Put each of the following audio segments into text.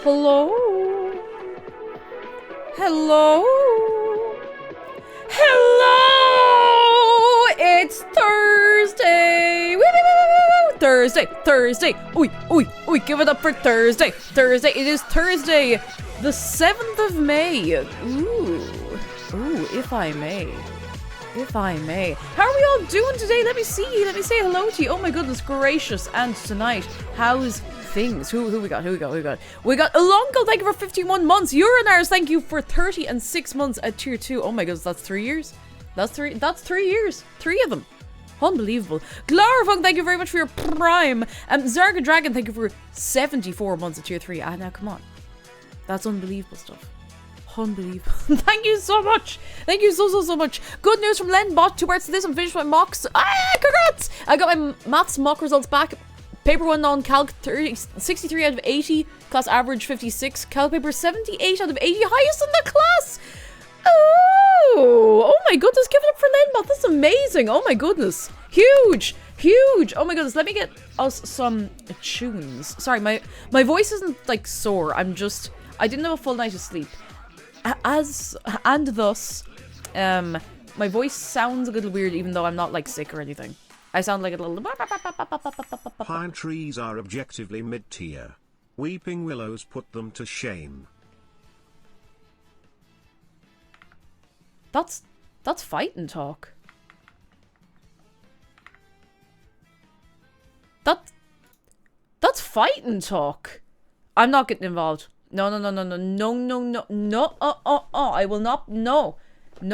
Hello? Hello? Hello! It's Thursday! Woo, woo, woo, woo, woo. Thursday, Thursday. Oi, oi, oi, give it up for Thursday. Thursday, it is Thursday, the 7th of May. Ooh, if I may. If I may. How are we all doing today? Let me see. Let me say hello to you. Oh my goodness gracious. And tonight, how's things? Who we got? We got Alonco, thank you for 51 months. Urinars, thank you for 30 and 6 months at tier 2. Oh my goodness, that's 3 years. That's 3 years. 3 of them. Unbelievable. Glorifung, thank you very much for your prime. Zarga Dragon, thank you for 74 months at tier 3. Ah, now come on. That's unbelievable stuff. Unbelievable. Thank you so much. Thank you so much. Good news from Len. Bought 2 parts of this and finished my mocks. Ah, congrats! I got my maths mock results back. Paper 1 on calc 63 out of 80. Class average 56. Calc paper 78 out of 80. Highest in the class. Oh my goodness. Give it up for Lenbot. That's amazing. Oh my goodness. Huge. Oh my goodness. Let me get us some tunes. Sorry, my voice isn't like sore. I didn't have a full night of sleep. Thus, my voice sounds a little weird even though I'm not like sick or anything. I sound like a little... Pine trees are objectively mid-tier. Weeping willows put them to shame. That's fighting talk. That's fighting talk. I'm not getting involved. No. I will not. No. I'm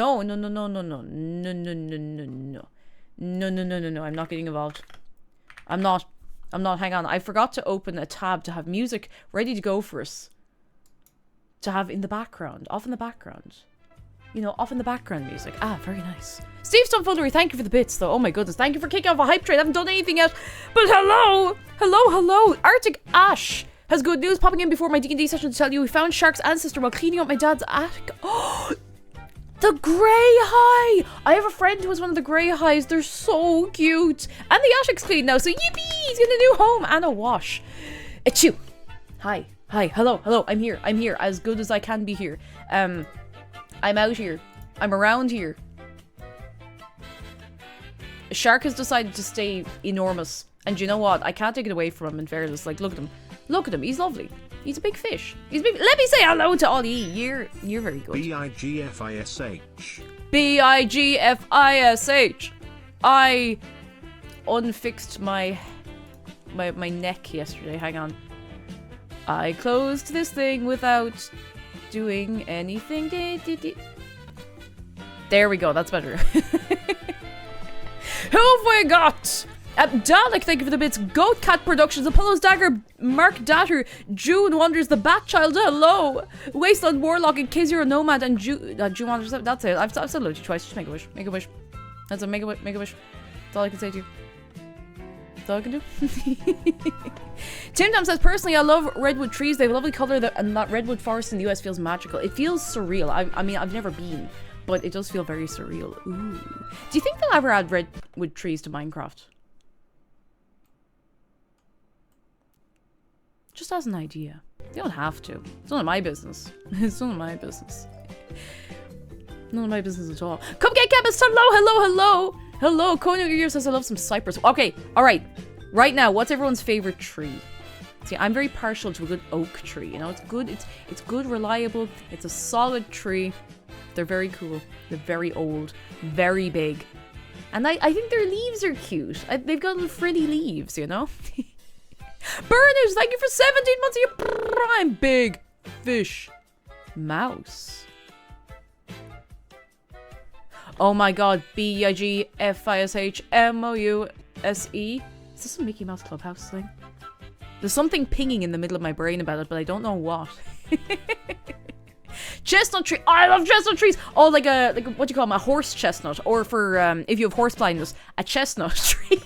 not getting involved. I'm not. Hang on. I forgot to open a tab to have music ready to go for us. To have in the background. Off in the background. You know, off in the background music. Ah, very nice. Steve Stumfoldery, thank you for the bits, though. Oh my goodness. Thank you for kicking off a hype train. I haven't done anything yet. But hello. Arctic Ash has good news popping in before my D&D session to tell you we found Shark's ancestor while cleaning up my dad's attic. Oh, the Grey High! I have a friend who has one of the Grey Highs. They're so cute. And the attic's clean now, so yippee! He's got a new home and a wash. Achoo! Hi, hello, I'm here, as good as I can be here. I'm out here. I'm around here. Shark has decided to stay enormous. And you know what? I can't take it away from him in fairness. Like, look at him. He's lovely. He's a big fish. Let me say hello to Ollie. You're very good. Bigifish. Bigifish. I unfixed my neck yesterday. Hang on. I closed this thing without doing anything. There we go. That's better. Who have we got? Dalek, thank you for the bits. Goat Cat Productions, Apollo's Dagger, Mark Datter, June Wonders, The Bat Child, hello, Wasteland Warlock, and K0 Nomad, and June Wonders. That's it. I've said hello to you twice. Just make a wish. That's a make a wish. That's all I can say to you. That's all I can do. Tim Tam says, personally, I love redwood trees. They have a lovely color, and that redwood forest in the US feels magical. It feels surreal. I mean, I've never been, but it does feel very surreal. Ooh. Do you think they'll ever add redwood trees to Minecraft? Just as an idea. You don't have to. It's none of my business. It's none of my business. None of my business at all. Cupcake Chemist, hello. Konyo Ear says I love some cypress. Okay, alright. Right now, what's everyone's favorite tree? See, I'm very partial to a good oak tree. You know, it's good, it's good, reliable, it's a solid tree. They're very cool. They're very old, very big. And I think their leaves are cute. They've got little frilly leaves, you know? Burners, thank you for 17 months of your prime big fish mouse. Oh my god, BIGFISHMOUSE. Is this a Mickey Mouse Clubhouse thing? There's something pinging in the middle of my brain about it, but I don't know what. Chestnut tree. Oh, I love chestnut trees. Oh, like what do you call them? A horse chestnut, or for if you have horse blindness, a chestnut tree.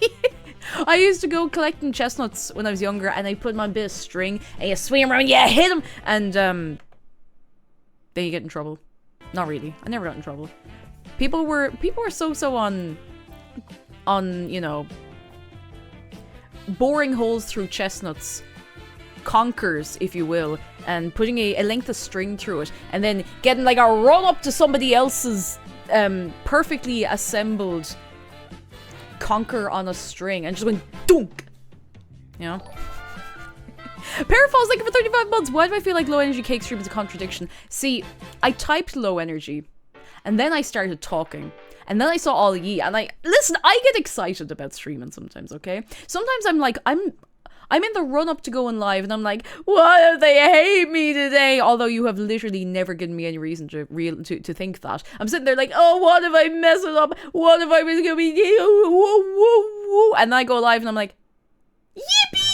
I used to go collecting chestnuts when I was younger, and I put them on a bit of string, and you swing 'em around, yeah, hit them, and then you get in trouble. Not really. I never got in trouble. People were so on you know, boring holes through chestnuts conkers, if you will, and putting a length of string through it, and then getting like a run up to somebody else's perfectly assembled conker on a string and just went dunk. You know? Parafalls, thank you for 35 months. Why do I feel like low energy cake stream is a contradiction? See, I typed low energy, and then I started talking, and then I saw all ye, and listen, I get excited about streaming sometimes, okay? Sometimes I'm like, I'm in the run-up to going live, and I'm like, what if they hate me today? Although you have literally never given me any reason to think that. I'm sitting there like, oh, what if I mess it up? What if I was gonna be... And then I go live, and I'm like, yippee!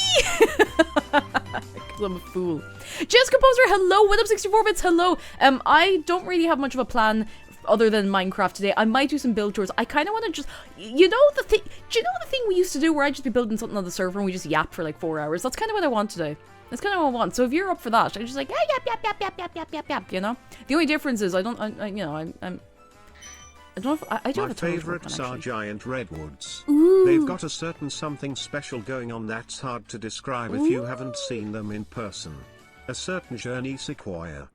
Because I'm a fool. Jess Composer, hello. What up, 64 bits? Hello. I don't really have much of a plan other than Minecraft today. I might do some build tours. I kind of want to just, you know the thing, do you know the thing we used to do where I'd just be building something on the server and we just yap for like 4 hours? That's kind of what I want today. That's kind of what I want. So if you're up for that, I'm just like, yap, you know? The only difference is I don't know if I do have a favourites are giant redwoods. Ooh. They've got a certain something special going on that's hard to describe if you haven't seen them in person. A certain Journey Sequoia.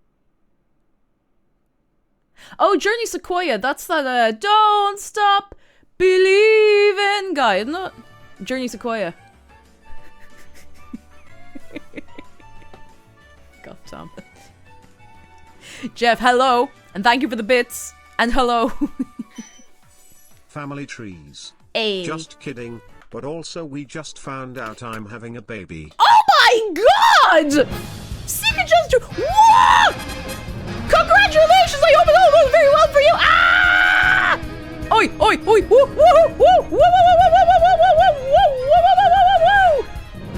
Oh, Journey Sequoia, that's that Don't Stop Believing guy, isn't it? Journey Sequoia. God damn it. Jeff, hello, and thank you for the bits. And hello. Family trees. Hey. Just kidding, but also we just found out I'm having a baby. Oh my god! Secret Jester! What? Congratulations! I hope it all goes very well for you! Ah! Oi, oi, oi, woo, woo, woo, woo, woo,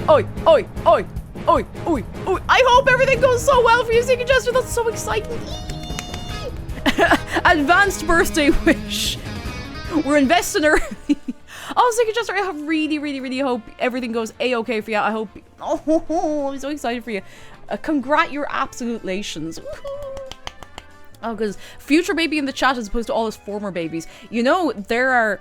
oi, oi, oi, oi, oi, oi. I hope everything goes so well for you, Secret Jester. That's so exciting. Advanced birthday wish. We're investing early. Oh, Secret Jester, I really hope everything goes a-okay for you. I hope. Oh, I'm so excited for you. Congrat your absolutelations. Oh, because future baby in the chat as opposed to all his former babies. You know, there are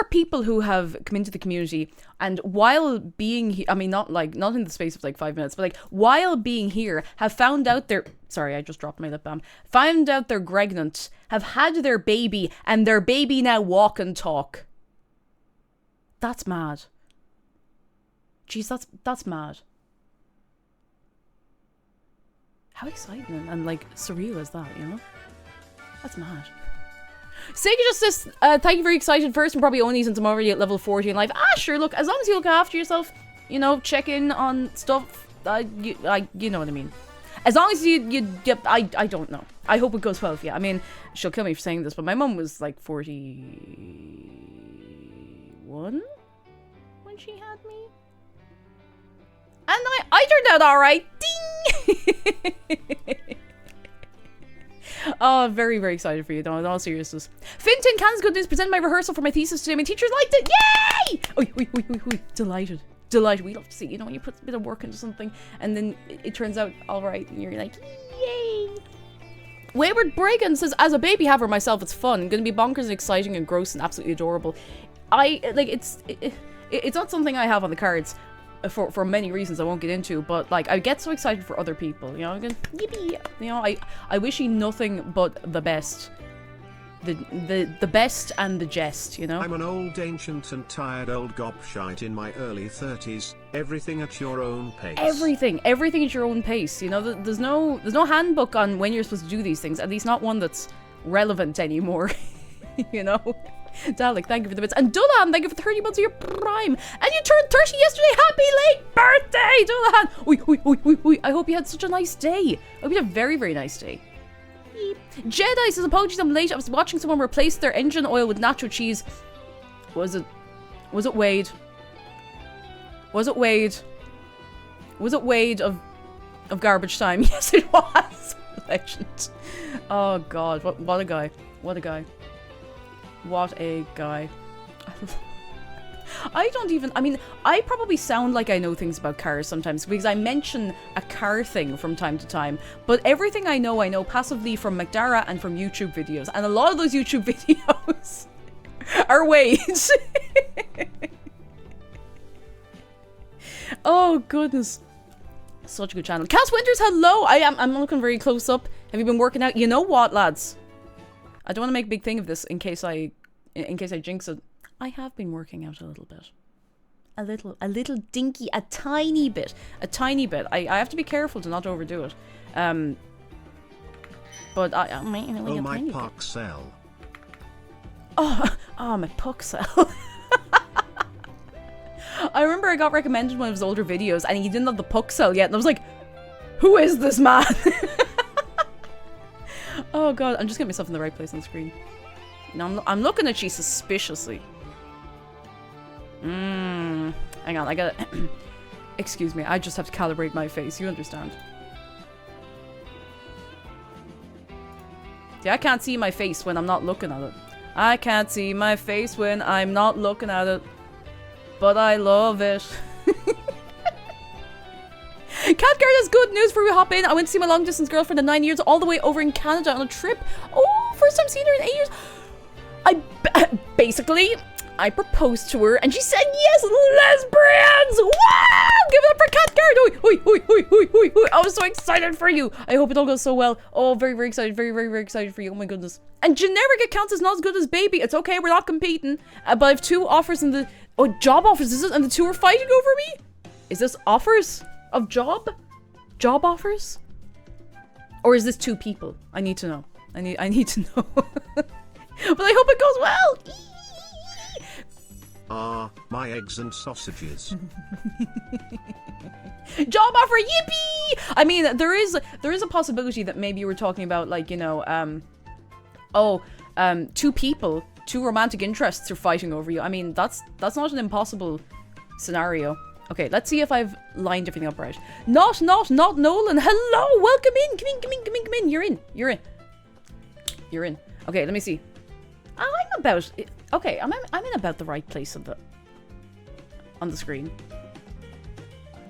people who have come into the community and while being I mean, not in the space of like 5 minutes, but like while being here have found out they're, sorry, I just dropped my lip balm, found out they're pregnant, have had their baby, and their baby now walk and talk. That's mad. Jeez, that's mad. How exciting and like surreal is that, you know? That's mad. Sega Justice, thank you, very excited first and probably only since I'm already at level 40 in life. Ah, sure, look, as long as you look after yourself, you know, check in on stuff, you know what I mean. As long as you I don't know. I hope it goes well for you. I mean, she'll kill me for saying this, but my mum was like 41 when she had me. And I turned out alright. Ding! Oh, very excited for you, though, in all seriousness. Finton Cans, good news. Presented my rehearsal for my thesis today. My teachers liked it. Yay! Oi. Delighted. We love to see, you know, when you put a bit of work into something and then it turns out alright and you're like, yay! Wayward Bragan says, as a baby haver myself, it's fun. Gonna be bonkers and exciting and gross and absolutely adorable. It's not something I have on the cards. For many reasons I won't get into, but like I get so excited for other people, you know. I'm going, yippee, you know. I wish you nothing but the best, the best and the jest, you know. I'm an old, ancient, and tired old gobshite in my early 30s. Everything at your own pace. Everything at your own pace. You know, there's no handbook on when you're supposed to do these things, at least not one that's relevant anymore. You know. Dalek, thank you for the bits. And Dullahan, thank you for 30 months of your prime. And you turned 30 yesterday. Happy late birthday, Dullahan. Oi. I hope you had such a nice day. I hope you had a very nice day. Jedi says, apologies, I'm late. I was watching someone replace their engine oil with nacho cheese. Was it Wade? Was it Wade? Was it Wade of garbage time? Yes, it was. Legend. Oh God, what a guy. What a guy. What a guy. I probably sound like I know things about cars sometimes because I mention a car thing from time to time, but everything I know passively from McDara and from YouTube videos, and a lot of those YouTube videos are Wade's. Oh, goodness. Such a good channel. Cass Winters, hello! I'm looking very close up. Have you been working out? You know what, lads? I don't want to make a big thing of this in case I jinx it. I have been working out a little bit. A little dinky, a tiny bit. I have to be careful to not overdo it. But I might only oh, a my tiny puck bit. cell. Oh, my puck cell. I remember I got recommended one of his older videos and he didn't have the puck cell yet, and I was like, who is this man? Oh god, I'm just getting myself in the right place on the screen. No, I'm looking at you suspiciously. Hang on, I gotta... Excuse me, I just have to calibrate my face, you understand. See, I can't see my face when I'm not looking at it. I can't see my face when I'm not looking at it. But I love it. Catgirl has good news before we hop in. I went to see my long distance girlfriend of 9 years all the way over in Canada on a trip. Oh, first time seeing her in 8 years. Basically, I proposed to her and she said yes, lesbians! Wow! Give it up for Catgirl! Oi, oi, oi, oi, oi, oi, oi. I was so excited for you. I hope it all goes so well. Oh, very, very excited. Very, very, very excited for you. Oh my goodness. And generic accounts is not as good as baby. It's okay, we're not competing. But I have 2 offers in the... Oh, job offers, is it? And the 2 are fighting over me? Is this offers of job? Job offers? Or is this 2 people? I need to know. I need to know. But I hope it goes well. My eggs and sausages. Job offer, yippee! I mean, there is a possibility that maybe you were talking about, like, you know, 2 people, 2 romantic interests are fighting over you. I mean, that's not an impossible scenario. Okay, let's see if I've lined everything up right. Not Nolan. Hello, welcome in. Come in. You're in. Okay, let me see. I'm in about the right place on the screen.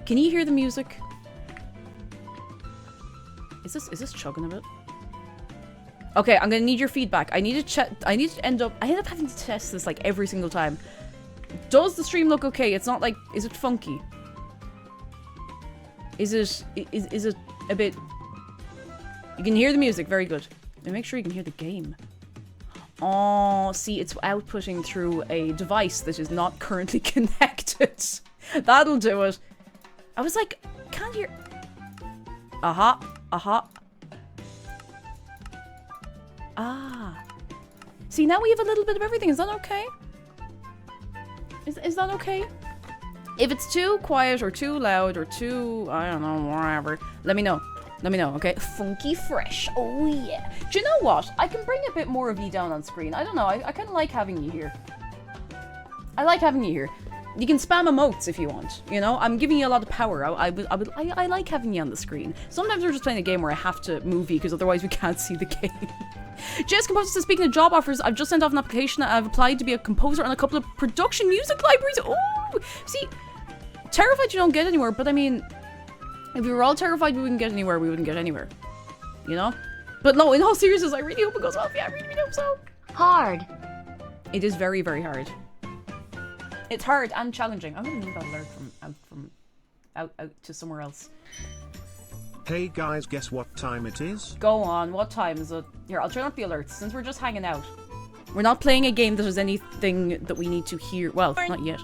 Can you hear the music? Is this chugging a bit? Okay, I'm gonna need your feedback. I end up having to test this like every single time. Does the stream look okay? It's not like, is it funky? Is it a bit... You can hear the music, very good. And make sure you can hear the game. Oh, see, it's outputting through a device that is not currently connected. That'll do it. I was like, can't hear... Aha. Ah. See, now we have a little bit of everything. Is that okay? Is that okay? If it's too quiet or too loud or too, I don't know, whatever, let me know. Let me know, okay? Funky fresh. Oh, yeah. Do you know what? I can bring a bit more of you down on screen. I don't know. I kind of like having you here. I like having you here. You can spam emotes if you want, you know? I'm giving you a lot of power. I like having you on the screen. Sometimes we're just playing a game where I have to move you because otherwise we can't see the game. Jess Composer says, speaking of job offers, I've just sent off an application. I've applied to be a composer on a couple of production music libraries. Oh, see, terrified you don't get anywhere, but I mean, if we were all terrified we wouldn't get anywhere, we wouldn't get anywhere. You know? But no, in all seriousness, I really hope it goes well. Yeah, I really hope so. Hard. It is very, very hard. It's hard and challenging. I'm gonna move that alert from out to somewhere else. Hey guys, guess what time it is? Go on, what time is it? Here, I'll turn off the alerts since we're just hanging out. We're not playing a game that has anything that we need to hear. Well, not yet.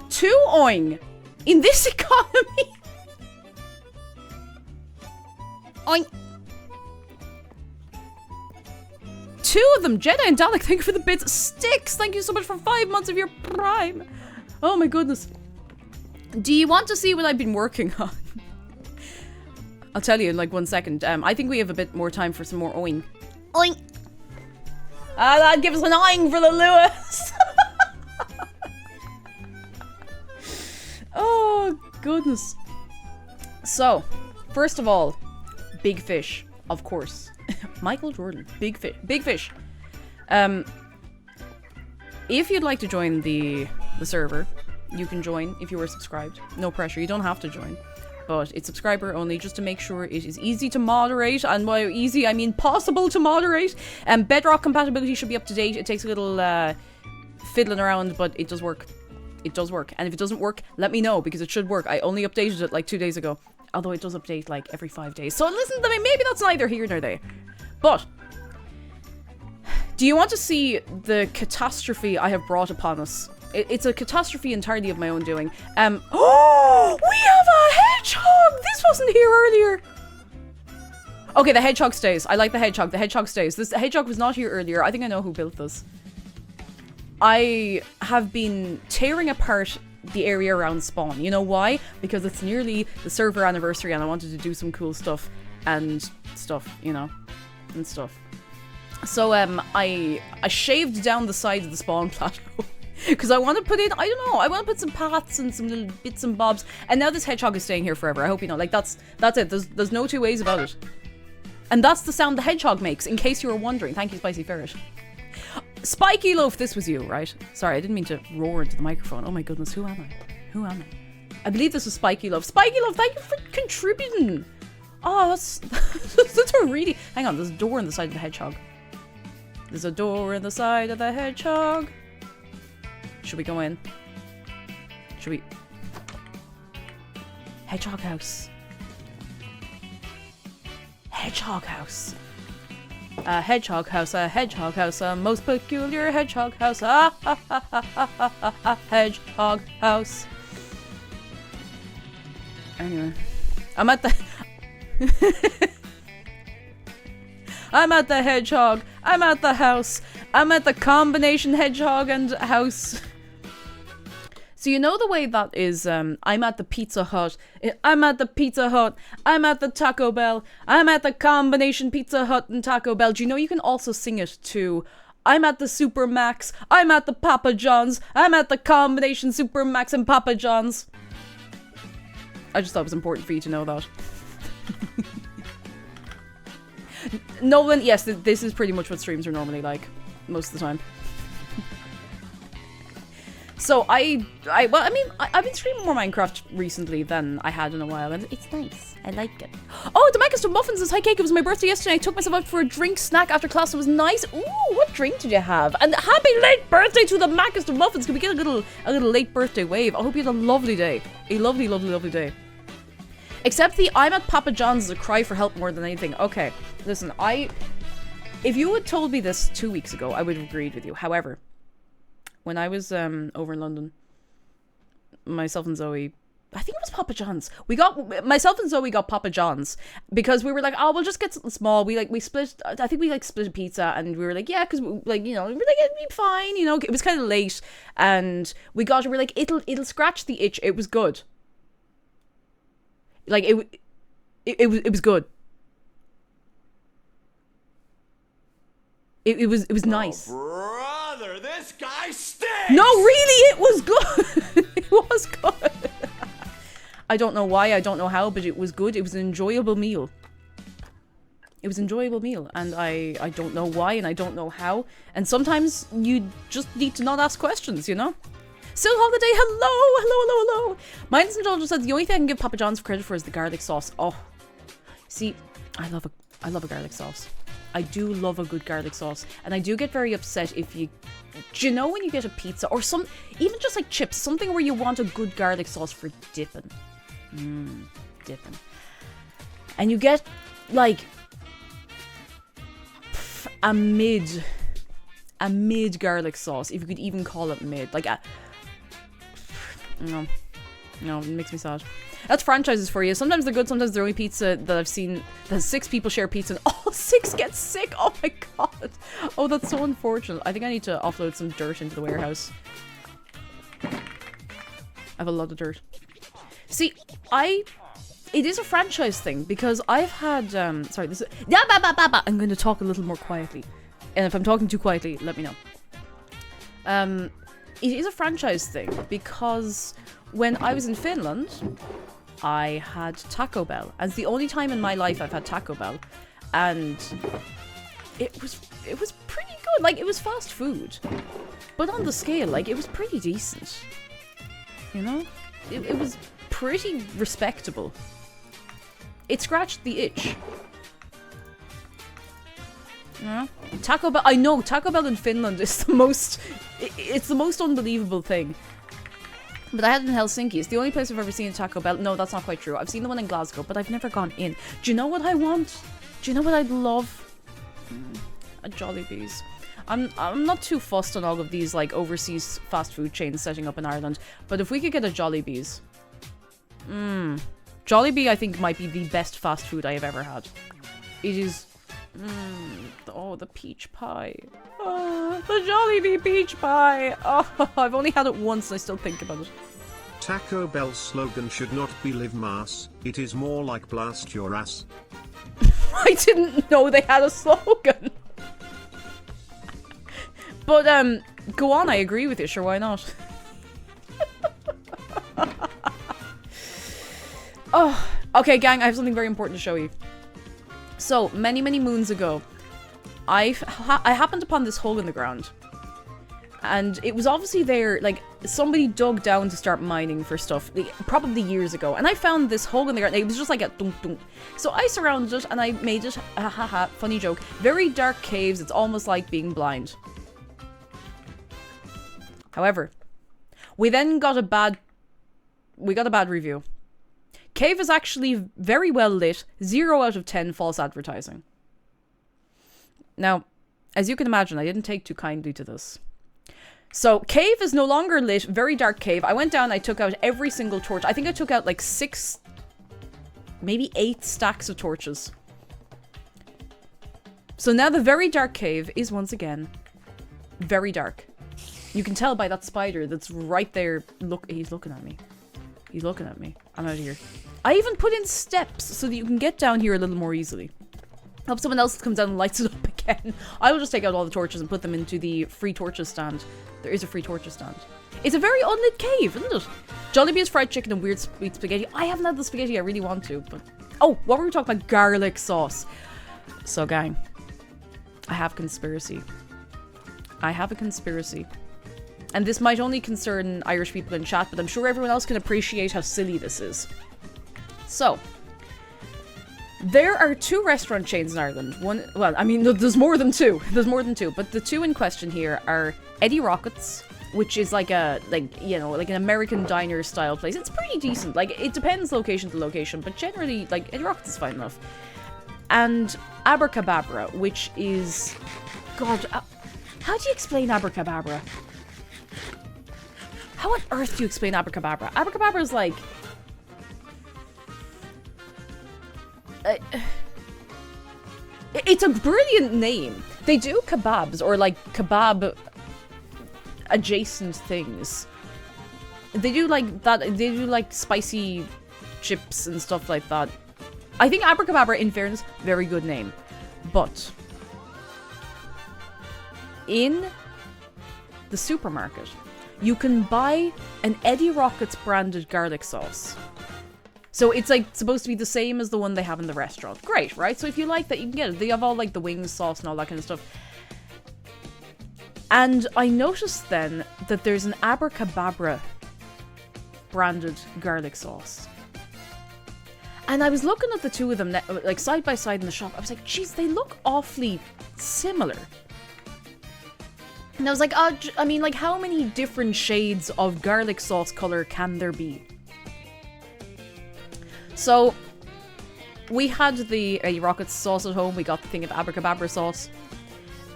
Two oing in this economy. Oing. Two of them, Jedi and Dalek, thank you for the bits. Sticks, thank you so much for 5 months of your prime. Oh my goodness. Do you want to see what I've been working on? I'll tell you in like 1 second. I think we have a bit more time for some more oing. Oing. That'd give us an oing for the Lewis. Oh, goodness. So, first of all, Big Fish, of course. Michael Jordan, Big Fish. Big Fish. If you'd like to join the server, you can join if you are subscribed. No pressure, you don't have to join. But it's subscriber only, just to make sure it is easy to moderate. And by easy, I mean possible to moderate. Bedrock compatibility should be up to date. It takes a little fiddling around, but it does work. It does work. And if it doesn't work, let me know, because it should work. I only updated it like 2 days ago. Although it does update like every 5 days. So listen to me, maybe that's neither here nor there. But, do you want to see the catastrophe I have brought upon us? It's a catastrophe entirely of my own doing. Oh, we have a hedgehog! This wasn't here earlier. Okay, the hedgehog stays. I like the hedgehog. The hedgehog stays. The hedgehog was not here earlier. I think I know who built this. I have been tearing apart the area around spawn. You know why? Because it's nearly the server anniversary and I wanted to do some cool stuff and stuff, you know, and stuff. So I shaved down the sides of the spawn plateau because I want to put in, I don't know, I want to put some paths and some little bits and bobs. And now this hedgehog is staying here forever. I hope you know, like that's it. There's no two ways about it. And that's the sound the hedgehog makes, in case you were wondering. Thank you, Spicy Ferret. Spiky Loaf, this was you, right? Sorry, I didn't mean to roar into the microphone. Oh my goodness, who am I? Who am I? I believe this was Spiky Loaf. Spiky Loaf, thank you for contributing. Oh, that's a really... Hang on, there's a door on the side of the hedgehog. There's a door in the side of the hedgehog. Should we go in? Should we... Hedgehog house. Hedgehog house. A hedgehog house, a hedgehog house, a most peculiar hedgehog house. Ah, ha, ha, ha, ha, ha, ha, hedgehog house. Anyway, I'm at the... I'm at the hedgehog. I'm at the house. I'm at the combination hedgehog and house. So you know the way that is, I'm at the Pizza Hut, I'm at the Pizza Hut, I'm at the Taco Bell, I'm at the combination Pizza Hut and Taco Bell. Do you know you can also sing it to, I'm at the Super Max, I'm at the Papa John's, I'm at the combination Super Max and Papa John's. I just thought it was important for you to know that. Nolan, yes, this is pretty much what streams are normally like, most of the time. So I've been streaming more Minecraft recently than I had in a while, and it's nice. I like it. Oh, the Mackest of Muffins is hi cake. It was my birthday yesterday. I took myself out for a drink snack after class. It was nice. Ooh, what drink did you have? And happy late birthday to the Mackest of Muffins. Can we get a little late birthday wave? I hope you had a lovely day. A lovely, lovely, lovely day. Except the I'm at Papa John's is a cry for help more than anything. Okay, listen, if you had told me this 2 weeks ago, I would have agreed with you. However, when I was over in London, myself and Zoe, I think it was Papa John's. Myself and Zoe got Papa John's because we were like, oh, we'll just get something small. We split, I think we split a pizza, and we were like, yeah, because you know, we were like, it'd be fine, you know. It was kind of late, and we were like, it'll scratch the itch. It was good. Like it was good. It was nice. Oh, brother, this guy stinks! No, really, it was good. It was good. I don't know why, I don't know how, but it was good. It was an enjoyable meal. It was an enjoyable meal, and I don't know why, and I don't know how. And sometimes you just need to not ask questions, you know? Still Holiday, hello. Minus and Joel just said the only thing I can give Papa John's credit for is the garlic sauce. Oh, see, I love a garlic sauce. I do love a good garlic sauce, and I do get very upset if do you know when you get a pizza or even just like chips, something where you want a good garlic sauce for dipping. Dipping. And you get like a mid garlic sauce, if you could even call it mid, like no, it makes me sad. That's franchises for you. Sometimes they're good, sometimes they're only pizza that I've seen that 6 people share pizza and all 6 get sick. Oh my god. Oh, that's so unfortunate. I think I need to offload some dirt into the warehouse. I have a lot of dirt. See, it is a franchise thing because I've had sorry, this is I'm going to talk a little more quietly. And if I'm talking too quietly, let me know. It is a franchise thing because when I was in Finland, I had Taco Bell. And it's the only time in my life I've had Taco Bell. And it was pretty good. Like, it was fast food. But on the scale, like, it was pretty decent. You know? It was pretty respectable. It scratched the itch. Yeah. Taco Bell, I know, Taco Bell in Finland is it's the most unbelievable thing. But I had it in Helsinki. It's the only place I've ever seen a Taco Bell. No, that's not quite true. I've seen the one in Glasgow, but I've never gone in. Do you know what I want? Do you know what I'd love? A Jollibees. I'm not too fussed on all of these like overseas fast food chains setting up in Ireland, but if we could get a Jollibees. Jollibee I think might be the best fast food I have ever had. It is... oh, the peach pie. Oh, the Jollibee peach pie. Oh, I've only had it once and I still think about it. Taco Bell's slogan should not be live mass, it is more like blast your ass. I didn't know they had a slogan. But, go on, I agree with you, sure, why not? Oh, okay, gang, I have something very important to show you. So, many, many moons ago, I happened upon this hole in the ground. And it was obviously there, like, somebody dug down to start mining for stuff, like, probably years ago. And I found this hole in the ground, it was just like a dunk. So I surrounded it, and I made it, funny joke, very dark caves, it's almost like being blind. However, we then got a bad review. Cave is actually very well lit, 0 out of 10 false advertising. Now, as you can imagine, I didn't take too kindly to this. So, cave is no longer lit, very dark cave. I went down, I took out every single torch. I think I took out like 6, maybe 8 stacks of torches. So now the very dark cave is once again very dark. You can tell by that spider that's right there. Look, he's looking at me. He's looking at me. I'm out of here. I even put in steps so that you can get down here a little more easily. Hope someone else comes down and lights it up again. I will just take out all the torches and put them into the free torches stand. There is a free torches stand. It's a very unlit cave, isn't it? Jollibee's fried chicken and weird sweet spaghetti. I haven't had the spaghetti, I really want to, but... Oh, what were we talking about? Garlic sauce. So, gang. I have conspiracy. I have a conspiracy. And this might only concern Irish people in chat, but I'm sure everyone else can appreciate how silly this is. So, there are 2 restaurant chains in Ireland. One, well, I mean, there's more than 2. There's more than 2, but the 2 in question here are Eddie Rockets, which is like a, like an American diner style place. It's pretty decent. Like, it depends location to location, but generally, like, Eddie Rockets is fine enough. And Abracababra, which is, God, how do you explain Abracababra? How on earth do you explain Abracababra? Abracababra is like... it's a brilliant name. They do kebabs, or like kebab adjacent things. They do like that, they do like spicy chips and stuff like that. I think Abracababra, in fairness, very good name. But in the supermarket, you can buy an Eddie Rockets branded garlic sauce. So it's like supposed to be the same as the one they have in the restaurant. Great, right? So if you like that, you can get it. They have all like the wings sauce and all that kind of stuff. And I noticed then that there's an Abracababra branded garlic sauce. And I was looking at the 2 of them like side by side in the shop. I was like, geez, they look awfully similar. And I was like, oh, I mean, like, how many different shades of garlic sauce color can there be? So, we had the Rockets sauce at home. We got the thing of Abracababra sauce.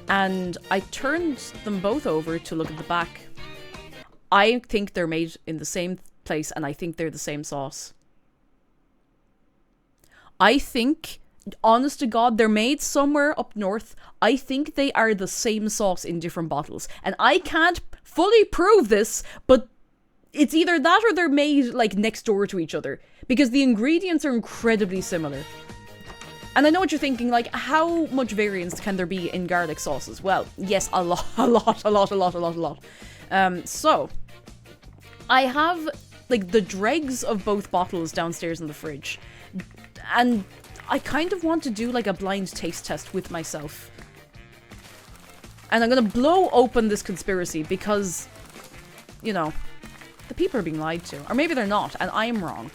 And I turned them both over to look at the back. I think they're made in the same place, and I think they're the same sauce. I think... honest to God, they're made somewhere up north. I think they are the same sauce in different bottles. And I can't fully prove this, but it's either that or they're made, like, next door to each other. Because the ingredients are incredibly similar. And I know what you're thinking, like, how much variance can there be in garlic sauces? Well, yes, a lot. So, I have, like, the dregs of both bottles downstairs in the fridge. And I kind of want to do like a blind taste test with myself. And I'm gonna blow open this conspiracy because, you know, the people are being lied to. Or maybe they're not, and I'm wrong.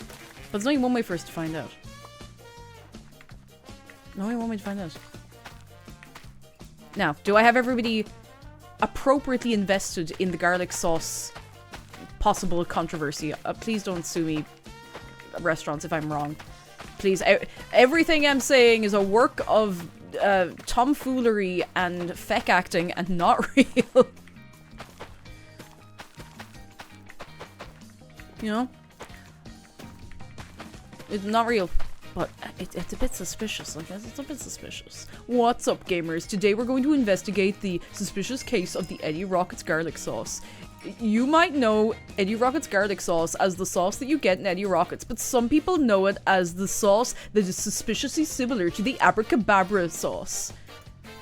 But there's only one way for us to find out. Only one way to find out. Now, do I have everybody appropriately invested in the garlic sauce possible controversy. Please don't sue me, restaurants, if I'm wrong. Please, everything I'm saying is a work of tomfoolery and feck acting and not real. You know? It's not real. But it's a bit suspicious, I guess. It's a bit suspicious. What's up, gamers? Today we're going to investigate the suspicious case of the Eddie Rockets garlic sauce. You might know Eddie Rockets garlic sauce as the sauce that you get in Eddie Rockets, but some people know it as the sauce that is suspiciously similar to the Abracababra sauce.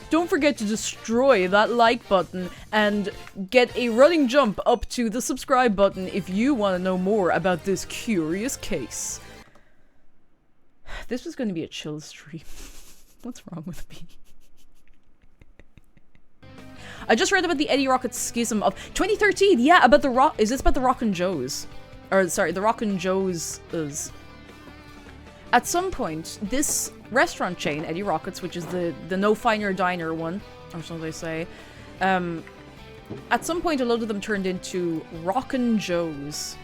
Don't forget to destroy that like button and get a running jump up to the subscribe button if you want to know more about this curious case. This was going to be a chill stream. What's wrong with me? I just read about the Eddie Rockets schism of 2013. Yeah, about the Rock. Is this about the Rockin' Joes? Or sorry, the Rockin' Joes is. At some point, this restaurant chain, Eddie Rockets, which is the no finer diner one, or so they say, at some point a load of them turned into Rockin' Joes.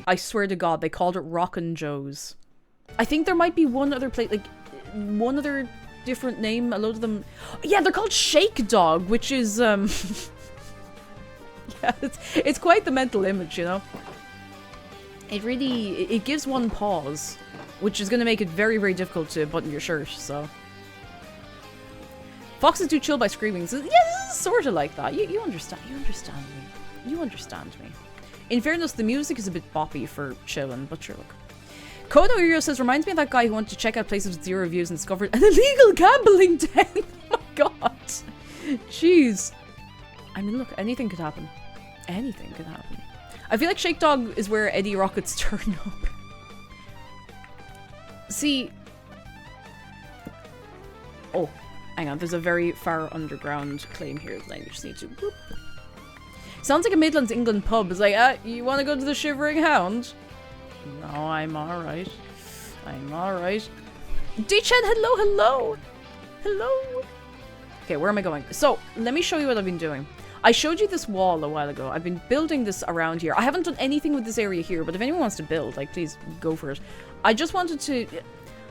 I swear to God, they called it Rockin' Joes. I think there might be one other place, like, one other different name, a load of them. Yeah, they're called Shake Dog, which is, yeah, it's quite the mental image, you know? It really, it gives one pause, which is going to make it very, very difficult to button your shirt, so. Foxes do chill by screaming. So, yeah, this is sort of like that. You understand me. You understand me. In fairness, the music is a bit boppy for chilling, but sure, look. Kono Iro says, reminds me of that guy who wanted to check out places with 0 reviews and discovered an illegal gambling den. Oh my god. Jeez. I mean, look, anything could happen. Anything could happen. I feel like Shake Dog is where Eddie Rockets turn up. See. Oh, hang on. There's a very far underground claim here that I just need to. Boop. Sounds like a Midlands England pub. It's like, you want to go to the Shivering Hound? No, I'm alright. I'm alright. D-Chen, hello. Okay, where am I going? So, let me show you what I've been doing. I showed you this wall a while ago. I've been building this around here. I haven't done anything with this area here, but if anyone wants to build, like, please go for it. I just wanted to...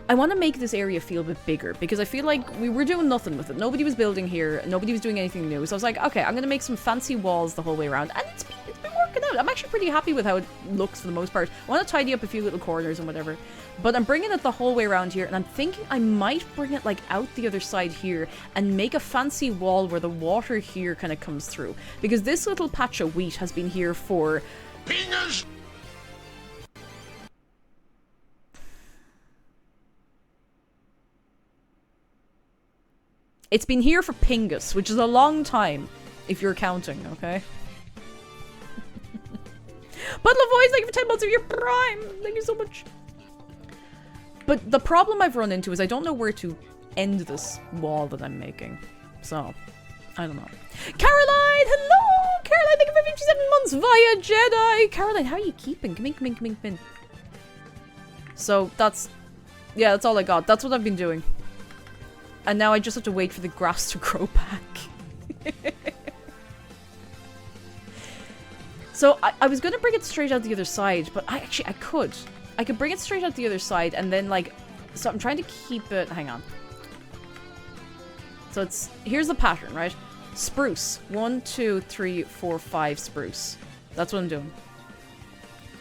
I want to make this area feel a bit bigger, because I feel like we were doing nothing with it. Nobody was building here. Nobody was doing anything new. So I was like, okay, I'm going to make some fancy walls the whole way around. And it's been working out. I'm actually pretty happy with how it looks for the most part. I want to tidy up a few little corners and whatever. But I'm bringing it the whole way around here, and I'm thinking I might bring it, like, out the other side here and make a fancy wall where the water here kind of comes through. Because this little patch of wheat has been here for... Fingers! It's been here for Pingus, which is a long time, if you're counting, okay? But LaVoy's, thank you for 10 months of your prime! Thank you so much. But the problem I've run into is I don't know where to end this wall that I'm making. So, I don't know. Caroline! Hello! Caroline, thank you for 57 months via Jedi! Caroline, how are you keeping? Come in. So, that's... Yeah, that's all I got. That's what I've been doing. And now I just have to wait for the grass to grow back. So I was going to bring it straight out the other side, but I could. I could bring it straight out the other side and then like... So I'm trying to keep it... Hang on. So it's... Here's the pattern, right? Spruce. 1, 2, 3, 4, 5 spruce. That's what I'm doing.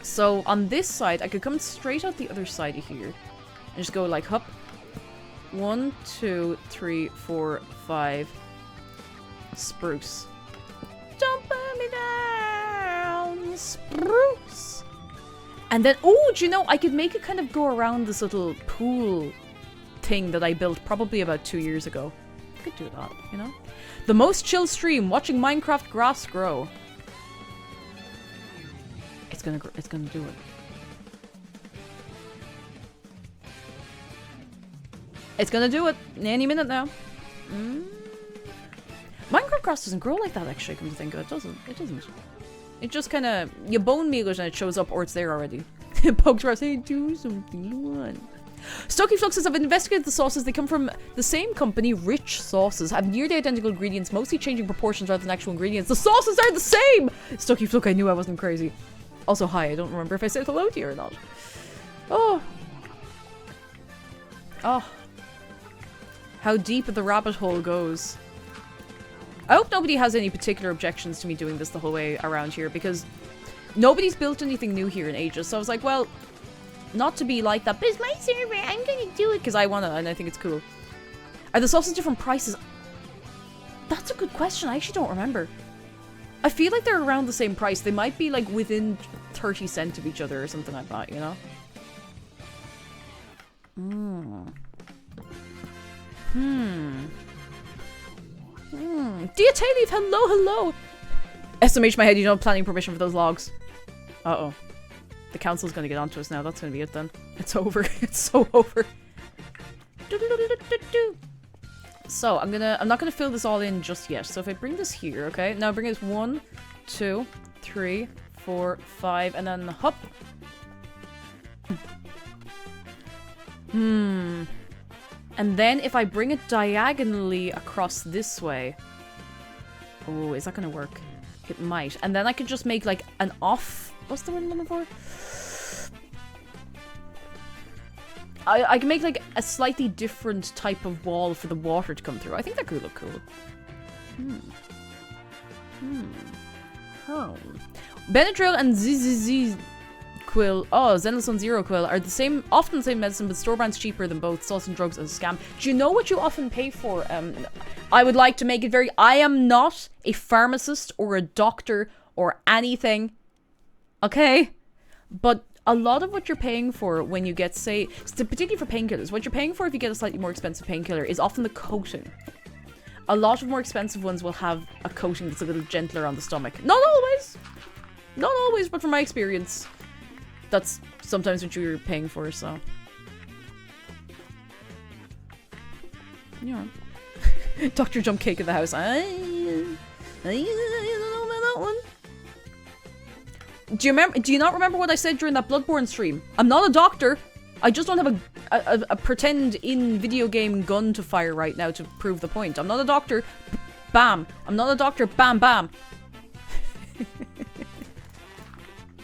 So on this side, I could come straight out the other side of here. And just go like, hup. 1, 2, 3, 4, 5 spruce. Don't burn me down, spruce. And then, oh, do you know, I could make it kind of go around this little pool thing that I built probably about 2 years ago. I could do that, you know? The most chill stream, watching Minecraft grass grow. It's gonna do it. It's gonna do it any minute now. Minecraft grass doesn't grow like that, actually, come to think of it. It doesn't. It just kind of... You bone meal it and it shows up, or it's there already. Pokes grass, hey, do something you want. Stocky Flux says, I've investigated the sauces. They come from the same company, Rich Sauces. Have nearly identical ingredients, mostly changing proportions rather than actual ingredients. The sauces are the same! Stocky Flux, I knew I wasn't crazy. Also, hi, I don't remember if I said hello to you or not. Oh. Oh. How deep the rabbit hole goes. I hope nobody has any particular objections to me doing this the whole way around here, because nobody's built anything new here in ages. So I was like, well, not to be like that, but it's my server, I'm gonna do it because I wanna, and I think it's cool. Are the sauces different prices? That's a good question. I actually don't remember. I feel like they're around the same price. They might be like within 30 cents of each other or something like that, you know? Dear Tayleaf, hello, hello! SMH my head, you don't have planning permission for those logs. Uh-oh. The council's gonna get onto us now. That's gonna be it then. It's over. It's so over. So, I'm not gonna fill this all in just yet. So if I bring this here, okay? Now bring this 1, 2, 3, 4, 5, and then hop. And then if I bring it diagonally across this way. Oh, is that gonna work? It might. And then I could just make like an off. What's the word I'm looking for? I can make like a slightly different type of wall for the water to come through. I think that could look cool. Benadryl and ZZZ Quill, Zenelson Zero Quill are the same, often the same medicine, but store brand's cheaper than both. Sauce and drugs as a scam. Do you know what you often pay for? I would like to make it very. I am not a pharmacist or a doctor or anything. Okay, but a lot of what you're paying for when you get, say, particularly for painkillers, what you're paying for if you get a slightly more expensive painkiller is often the coating. A lot of more expensive ones will have a coating that's a little gentler on the stomach. Not always! Not always, but from my experience, that's sometimes what you're paying for, so. Yeah. Dr. Jump Cake in the house. I don't know about that one. Do you not remember what I said during that Bloodborne stream? I'm not a doctor. I just don't have a pretend in video game gun to fire right now to prove the point. I'm not a doctor. Bam. I'm not a doctor. Bam, bam.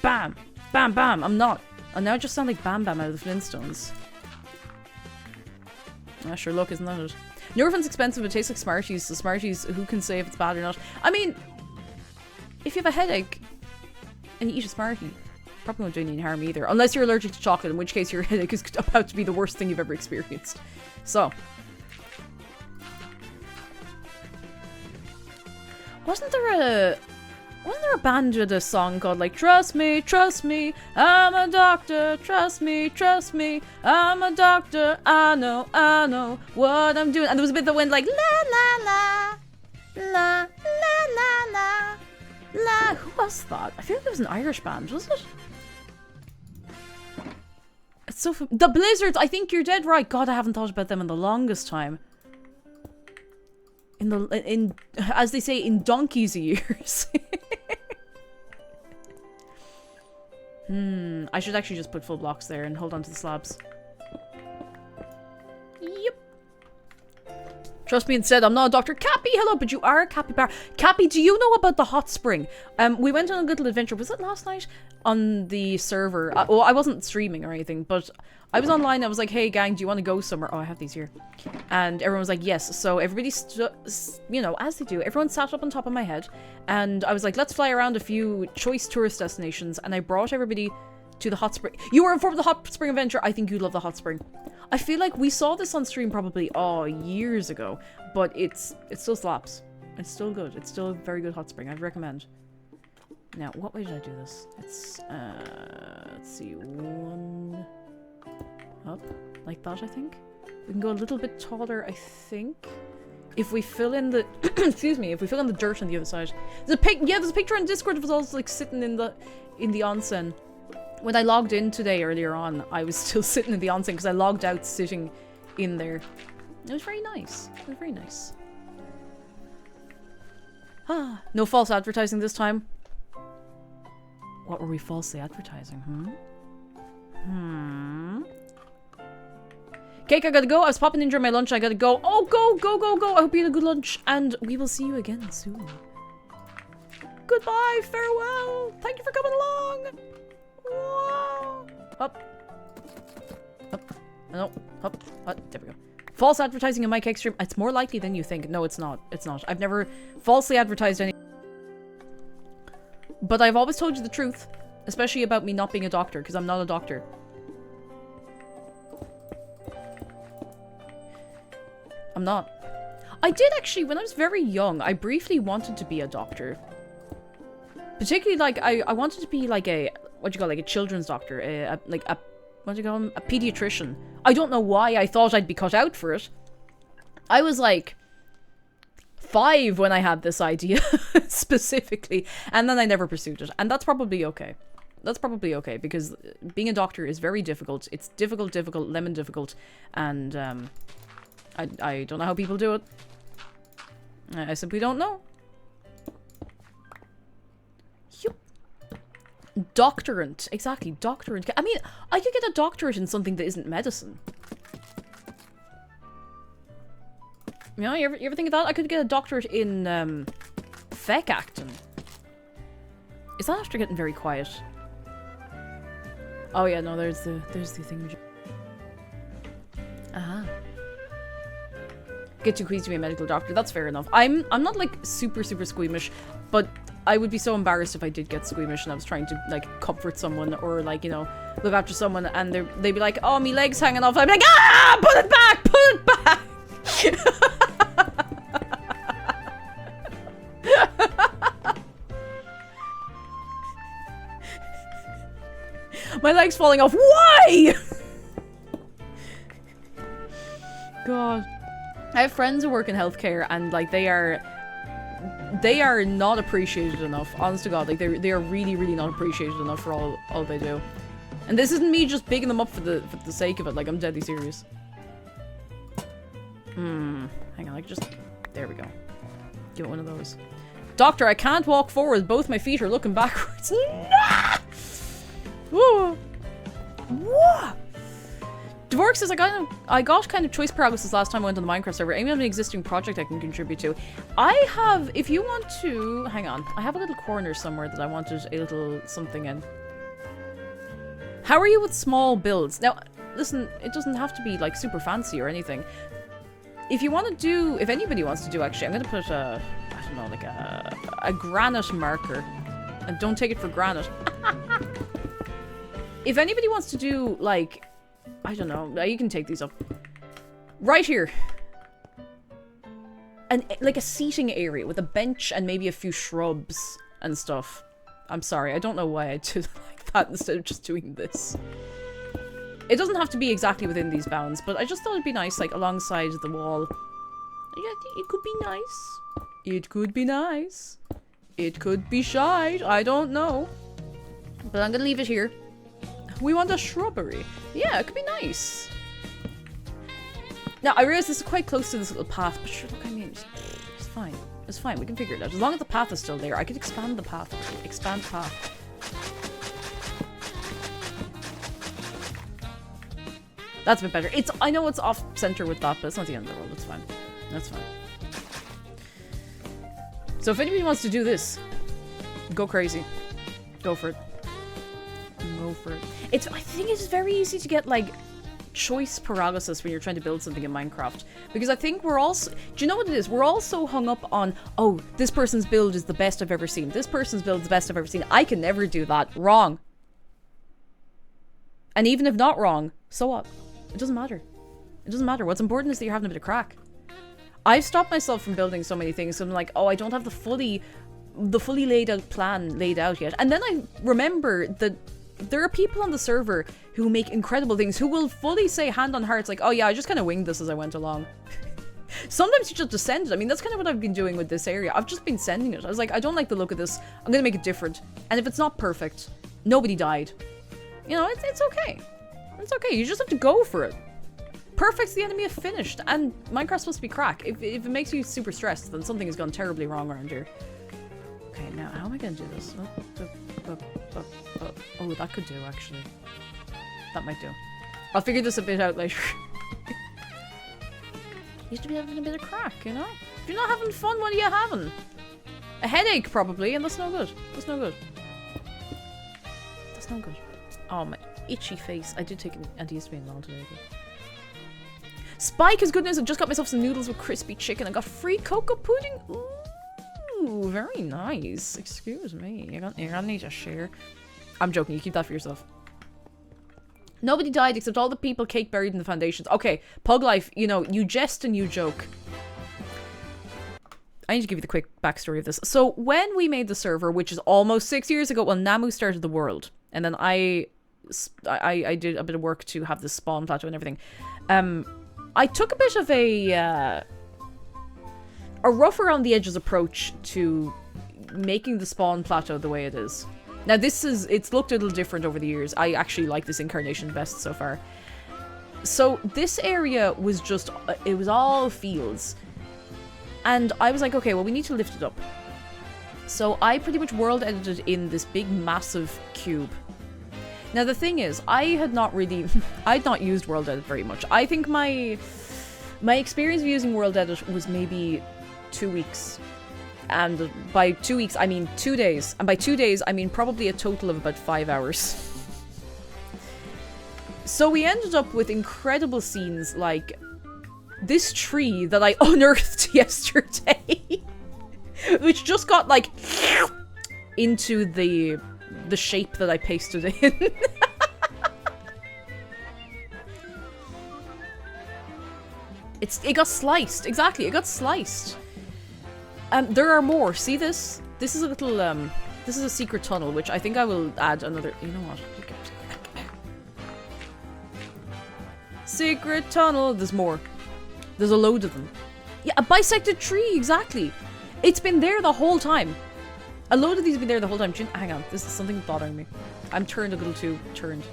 Bam. Bam, bam. I'm not. And now I just sound like Bam Bam out of the Flintstones. Ah, sure, look, isn't that it? Nurofen expensive, it tastes like Smarties. So Smarties, who can say if it's bad or not? I mean, if you have a headache and you eat a Smartie, probably won't do any harm either. Unless you're allergic to chocolate, in which case your headache is about to be the worst thing you've ever experienced. So. Wasn't there a band with a song called like trust me, I'm a doctor, trust me, I'm a doctor, I know what I'm doing. And there was a bit that went like la la la, la la la la, la. Who was that? I feel like it was an Irish band, was it? It's so the Blizzards. I think you're dead right. God, I haven't thought about them in the longest time. In as they say, in donkey's years. I should actually just put full blocks there and hold on to the slabs. Yep. Trust me instead, I'm not a doctor. Cappy, hello, but you are a capybara. Cappy, do you know about the hot spring? We went on a little adventure, was it last night? On the server. Well, I wasn't streaming or anything, but I was online. I was like, hey gang, do you want to go somewhere? Oh, I have these here. And everyone was like, yes. So everybody, you know, as they do, everyone sat up on top of my head. And I was like, let's fly around a few choice tourist destinations. And I brought everybody to the hot spring. You were informed of the hot spring adventure. I think you love the hot spring. I feel like we saw this on stream probably, years ago. But it still slaps. It's still good. It's still a very good hot spring. I'd recommend. Now, what way did I do this? It's, let's see, one up, like that, I think. We can go a little bit taller, I think. If we fill in the, excuse me, if we fill in the dirt on the other side. There's a picture on Discord of us all, like, sitting in the onsen. When I logged in today, earlier on, I was still sitting in the onsen, because I logged out sitting in there. It was very nice. It was very nice. Ah, no false advertising this time. What were we falsely advertising, Cake, I gotta go. I was popping in during my lunch. I gotta go. Oh, go, go, go, go. I hope you had a good lunch. And we will see you again soon. Goodbye. Farewell. Thank you for coming along. Up. Up. No. Up. There we go. False advertising in my cake stream. It's more likely than you think. No, it's not. It's not. I've never falsely advertised any. But I've always told you the truth. Especially about me not being a doctor, because I'm not a doctor. I'm not. I did actually, when I was very young, I briefly wanted to be a doctor. Particularly, like, I wanted to be like a, what do you call, like a children's doctor. What do you call him? A pediatrician. I don't know why I thought I'd be cut out for it. I was like 5 when I had this idea, specifically. And then I never pursued it. And that's probably okay. That's probably okay, because being a doctor is very difficult. It's difficult, lemon difficult. And, I don't know how people do it. I simply don't know. Doctorate. Exactly, doctorate. I mean, I could get a doctorate in something that isn't medicine. You know, you ever think of that? I could get a doctorate in, feck acting. Is that after getting very quiet? Oh yeah, no, there's the thing. Uh-huh. Get too queasy to be a medical doctor. That's fair enough. I'm not like super squeamish, but I would be so embarrassed if I did get squeamish and I was trying to like comfort someone or like, you know, look after someone and they'd be like, oh, me leg's hanging off. I'd be like, ah, put it back, put it back. My leg's falling off. Why? God. I have friends who work in healthcare and like they are not appreciated enough. Honest to God, like they are really not appreciated enough for all they do. And this isn't me just bigging them up for the sake of it. Like I'm deadly serious. Hang on, like just there we go. Give it one of those. Doctor, I can't walk forward. Both my feet are looking backwards. Nah! Whoa. Whoa. Dvork says, I got kind of choice paralysis last time I went on the Minecraft server. Aiming at an existing project I can contribute to. I have, if you want to, hang on. I have a little corner somewhere that I wanted a little something in. How are you with small builds? Now, listen, it doesn't have to be like super fancy or anything. If you want to do, if anybody wants to do actually, I'm going to put a, I don't know, like a granite marker. And don't take it for granite. If anybody wants to do like, I don't know. You can take these up. Right here. And like a seating area with a bench and maybe a few shrubs and stuff. I'm sorry. I don't know why I did like that instead of just doing this. It doesn't have to be exactly within these bounds, but I just thought it'd be nice, like alongside the wall. Yeah, it could be nice. It could be nice. It could be shite. I don't know. But I'm gonna leave it here. We want a shrubbery. Yeah, it could be nice. Now, I realize this is quite close to this little path, but sure, look, I mean, it's fine. It's fine, we can figure it out. As long as the path is still there, I could expand the path. Expand path. That's a bit better. I know it's off-center with that, but it's not the end of the world. It's fine. That's fine. So if anybody wants to do this, go crazy. Go for it. Go for it. I think it's very easy to get, like, choice paralysis when you're trying to build something in Minecraft. Because I think we're also... Do you know what it is? We're all so hung up on, oh, this person's build is the best I've ever seen. This person's build is the best I've ever seen. I can never do that. Wrong. And even if not wrong, so what? It doesn't matter. It doesn't matter. What's important is that you're having a bit of crack. I've stopped myself from building so many things. So I'm like, oh, I don't have the fully laid out plan laid out yet. And then I remember that there are people on the server who make incredible things, who will fully say hand on hearts like, oh yeah, I just kind of winged this as I went along. Sometimes you just descend it. I mean, that's kind of what I've been doing with this area. I've just been sending it. I was like, I don't like the look of this. I'm gonna make it different. And if it's not perfect, nobody died. You know, it's okay. It's okay. You just have to go for it. Perfect's the enemy of finished. And Minecraft's supposed to be crack. If it makes you super stressed, then something has gone terribly wrong around here. Okay, now how am I gonna do this? Oh, that could do, actually. That might do. I'll figure this a bit out later. Used to be having a bit of crack, you know? If you're not having fun, what are you having? A headache, probably, and that's no good. That's no good. That's no good. Oh, my... itchy face. I did take an antihistamine long today. Spike is good news. I just got myself some noodles with crispy chicken. I got free cocoa pudding. Ooh, very nice. Excuse me. You're gonna need to share. I'm joking. You keep that for yourself. Nobody died except all the people cake buried in the foundations. Okay, Pug Life, you know, you jest and you joke. I need to give you the quick backstory of this. So when we made the server, which is almost 6 years ago, well, Namu started the world. And then I did a bit of work to have the spawn plateau and everything. I took a bit of a rough around the edges approach to making the spawn plateau the way it is. Now it's looked a little different over the years. I actually like this incarnation best so far. So this area was just, it was all fields. And I was like, okay, well we need to lift it up. So I pretty much world edited in this big massive cube. Now the thing is, I'd not used World Edit very much. I think my experience of using World Edit was maybe 2 weeks. And by 2 weeks, I mean 2 days. And by 2 days, I mean probably a total of about 5 hours. So we ended up with incredible scenes like this tree that I unearthed yesterday. Which just got like into the shape that I pasted in. It got sliced. Exactly, it got sliced. There are more. See this? This is a little, this is a secret tunnel, which I think I will add another, you know what? Secret tunnel. There's more. There's a load of them. Yeah, a bisected tree, exactly. It's been there the whole time. A load of these have been there the whole time. Hang on, this is something bothering me. I'm turned a little too turned.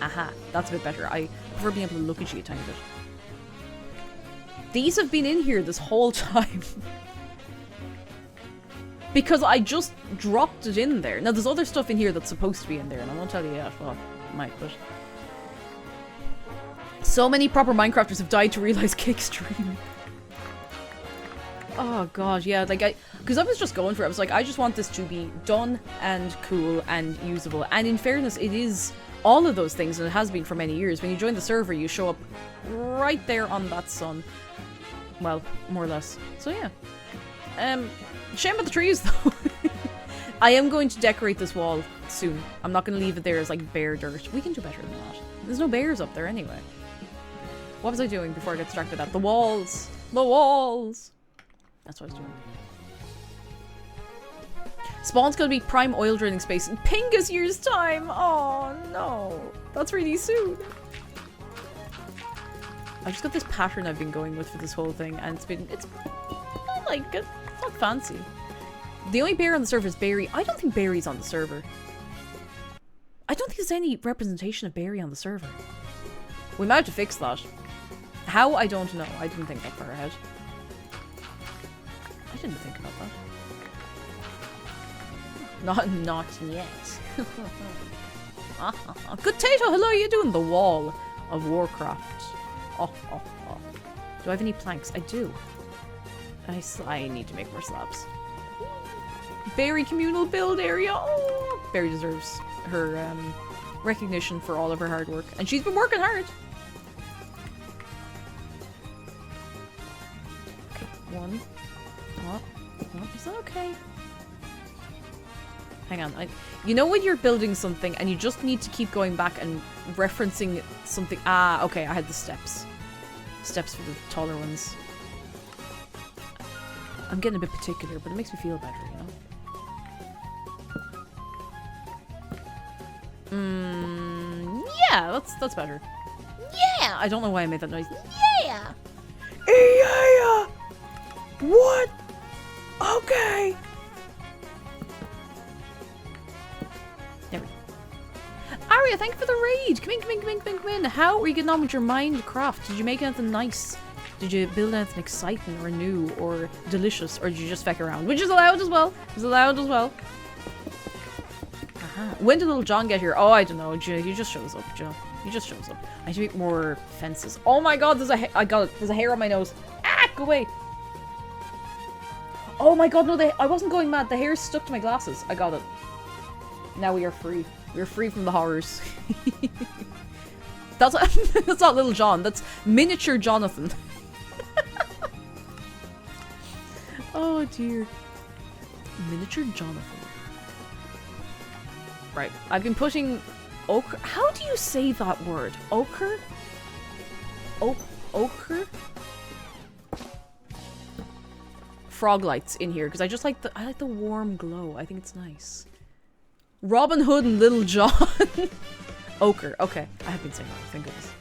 Aha, that's a bit better. I prefer being able to look at you a tiny bit. These have been in here this whole time. Because I just dropped it in there. Now there's other stuff in here that's supposed to be in there, and I won't tell you yet. Well, I might, but... So many proper Minecrafters have died to realize Kickstream. Oh god, yeah, like because I was just going for it. I was like, I just want this to be done and cool and usable. And in fairness, it is all of those things, and it has been for many years. When you join the server, you show up right there on that sun. Well, more or less. So yeah. Shame about the trees, though. I am going to decorate this wall soon. I'm not going to leave it there as like bare dirt. We can do better than that. There's no bears up there anyway. What was I doing before I got distracted at? The walls! The walls! That's what I was doing. Spawn's gonna be prime oil draining space in Pingus year's time! Oh no! That's really soon! I just got this pattern I've been going with for this whole thing, and it's not like good. It's not fancy. The only bear on the server is Barry. I don't think Barry's on the server. I don't think there's any representation of Barry on the server. We might have to fix that. How? I don't know. I didn't think that far ahead. I didn't think about that. Not yet. Good Tato, hello, how you doing? The Wall of Warcraft. Oh. Do I have any planks? I do. I need to make more slabs. Berry communal build area. Oh, Berry deserves her recognition for all of her hard work, and she's been working hard. Okay, one. Oh, is that okay? Hang on. You know when you're building something and you just need to keep going back and referencing something? Ah, okay, I had the steps. Steps for the taller ones. I'm getting a bit particular, but it makes me feel better, you know? Yeah, that's better. Yeah! I don't know why I made that noise. Yeah! Yeah! What? Okay! There we go. Aria, thank you for the raid! Come in. How are you getting on with your Minecraft? Did you make anything nice? Did you build anything exciting or new or delicious? Or did you just feck around? Which is allowed as well. When did little John get here? Oh, I don't know. He just shows up, Joe. He just shows up. I need to make more fences. Oh my god, I got it. There's a hair on my nose. Ah, go away. Oh my god, no, I wasn't going mad. The hair stuck to my glasses. I got it. Now we are free. We're free from the horrors. That's that's not Little John. That's miniature Jonathan. Oh dear. Miniature Jonathan. Right. I've been putting ochre. How do you say that word? Ochre? Ochre? Frog lights in here because I just like the warm glow. I think it's nice. Robin Hood and Little John. Ochre. Okay. I have been saying that. Thank goodness.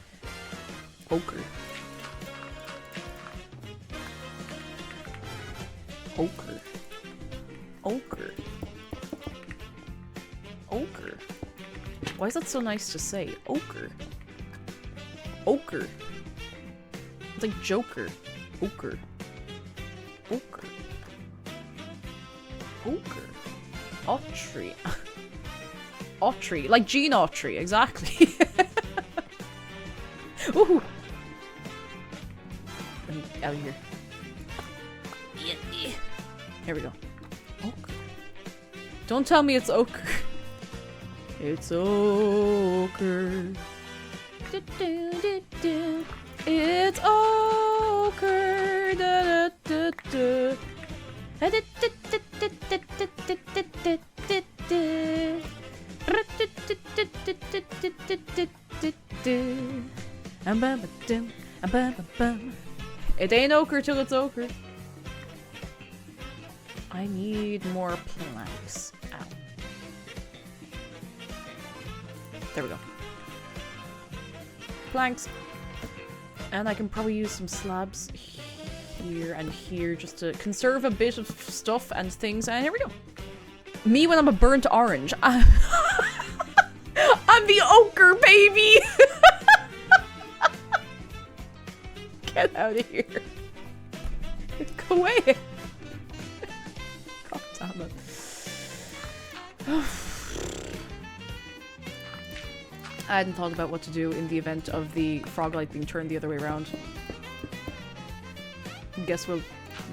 Ochre. Ochre. Ochre. Ochre. Why is that so nice to say? Ochre. Ochre. It's like Joker. Ochre. Ochre. Ochre. Autry. Autry. Like Gene Autry, exactly. Ooh. Let me out of here. Here we go. Ochre. Don't tell me it's ochre. It's ochre. It's ochre. Da, da, da, It ain't ochre till it's ochre. I need more planks. Ow. There we go. Planks. And I can probably use some slabs here and here just to conserve a bit of stuff and things. And here we go. Me when I'm a burnt orange. I'm the ochre, baby! Get out of here. Go away. God damn it. I hadn't thought about what to do in the event of the frog light being turned the other way around. Guess we'll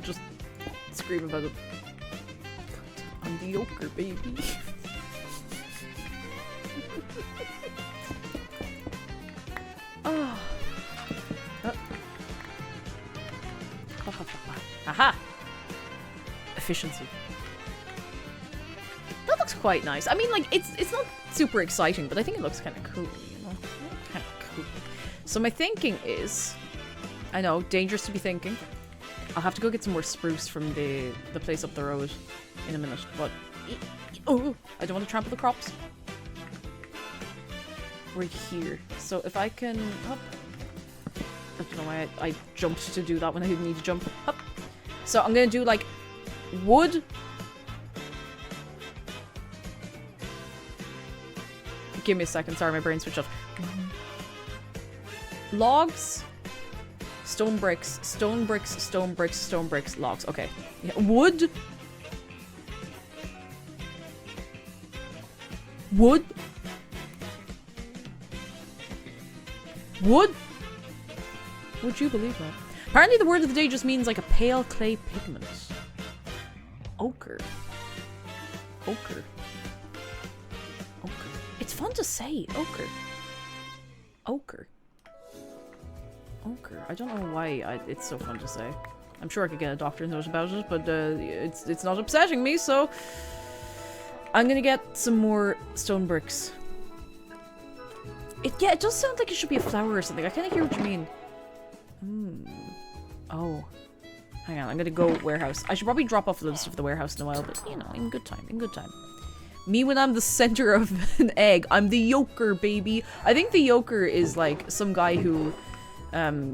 just scream about it. God, I'm the ochre, baby. Oh. Aha! Efficiency. That looks quite nice. I mean, like, it's not super exciting, but I think it looks kind of cool, you know? Kind of cool. So my thinking is... I know, dangerous to be thinking. I'll have to go get some more spruce from the place up the road in a minute, but... Oh! I don't want to trample the crops. We're here. So if I can... Up. I don't know why I jumped to do that when I didn't need to jump. Up. So I'm gonna do, like, wood... Give me a second, sorry, my brain switched off. Logs, stone bricks, stone bricks, stone bricks, stone bricks, logs. Okay. Yeah. Wood. Wood. Wood. Would you believe that? Apparently the word of the day just means like a pale clay pigment. Ochre. Ochre. It's fun to say. Ochre. Ochre. Ochre. I don't know why it's so fun to say. I'm sure I could get a doctor's note about it, but it's not upsetting me, so... I'm gonna get some more stone bricks. It does sound like it should be a flower or something. I kind of hear what you mean. Oh. Hang on, I'm gonna go warehouse. I should probably drop off the stuff at the warehouse in a while, but, you know, in good time, in good time. Me when I'm the center of an egg. I'm the yoker, baby. I think the yoker is like some guy who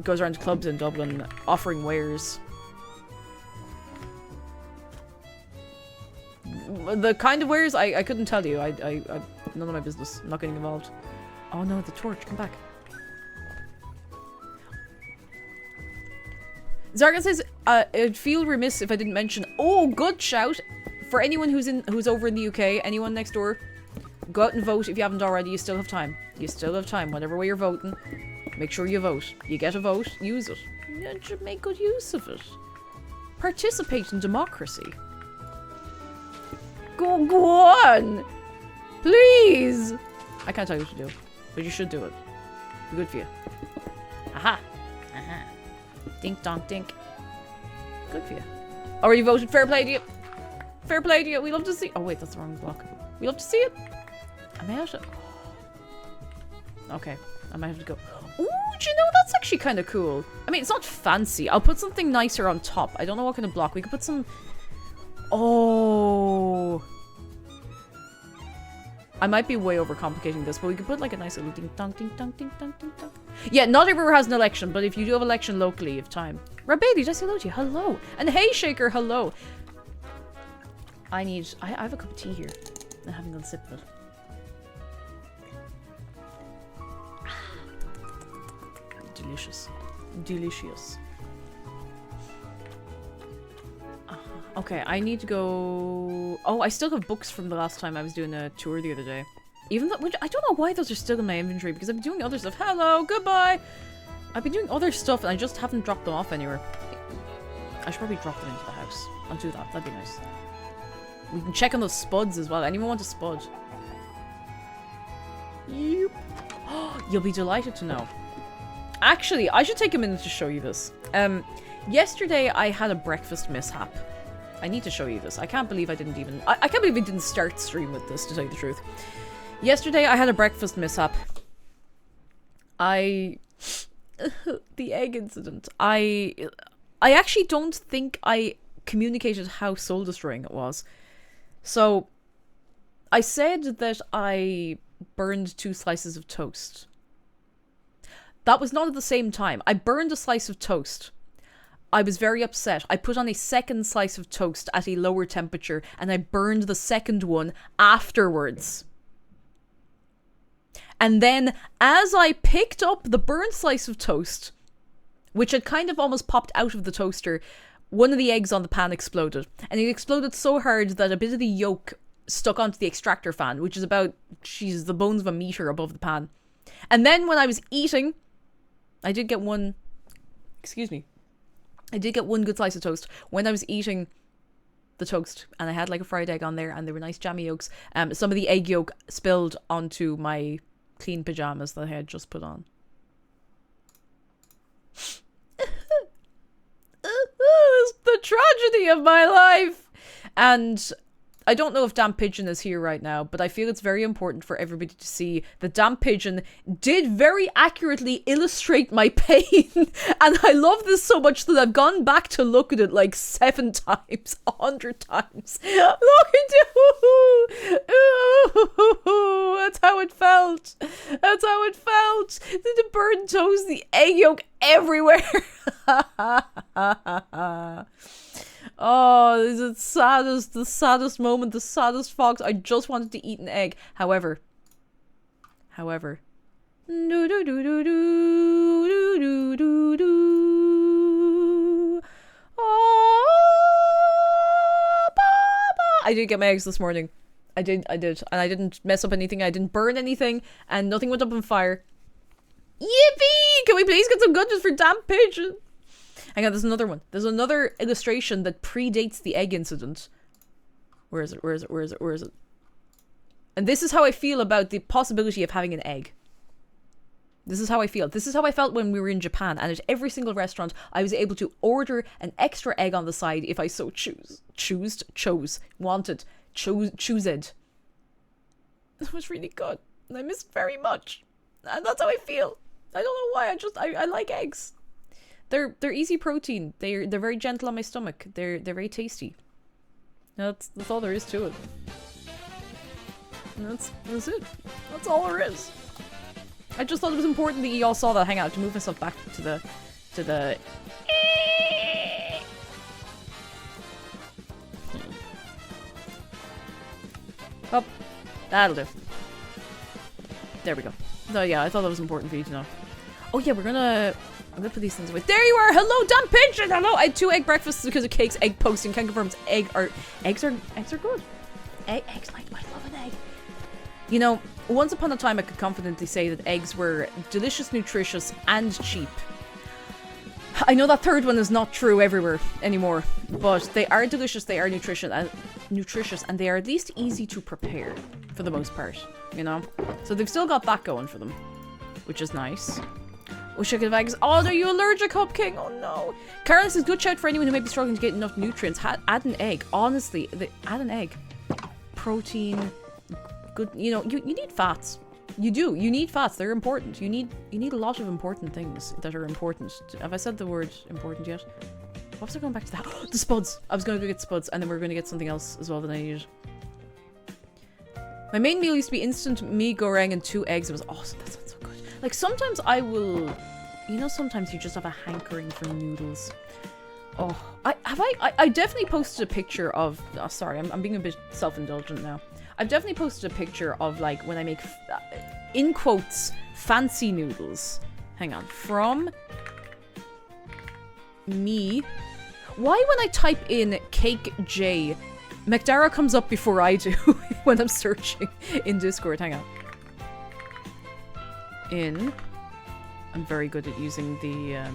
goes around to clubs in Dublin offering wares. The kind of wares, I couldn't tell you. I none of my business. I'm not getting involved. Oh no, the torch. Come back. Zargan says, I'd feel remiss if I didn't mention... Oh, good shout! For anyone who's over in the UK, anyone next door, go out and vote if you haven't already. You still have time. You still have time. Whatever way you're voting, make sure you vote. You get a vote, use it. You should make good use of it. Participate in democracy. Go on! Please! I can't tell you what to do, but you should do it. Be good for you. Aha! Aha. Dink donk dink. Good for you. Already voted. Fair play to you. Fair play to you. We love to see. Oh wait, that's the wrong block. We love to see it. I may have to. Okay, I might have to go. Ooh, do you know that's actually kind of cool? I mean, it's not fancy. I'll put something nicer on top. I don't know what kind of block. We could put some. Oh. I might be way overcomplicating this, but we could put like a nice little ding dong ding dong ding dong ding dong. Yeah, not everywhere has an election, but if you do have election locally, you have time. Rabedi, did I say hello to you? Hello. And hey, Shaker, hello. I have a cup of tea here. I haven't done a sip of it. Delicious. Delicious. Okay, I need to go... Oh, I still have books from the last time I was doing a tour the other day. Even though... I don't know why those are still in my inventory, because I've been doing other stuff. Hello, goodbye! I've been doing other stuff, and I just haven't dropped them off anywhere. I should probably drop them into the house. I'll do that. That'd be nice. We can check on those spuds as well. Anyone want a spud? Yep. You'll be delighted to know. Actually, I should take a minute to show you this. Yesterday I had a breakfast mishap. I need to show you this. I can't believe I didn't even... I can't believe I didn't start stream with this, to tell you the truth. Yesterday I had a breakfast mishap. The egg incident. I actually don't think I communicated how soul-destroying it was. So, I said that I burned 2 slices of toast. That was not at the same time. I burned a slice of toast. I was very upset. I put on a second slice of toast at a lower temperature, and I burned the second one afterwards. And then, as I picked up the burnt slice of toast, which had kind of almost popped out of the toaster, one of the eggs on the pan exploded. And it exploded so hard that a bit of the yolk stuck onto the extractor fan, which is about, the bones of a meter above the pan. And then when I was eating, I did get one good slice of toast when I was eating the toast, and I had like a fried egg on there, and there were nice jammy yolks. Some of the egg yolk spilled onto my clean pajamas that I had just put on. The tragedy of my life. And I don't know if Damn Pigeon is here right now, but I feel it's very important for everybody to see that Damn Pigeon did very accurately illustrate my pain. And I love this so much that I've gone back to look at it like 7 times, 100 times. Look at it! Ooh, that's how it felt. That's how it felt. The burnt toast, the egg yolk everywhere. Oh, this is the saddest moment, the saddest fox. I just wanted to eat an egg. However. I did get my eggs this morning. I did. And I didn't mess up anything. I didn't burn anything. And nothing went up on fire. Yippee! Can we please get some goodness for Damn Pigeon? Hang on, there's another one. There's another illustration that predates the egg incident. Where is it? And this is how I feel about the possibility of having an egg. This is how I feel. This is how I felt when we were in Japan, and at every single restaurant, I was able to order an extra egg on the side if I so chose. It. It was really good, and I miss it very much. And that's how I feel. I don't know why, I like eggs. They're easy protein. They're very gentle on my stomach. They're very tasty. That's all there is to it. And that's it. That's all there is. I just thought it was important that you all saw that. Hang on, to move myself back to the Oh, that'll do. There we go. So yeah, I thought that was important for you to know. Oh yeah, I'm gonna put these things away. There you are! Hello, Damn Pigeon! Hello! I had 2 egg breakfasts because of Cake's egg posting. Can confirm eggs are good. Eggs, I love an egg. You know, once upon a time I could confidently say that eggs were delicious, nutritious, and cheap. I know that third one is not true everywhere anymore, but they are delicious, they are nutritious, and they are at least easy to prepare. for the most part, you know? So they've still got that going for them, which is nice. Wish I could have eggs. Oh, are you allergic, Hub King? Oh no. Carolyn says, good shout for anyone who may be struggling to get enough nutrients. Add an egg. Honestly, add an egg. Protein. Good. You know, you need fats. You do. You need fats. They're important. You need a lot of important things that are important. Have I said the word important yet? What was I going back to that? The spuds. I was going to go get spuds, and then we were going to get something else as well that I needed. My main meal used to be instant mee goreng and 2 eggs. It was awesome. That sounds so good. Like, sometimes I will... You know, sometimes you just have a hankering for noodles. Oh, I definitely posted a picture of... Oh, sorry, I'm being a bit self-indulgent now. I've definitely posted a picture of, like, when I make, in quotes, fancy noodles. Hang on. From... me. Why when I type in Cake J, McDara comes up before I do when I'm searching in Discord? Hang on. I'm very good at using the,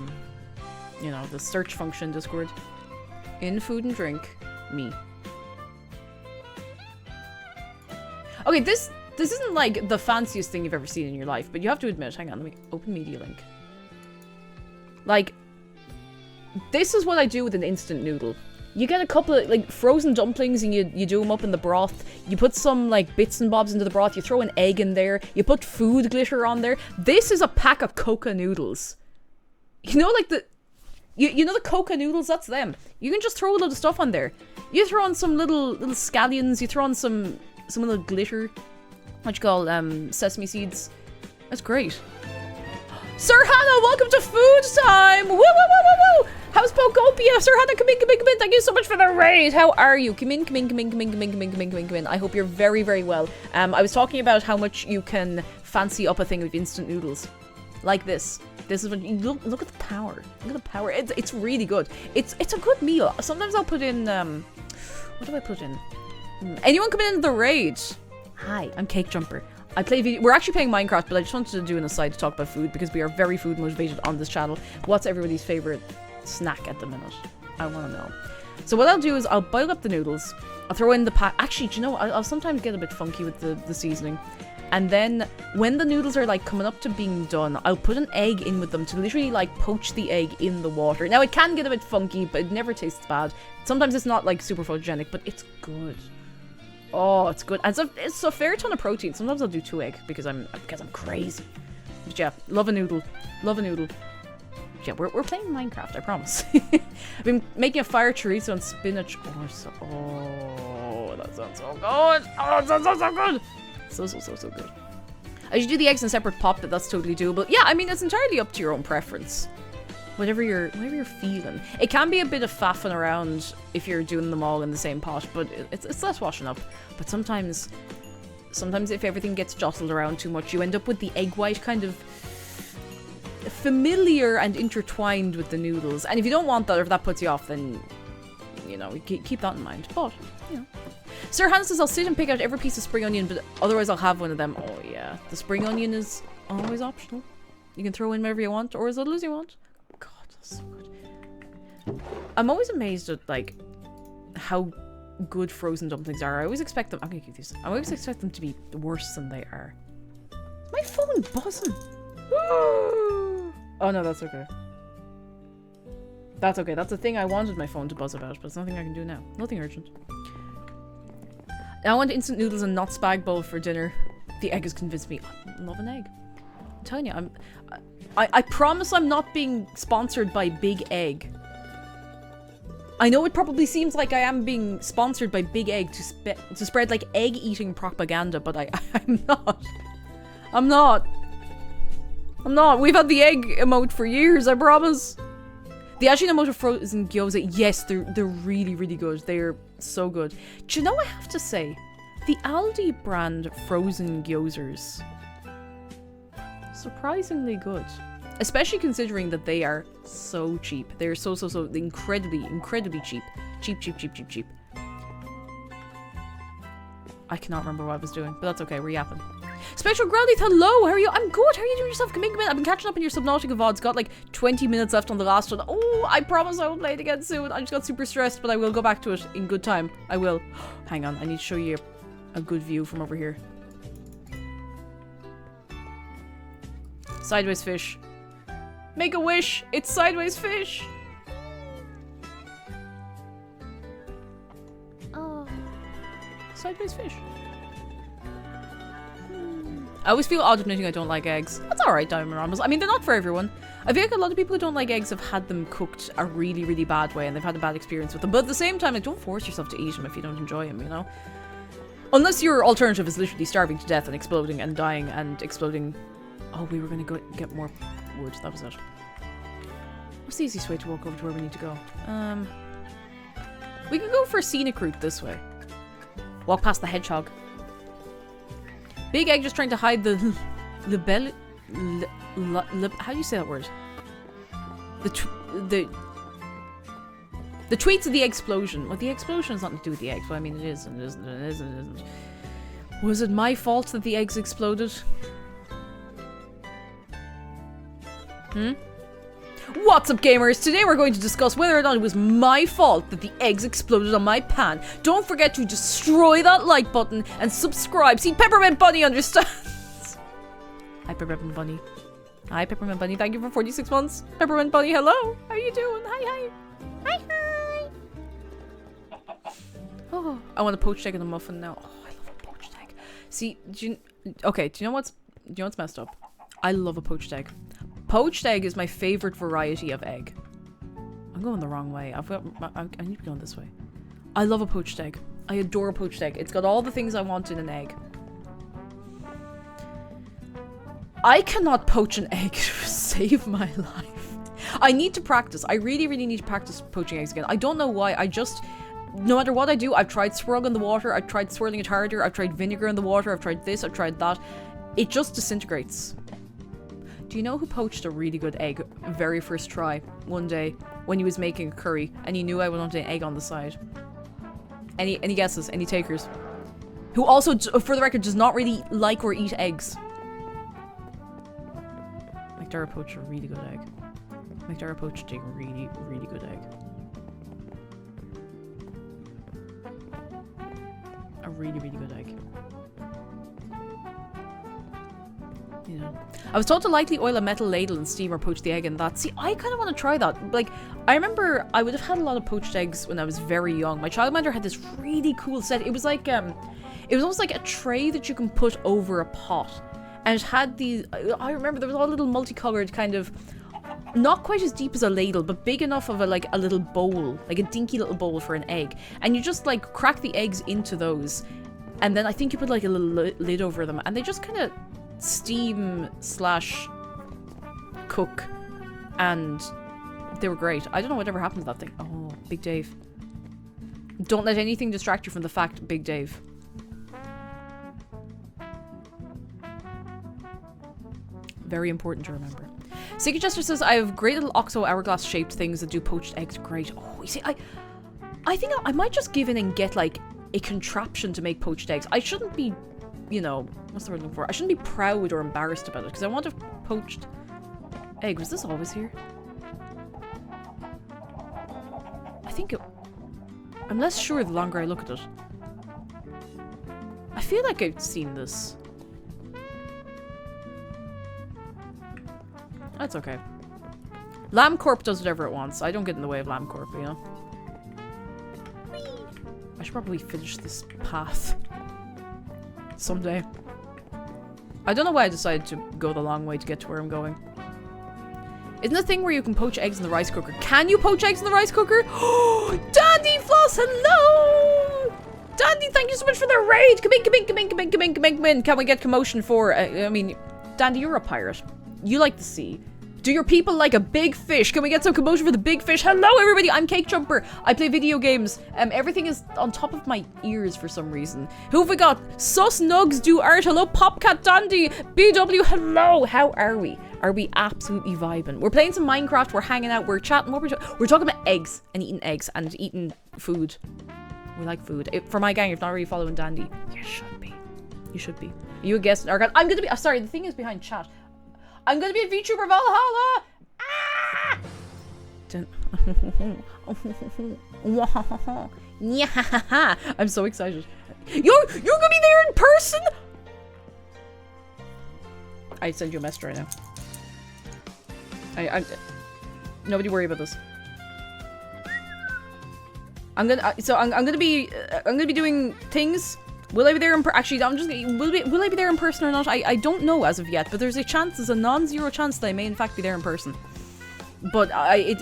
you know, the search function in Discord. In food and drink, me. Okay, this isn't like the fanciest thing you've ever seen in your life, but you have to admit, hang on, let me open media link. Like, this is what I do with an instant noodle. You get a couple of, like, frozen dumplings and you do them up in the broth. You put some, like, bits and bobs into the broth. You throw an egg in there. You put food glitter on there. This is a pack of Coca noodles. You know, like the... You know the Coca noodles? That's them. You can just throw a load of stuff on there. You throw on some little scallions. You throw on some little glitter. What you call, sesame seeds. That's great. Sir Hannah, welcome to food time! Woo, woo, woo, woo, woo! How's Pokopia? Sir Hannah, come in, come in, come in. Thank you so much for the raid. How are you? Come in, come in, come in, come in, come in, come in, come in, come in, come in. I hope you're very, very well. I was talking about how much you can fancy up a thing with instant noodles. Like this. This is when you look at the power. Look at the power. It's really good. It's a good meal. Sometimes I'll put in, what do I put in? Anyone come in the raid? Hi, I'm Cake Jumper. I play video. We're actually playing Minecraft, but I just wanted to do an aside to talk about food because we are very food motivated on this channel. What's everybody's favorite snack at the minute? I want to know. So what I'll do is I'll boil up the noodles. I'll throw in the pack. Actually, do you know, I'll sometimes get a bit funky with the seasoning. And then when the noodles are like coming up to being done, I'll put an egg in with them to literally like poach the egg in the water. Now it can get a bit funky, but it never tastes bad. Sometimes it's not like super photogenic, but it's good. Oh, it's good. And it's a fair ton of protein. Sometimes I'll do 2 egg because I'm crazy. But yeah, love a noodle. Love a noodle. Yeah, we're playing Minecraft, I promise. I've been making a fire chorizo and spinach. Oh, that sounds so good. Oh, that sounds so good. So good. I should do the eggs in a separate pot, but that's totally doable. Yeah, I mean, it's entirely up to your own preference. Whatever you're feeling. It can be a bit of faffing around if you're doing them all in the same pot, but it's less washing up. But sometimes if everything gets jostled around too much, you end up with the egg white kind of familiar and intertwined with the noodles. And if you don't want that, or if that puts you off, then, you know, keep that in mind. But, you know. Sir Hans says, I'll sit and pick out every piece of spring onion, but otherwise I'll have one of them. Oh, yeah. The spring onion is always optional. You can throw in whatever you want, or as little as you want. God, that's so good. I'm always amazed at, like, how good frozen dumplings are. I always expect them... I'm gonna keep these. I always expect them to be worse than they are. Is my phone buzzing? Oh, no, that's okay. That's okay. That's a thing I wanted my phone to buzz about, but it's nothing I can do now. Nothing urgent. I want instant noodles and not spag bowl for dinner. The egg has convinced me. I love an egg. I'm telling you, I promise I'm not being sponsored by Big Egg. I know it probably seems like I am being sponsored by Big Egg to spread like egg-eating propaganda, but I'm not. I'm not. I'm not. We've had the egg emote for years, I promise. The Ajinomoto frozen gyoza, yes, they're really, really good. They're so good. Do you know, I have to say, the Aldi brand frozen gyozas, surprisingly good. Especially considering that they are so cheap. They're so incredibly, incredibly cheap. Cheap. I cannot remember what I was doing, but that's okay, we're yapping. Spectral Growlith, hello, how are you? I'm good, how are you doing yourself? Come in. I've been catching up on your Subnautica VODs. Got like 20 minutes left on the last one. Oh, I promise I will play it again soon. I just got super stressed, but I will go back to it in good time. I will. Hang on, I need to show you a good view from over here. Sideways fish. Make a wish! It's sideways fish! Oh. Sideways fish. I always feel odd admitting I don't like eggs. That's alright, Diamond Rumbles. I mean, they're not for everyone. I feel like a lot of people who don't like eggs have had them cooked a really, really bad way and they've had a bad experience with them. But at the same time, like, don't force yourself to eat them if you don't enjoy them, you know? Unless your alternative is literally starving to death and exploding and dying and exploding. Oh, we were going to go get more wood. That was it. What's the easiest way to walk over to where we need to go? We can go for a scenic route this way. Walk past the hedgehog. Big Egg just trying to hide the how do you say that word? The tweets of the explosion. Well, the explosion has nothing to do with the eggs. Well, I mean, it is and it isn't and it is and it isn't. Was it my fault that the eggs exploded? What's up, gamers? Today we're going to discuss whether or not it was my fault that the eggs exploded on my pan. Don't forget to destroy that like button and subscribe. See, Peppermint Bunny understands. Hi, Peppermint Bunny. Hi, Peppermint Bunny. Thank you for 46 months. Peppermint Bunny, hello. How you doing? Hi, hi. Hi, hi. Oh, I want a poached egg and a muffin now. Oh, I love a poached egg. See, do you know what's messed up? I love a poached egg. Poached egg is my favorite variety of egg. I'm going the wrong way. I need to be going this way. I love a poached egg. I adore a poached egg. It's got all the things I want in an egg. I cannot poach an egg to save my life. I need to practice. I really, really need to practice poaching eggs again. I don't know why. No matter what I do, I've tried swirl in the water. I've tried swirling it harder. I've tried vinegar in the water. I've tried this. I've tried that. It just disintegrates. Do you know who poached a really good egg very first try one day when he was making a curry and he knew I wanted an egg on the side? Any guesses? Any takers? Who also, for the record, does not really like or eat eggs. McDara poached a really good egg. McDara poached a really, really good egg. A really, really good egg. Yeah. I was told to lightly oil a metal ladle and steam or poach the egg in that. See, I kind of want to try that. Like, I remember I would have had a lot of poached eggs when I was very young. My childminder had this really cool set. It was like, it was almost like a tray that you can put over a pot. And it had these, I remember there was all little multicolored kind of, not quite as deep as a ladle, but big enough of a little bowl, like a dinky little bowl for an egg. And you just like crack the eggs into those. And then I think you put like a little lid over them and they just kind of steam / cook, and they were great. I don't know whatever happened to that thing. Oh, Big Dave. Don't let anything distract you from the fact, Big Dave. Very important to remember. Siggy Chester says, I have great little OXO hourglass shaped things that do poached eggs great. Oh, you see, I think I might just give in and get like a contraption to make poached eggs. I shouldn't be, you know, what's the word I'm looking for? I shouldn't be proud or embarrassed about it because I want a poached egg. Was this always here? I think I'm less sure the longer I look at it. I feel like I've seen this. That's okay. LambCorp does whatever it wants. I don't get in the way of LambCorp, you know? I should probably finish this path someday. I don't know why I decided to go the long way to get to where I'm going. Isn't the thing where you can poach eggs in the rice cooker? Can you poach eggs in the rice cooker? Oh, Dandy Floss, hello! Dandy, thank you so much for the raid! Come in, come in, come in, come in, come in, come in, come in. Can we get commotion for, I mean, Dandy, you're a pirate. You like the sea. Do your people like a big fish? Can we get some commotion for the big fish? Hello, everybody. I'm Cake Jumper. I play video games. Everything is on top of my ears for some reason. Who have we got? Sus Nugs do art. Hello, Popcat Dandy. BW, hello. How are we? Are we absolutely vibing? We're playing some Minecraft. We're hanging out. We're chatting. We're talking about eggs and eating food. We like food. For my gang, if not already following Dandy, you should be. You should be. Are you a guest? I'm gonna be. Sorry, the thing is behind chat. I'm gonna be a VTuber Valhalla! Ah! I'm so excited. You're gonna be there in person? I'd send you a message right now. Nobody worry about this. I'm gonna be doing things. Will I be there in actually? Will I be there in person or not? I don't know as of yet, but there's a non-zero chance that I may in fact be there in person. But I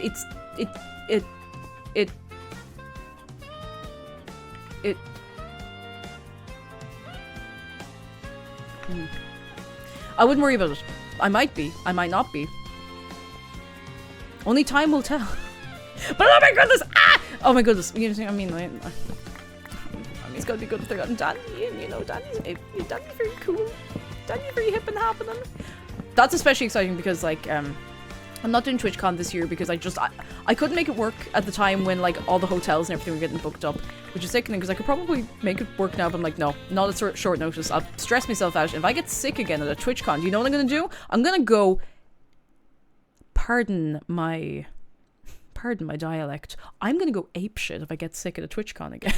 wouldn't worry about it. I might be. I might not be. Only time will tell. But oh my goodness! Ah! Oh my goodness! You know, I mean, it's gotta be good if they got Danny. You know, Danny's very cool. Danny's very hip and happening. That's especially exciting because like I'm not doing TwitchCon this year because I couldn't make it work at the time when like all the hotels and everything were getting booked up, which is sickening because I could probably make it work now, but I'm like, no, not at short notice. I'll stress myself out. If I get sick again at a TwitchCon, do you know what I'm gonna do? I'm gonna go. Pardon my dialect. I'm gonna go apeshit if I get sick at a TwitchCon again.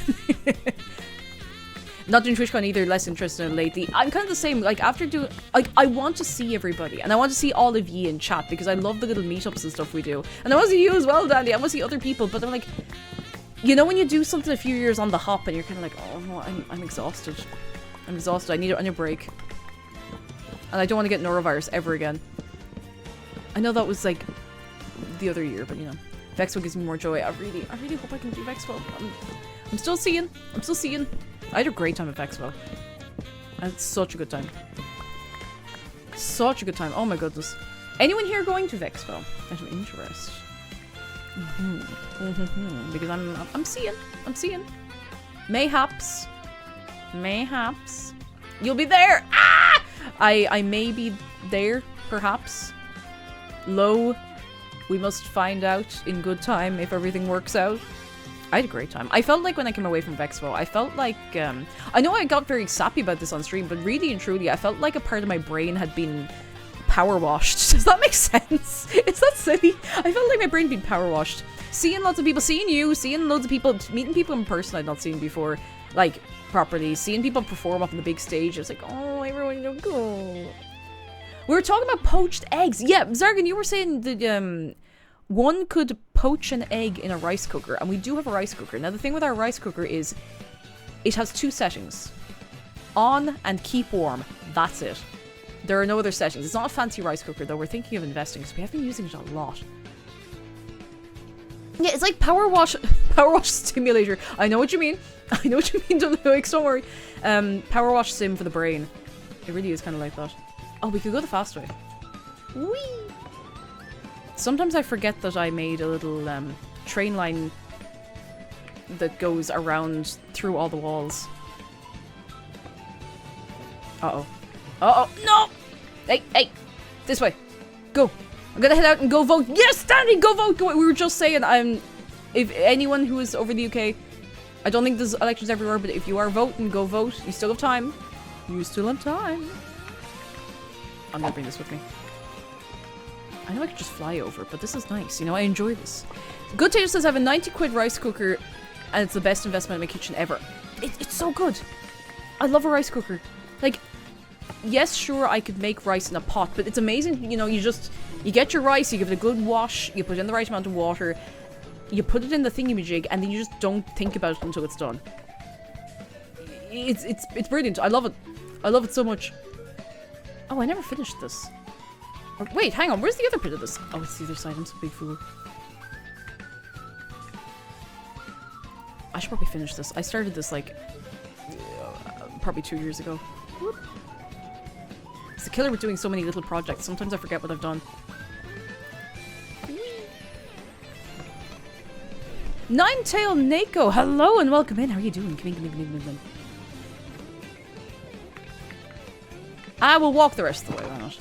Not doing TwitchCon either, less interested in lately. I'm kind of the same, like, after doing, like, I want to see everybody, and I want to see all of ye in chat, because I love the little meetups and stuff we do. And I want to see you as well, Danny, I want to see other people, but I'm like, you know when you do something a few years on the hop, and you're kind of like, oh, no, I'm exhausted. I'm exhausted, I need a break. And I don't want to get norovirus ever again. I know that was, like, the other year, but, you know, Vexpo gives me more joy. I really hope I can do Vexpo. I'm still seeing. I had a great time at Vexpo. I had such a good time. Such a good time. Oh my goodness. Anyone here going to Vexpo? Out of interest. Because I'm seeing. Mayhaps. You'll be there. Ah! I may be there, perhaps. Lo, we must find out in good time if everything works out. I had a great time. I felt like when I came away from Vexpo, I felt like, I know I got very sappy about this on stream, but really and truly, I felt like a part of my brain had been power washed. Does that make sense? It's that silly. I felt like my brain had been power washed. Seeing lots of people, seeing you, seeing loads of people, meeting people in person I'd not seen before, like, properly, seeing people perform up on the big stage, it's like, oh, everyone, you go. We were talking about poached eggs. Yeah, Zargan, you were saying that, one could poach an egg in a rice cooker, and we do have a rice cooker. Now, the thing with our rice cooker is it has two settings. On and keep warm. That's it. There are no other settings. It's not a fancy rice cooker, though. We're thinking of investing, because we have been using it a lot. Yeah, it's like power wash stimulator. I know what you mean. Don't worry. Power wash sim for the brain. It really is kind of like that. Oh, we could go the fast way. Whee! Sometimes I forget that I made a little train line that goes around through all the walls. Uh-oh. Uh-oh. No! Hey! This way. Go. I'm gonna head out and go vote. Yes, Danny, go vote! Go. We were just saying, if anyone who is over the UK, I don't think there's elections everywhere, but if you are voting, go vote. You still have time. You still have time. I'm gonna bring this with me. I know I could just fly over, but this is nice. You know, I enjoy this. Good Tater says I have a 90 quid rice cooker, and it's the best investment in my kitchen ever. It's so good. I love a rice cooker. Like, yes, sure, I could make rice in a pot, but it's amazing. You know, you get your rice, you give it a good wash, you put in the right amount of water, you put it in the thingamajig, and then you just don't think about it until it's done. It's brilliant. I love it. I love it so much. Oh, I never finished this. Wait, hang on, where's the other bit of this? Oh, it's the other side, I'm such a big fool. I should probably finish this. I started this, like, probably 2 years ago. Whoop. It's the killer with doing so many little projects. Sometimes I forget what I've done. Ninetail Nako, hello and welcome in. How are you doing? Come in. I will walk the rest of the way, why not?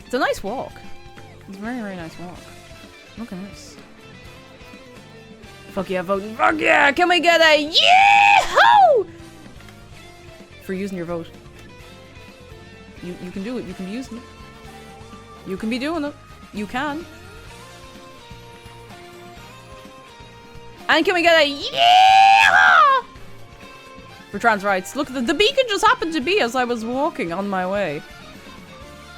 It's a nice walk. It's a very, very nice walk. Look at this. Fuck yeah, voting. Fuck yeah! Can we get a yee-hoo! For using your vote. You can do it. You can be using it. You can be doing it. You can. And can we get a yee-hoo! For trans rights. Look, the beacon just happened to be as I was walking on my way.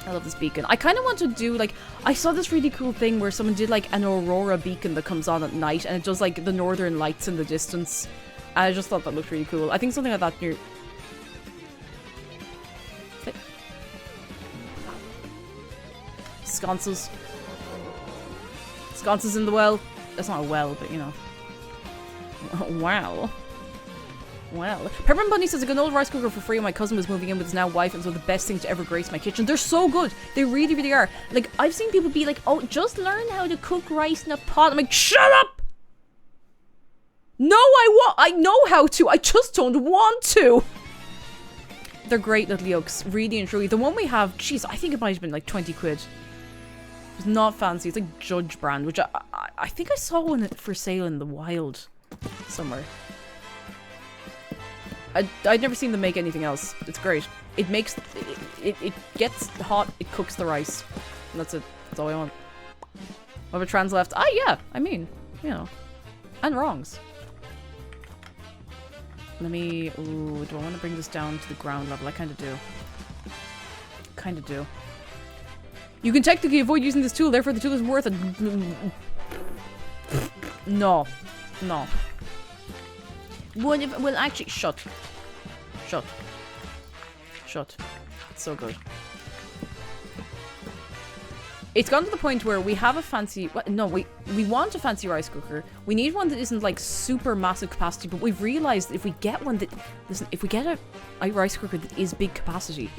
I love this beacon. I kind of want to do, like, I saw this really cool thing where someone did, like, an aurora beacon that comes on at night, and it does, like, the northern lights in the distance. And I just thought that looked really cool. I think something like that near... Sconces. Sconces in the well. That's not a well, but, you know. Wow. Well, Peppermint Bunny says, I got an old rice cooker for free when my cousin was moving in with his now wife, and it's one of the best things to ever grace my kitchen. They're so good. They really, really are. Like, I've seen people be like, oh, just learn how to cook rice in a pot. I'm like, shut up! No, I know how to. I just don't want to. They're great little yolks. Really and truly. The one we have, jeez, I think it might have been like 20 quid. It's not fancy. It's like Judge brand, which I think I saw one for sale in the wild somewhere. I'd never seen them make anything else. It's great. It makes... It gets hot, it cooks the rice. And that's it. That's all I want. What about trans left? Ah, yeah! I mean, you know. And wrongs. Let me... Ooh, do I want to bring this down to the ground level? I kind of do. Kind of do. You can technically avoid using this tool, therefore the tool isn't worth it. No. No. Well, actually, shut. Shut. Shut. It's so good. It's gone to the point where we have a fancy... No, we want a fancy rice cooker. We need one that isn't, like, super massive capacity, but we've realized if we get one that... Listen, if we get a rice cooker that is big capacity,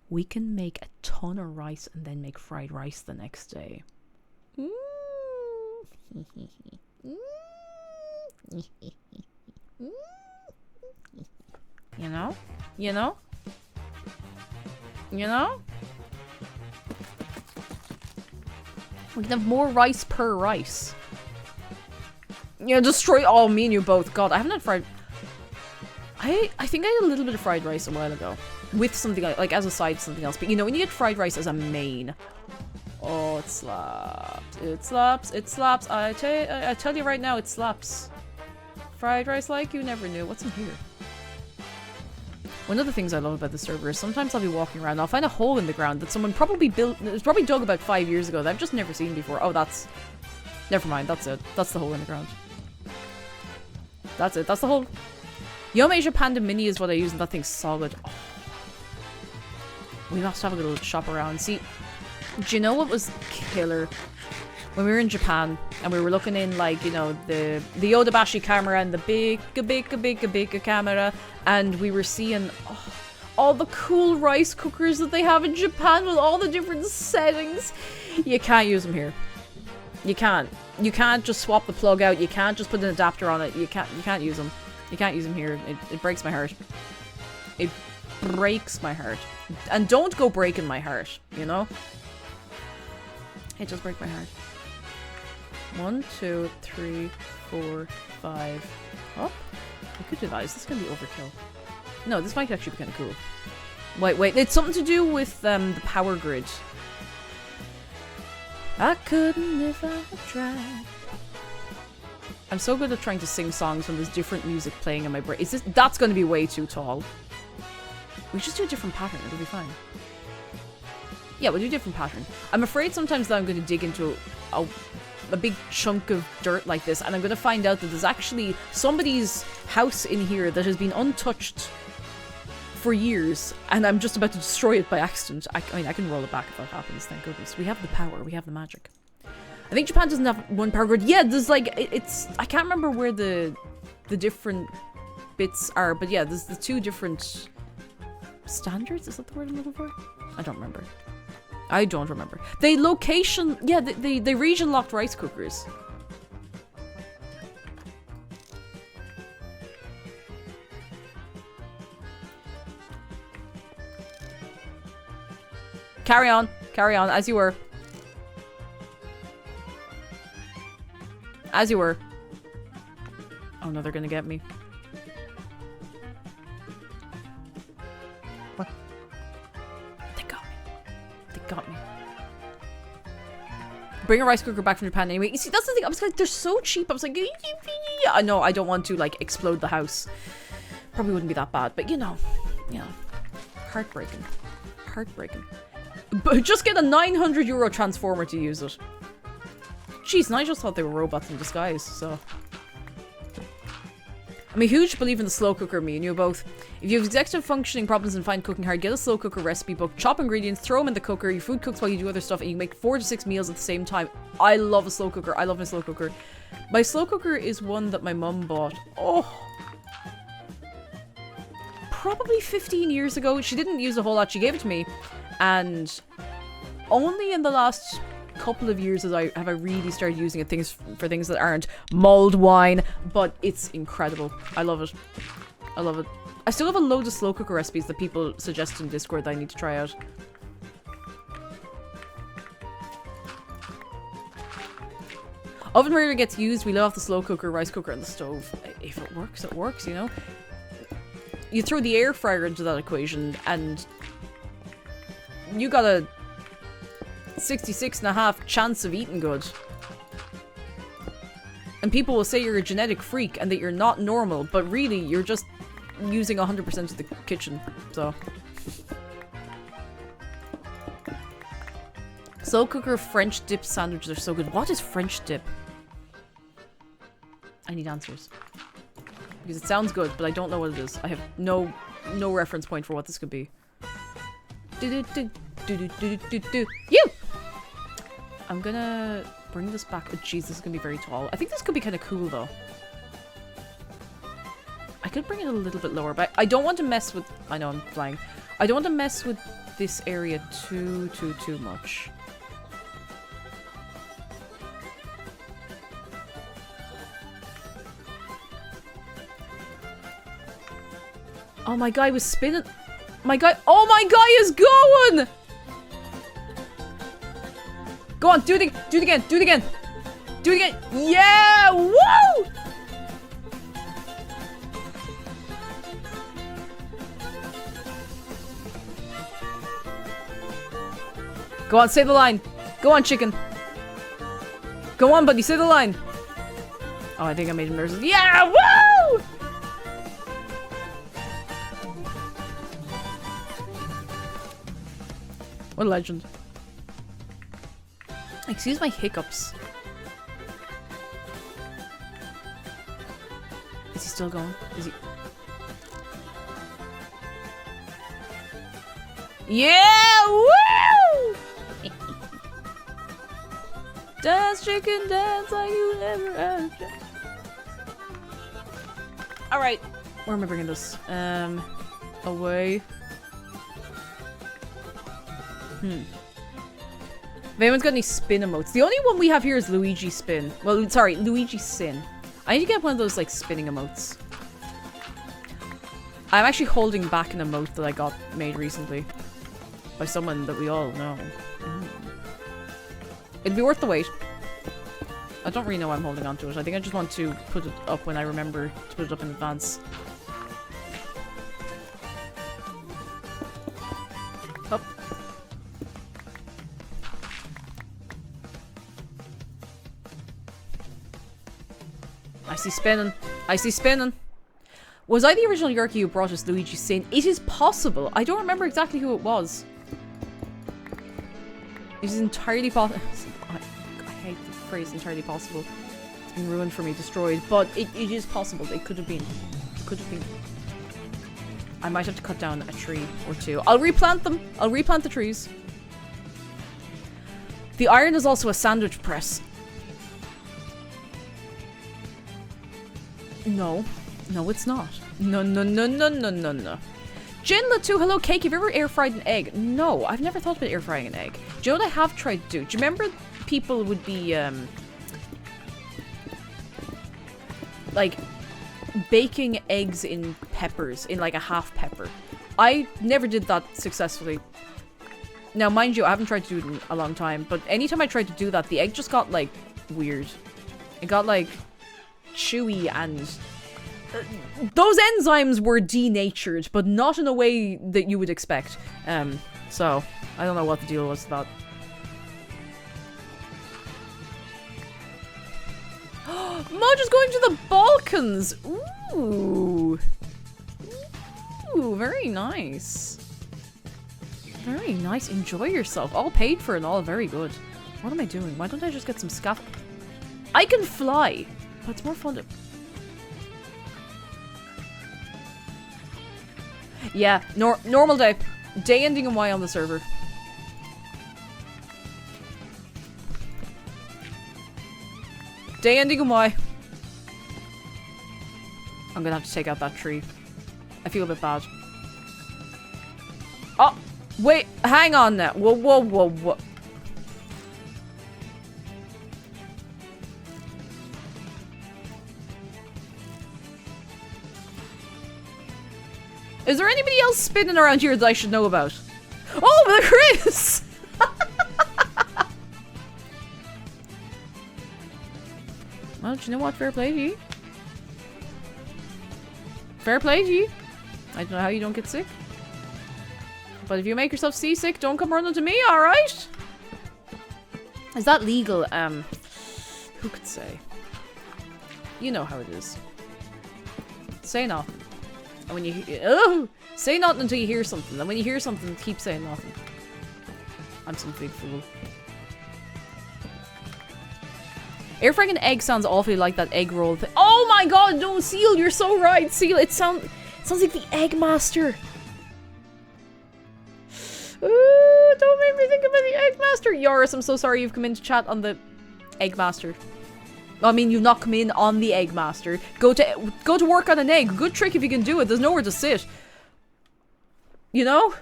we can make a ton of rice and then make fried rice the next day. You know? You know? You know? We can have more rice per rice. You know, destroy all me and you both. God, I haven't had fried... I think I had a little bit of fried rice a while ago. With something like as a side something else. But you know, when you get fried rice as a main... Oh, it slaps. It slaps. It slaps. I tell you right now, it slaps. Fried rice like you never knew. What's in here? One of the things I love about the server is sometimes I'll be walking around, I'll find a hole in the ground that someone probably built, it was probably dug about 5 years ago that I've just never seen before. Oh, that's... Never mind, that's it. That's the hole in the ground. That's it, that's the hole. Yum Asia Panda Mini is what I use and that thing's solid. Oh. We must have a little shop around. See, do you know what was killer? When we were in Japan and we were looking in, like, you know, the Yodobashi camera and the big camera, and we were seeing all the cool rice cookers that they have in Japan with all the different settings. You can't use them here. You can't. You can't just swap the plug out. You can't just put an adapter on it. You can't use them. You can't use them here. It breaks my heart. It breaks my heart. And don't go breaking my heart, you know? It just breaks my heart. 1, 2, 3, 4, 5. Oh, we could do that. Is this going to be overkill? No, this might actually be kind of cool. Wait. It's something to do with the power grid. I couldn't if I tried. I'm so good at trying to sing songs when there's different music playing in my brain. That's going to be way too tall. We just do a different pattern. It'll be fine. Yeah, we'll do a different pattern. I'm afraid sometimes that I'm going to dig into a big chunk of dirt like this, and I'm going to find out that there's actually somebody's house in here that has been untouched for years, and I'm just about to destroy it by accident. I mean, I can roll it back if that happens, thank goodness. We have the power, we have the magic. I think Japan doesn't have one power grid. Yeah, there's like, it's... I can't remember where the different bits are, but yeah, there's the two different standards? Is that the word I'm looking for? I don't remember. I don't remember. They location... Yeah, they region-locked rice cookers. Carry on, as you were. As you were. Oh no, they're gonna get me. What? They got me. They got me. Bring a rice cooker back from Japan anyway. You see, that's the thing. I was like, they're so cheap. I was like, I know, I don't want to like explode the house. Probably wouldn't be that bad, but you know, heartbreaking. heartbreaking. But just get a €900 transformer to use it. Jeez, and I just thought they were robots in disguise, so... I'm a huge believer in the slow cooker, me and you both. If you have executive functioning problems and find cooking hard, get a slow cooker recipe book, chop ingredients, throw them in the cooker, your food cooks while you do other stuff, and you make 4 to 6 meals at the same time. I love a slow cooker. I love my slow cooker. My slow cooker is one that my mum bought. Oh. Probably 15 years ago. She didn't use a whole lot. She gave it to me. And only in the last couple of years have I really started using it for things that aren't mulled wine, but it's incredible. I love it. I love it. I still have a load of slow cooker recipes that people suggest in Discord that I need to try out. Oven rarely gets used. We love the slow cooker, rice cooker, and the stove. If it works, you know? You throw the air fryer into that equation, and you got a 66.5% chance of eating good. And people will say you're a genetic freak and that you're not normal, but really, you're just using 100% of the kitchen, so. Slow cooker French dip sandwiches are so good. What is French dip? I need answers. Because it sounds good, but I don't know what it is. I have no reference point for what this could be. You! I'm gonna bring this back. Oh jeez, this is gonna be very tall. I think this could be kind of cool though. I could bring it a little bit lower, but I don't want to mess with... I know I'm flying. I don't want to mess with this area too much. Oh, my guy was spinning. My guy... Oh, my guy is going! Go on, do it again, do it again, do it again. Do it again. Yeah! Woo! Go on, say the line. Go on, chicken. Go on, buddy, say the line. Oh, I think I made him nervous. Yeah! Woo! What a legend. Excuse my hiccups. Is he still going? Is he... Yeah! Woo! Dance, chicken, dance like you never had. Alright. Where am I bringing this? Away. If anyone's got any spin emotes. The only one we have here is Luigi Spin. Well, sorry, Luigi Sin. I need to get one of those, like, spinning emotes. I'm actually holding back an emote that I got made recently. By someone that we all know. It'd be worth the wait. I don't really know why I'm holding on to it. I think I just want to put it up when I remember to put it up in advance. Up. I see spinning. I see spinning. Was I the original Yerky who brought us Luigi Sin? It is possible. I don't remember exactly who it was. It is entirely possible. I hate the phrase entirely possible. It's been ruined for me, destroyed. But it is possible. It could have been. Could have been. I might have to cut down a tree or two. I'll replant them. I'll replant the trees. The iron is also a sandwich press. No. No, it's not. No. Jinla 2, hello cake. Have you ever air fried an egg? No, I've never thought about air frying an egg. Do you know what I have tried to do? Do you remember people would be, like, baking eggs in peppers, in like a half pepper? I never did that successfully. Now, mind you, I haven't tried to do it in a long time, but anytime I tried to do that, the egg just got, like, weird. It got, like, chewy and... those enzymes were denatured, but not in a way that you would expect. So, I don't know what the deal was about. Moj is going to the Balkans! Ooh! Ooh, very nice. Very nice. Enjoy yourself. All paid for and all very good. What am I doing? Why don't I just get some scaffold? I can fly, but it's more fun to... Yeah, normal day. Day ending in Y on the server. Day ending in Y. I'm gonna have to take out that tree. I feel a bit bad. Oh! Wait, hang on now. Whoa, whoa, whoa, whoa. Is there anybody else spinning around here that I should know about? Oh, the Chris! Well, do you know what? Fair play to you. Fair play to you. I don't know how you don't get sick. But if you make yourself seasick, don't come running to me, alright? Is that legal? Who could say? You know how it is. Say nothing. And when you say nothing until you hear something. And when you hear something, keep saying nothing. I'm some big fool. Air frying an egg sounds awfully like that egg roll thing. Oh my god, no, Seal, you're so right. Seal, it sounds like the Egg Master. Ooh, don't make me think about the Egg Master. Yoris, I'm so sorry you've come in to chat on the Egg Master. I mean, you've not come in on the Egg Master. Go to work on an egg. Good trick if you can do it. There's nowhere to sit. You know?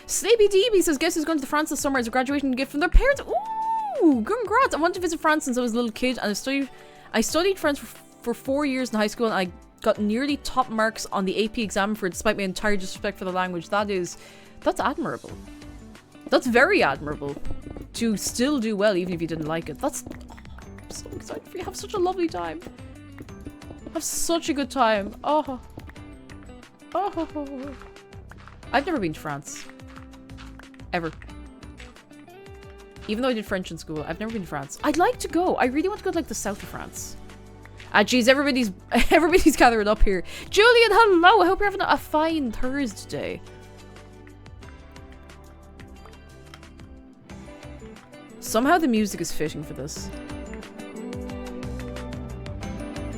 Sleepy DB says, guess who's going to France this summer as a graduation gift from their parents? Ooh, congrats. I wanted to visit France since I was a little kid, and I studied French for 4 years in high school, and I got nearly top marks on the AP exam for it, despite my entire disrespect for the language. That's admirable. That's very admirable. To still do well, even if you didn't like it. I'm so excited for you. Have such a lovely time. Have such a good time. Oh. I've never been to France. Ever. Even though I did French in school, I've never been to France. I'd like to go. I really want to go to, like, the south of France. Ah, jeez, everybody's gathering up here. Julian, hello! I hope you're having a fine Thursday. Somehow the music is fitting for this.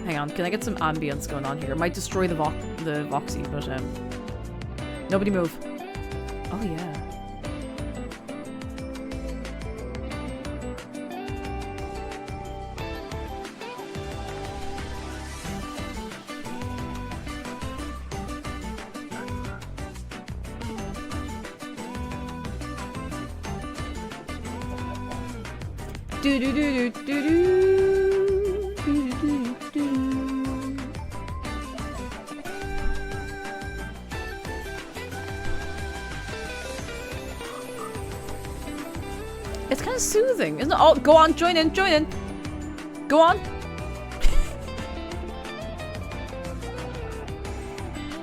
Hang on, can I get some ambience going on here? It might destroy the Voxy, but nobody move. Oh yeah. Do do do do do do do do do. It's kind of soothing, isn't it? Oh, go on, join in, join in. Go on.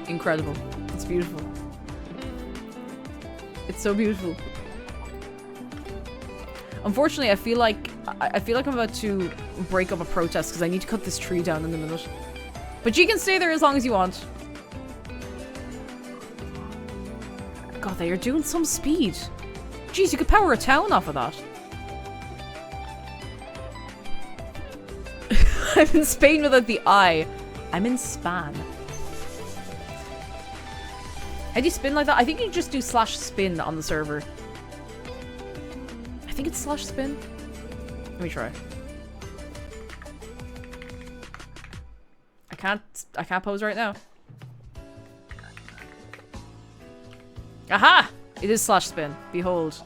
Incredible. It's beautiful. It's so beautiful. Unfortunately, I feel like I'm about to break up a protest because I need to cut this tree down in a minute. But you can stay there as long as you want. God, they are doing some speed. Jeez, you could power a town off of that. I'm in Spain without the I. I'm in Span. How do you spin like that? I think you just do /spin on the server. I think it's /spin. Let me try. I can't pose right now. Aha! It is /spin. Behold.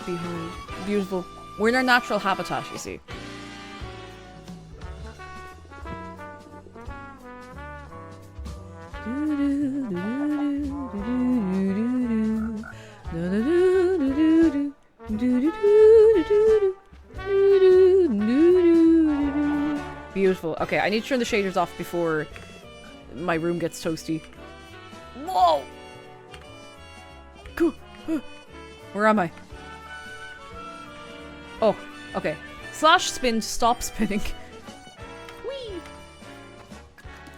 Behold. Beautiful. We're in our natural habitat, you see. Beautiful. Okay, I need to turn the shaders off before my room gets toasty. Whoa! Where am I? Oh, okay. Slash spin to stop spinning. Whee!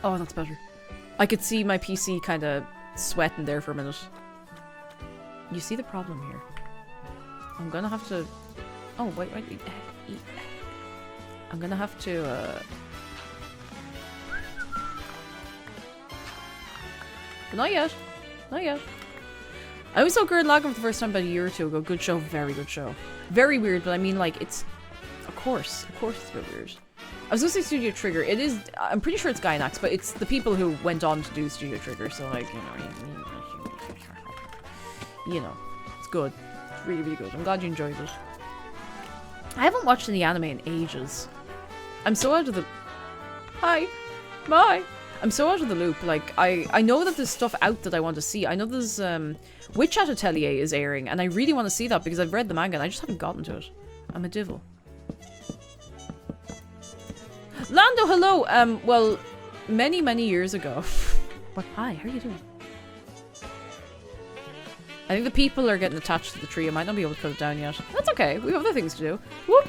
Oh, that's better. I could see my PC kind of sweating there for a minute. You see the problem here? I'm gonna have to... Oh, wait. I'm gonna have to, But not yet. Not yet. I always saw Gurren Lagann for the first time about a year or two ago. Good show. Very good show. Very weird, but I mean, like, it's... Of course it's a bit weird. I was gonna say Studio Trigger. It is... I'm pretty sure it's Gainax, but it's the people who went on to do Studio Trigger, so, like, you know. It's good. It's really, really good. I'm glad you enjoyed it. I haven't watched any anime in ages. I'm so out of the... Hi. Bye. I'm so out of the loop. Like, I know that there's stuff out that I want to see. I know there's, Witch Hat Atelier is airing, and I really want to see that because I've read the manga and I just haven't gotten to it. I'm a divil. Lando, hello! Well, many, many years ago. What? Hi, how are you doing? I think the people are getting attached to the tree. I might not be able to cut it down yet. That's okay. We have other things to do. Whoop!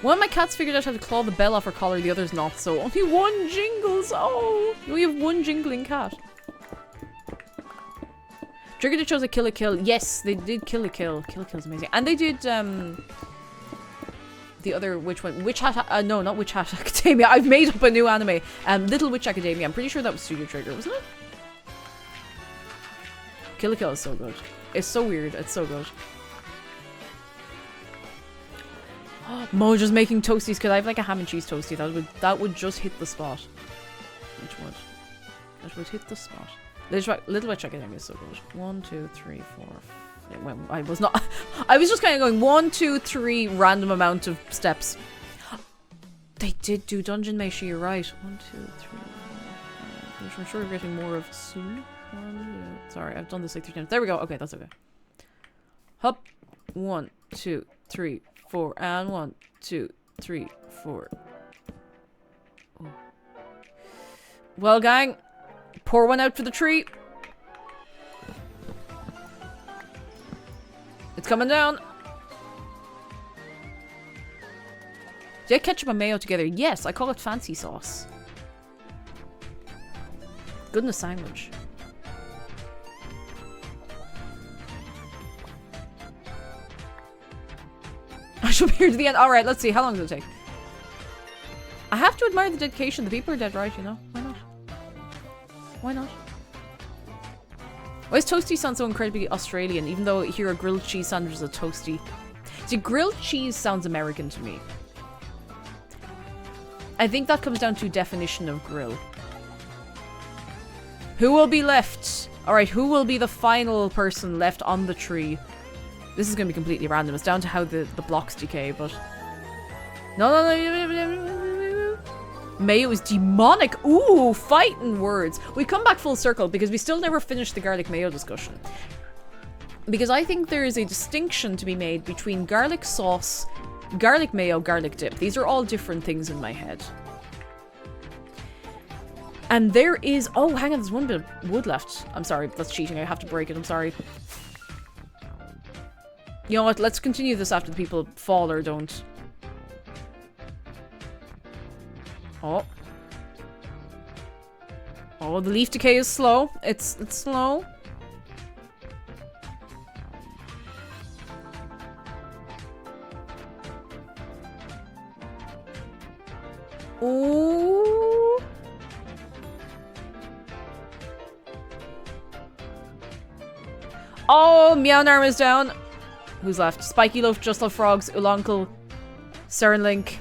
One of my cats figured out how to claw the bell off her collar, the other's not, so only one jingles! Oh! We have one jingling cat. Trigger that chose a Kill la Kill. Yes, they did Kill la Kill. Kill la Kill's amazing. And they did, the other Witch one. Witch Hat... no, not Witch Hat Academia. I've made up a new anime. Little Witch Academia. I'm pretty sure that was Studio Trigger, wasn't it? Kill la Kill is so good. It's so weird. It's so good. Mojo's making toasties. Could I have like a ham and cheese toasty? That would just hit the spot. Which would? That would hit the spot. Little Witch Academia is so good. 1, 2, 3, 4. Well, I was not. I was just kind of going 1, 2, 3 random amount of steps. They did do Dungeon Meshi. You're right. 1, 2, 3. Which I'm sure we're getting more of soon. Sorry, I've done this like 3 times. There we go. Okay, that's okay. Hop. 1, 2, 3, 4, and 1, 2, 3, 4. Oh. Well, gang, pour one out for the tree. It's coming down. Do you have ketchup and mayo together? Yes, I call it fancy sauce. Goodness sandwich. I shall be here to the end. Alright, let's see. How long does it take? I have to admire the dedication. The people are dead right, you know? Why not? Why not? Why does toasty sound so incredibly Australian, even though here a grilled cheese sandwich is a toasty? See, grilled cheese sounds American to me. I think that comes down to definition of grill. Who will be left? Alright, who will be the final person left on the tree? This is going to be completely random. It's down to how the blocks decay, but... No. Mayo is demonic. Ooh, fighting words. We come back full circle because we still never finished the garlic mayo discussion. Because I think there is a distinction to be made between garlic sauce, garlic mayo, garlic dip. These are all different things in my head. And there is... Oh, hang on. There's one bit of wood left. I'm sorry. That's cheating. I have to break it. I'm sorry. You know what? Let's continue this after the people fall or don't. Oh. Oh, the leaf decay is slow. It's slow. Ooh. Oh, Meownarm is down. Who's left? Spiky Loaf, Just Love Frogs, Ulunkel, Cernlink.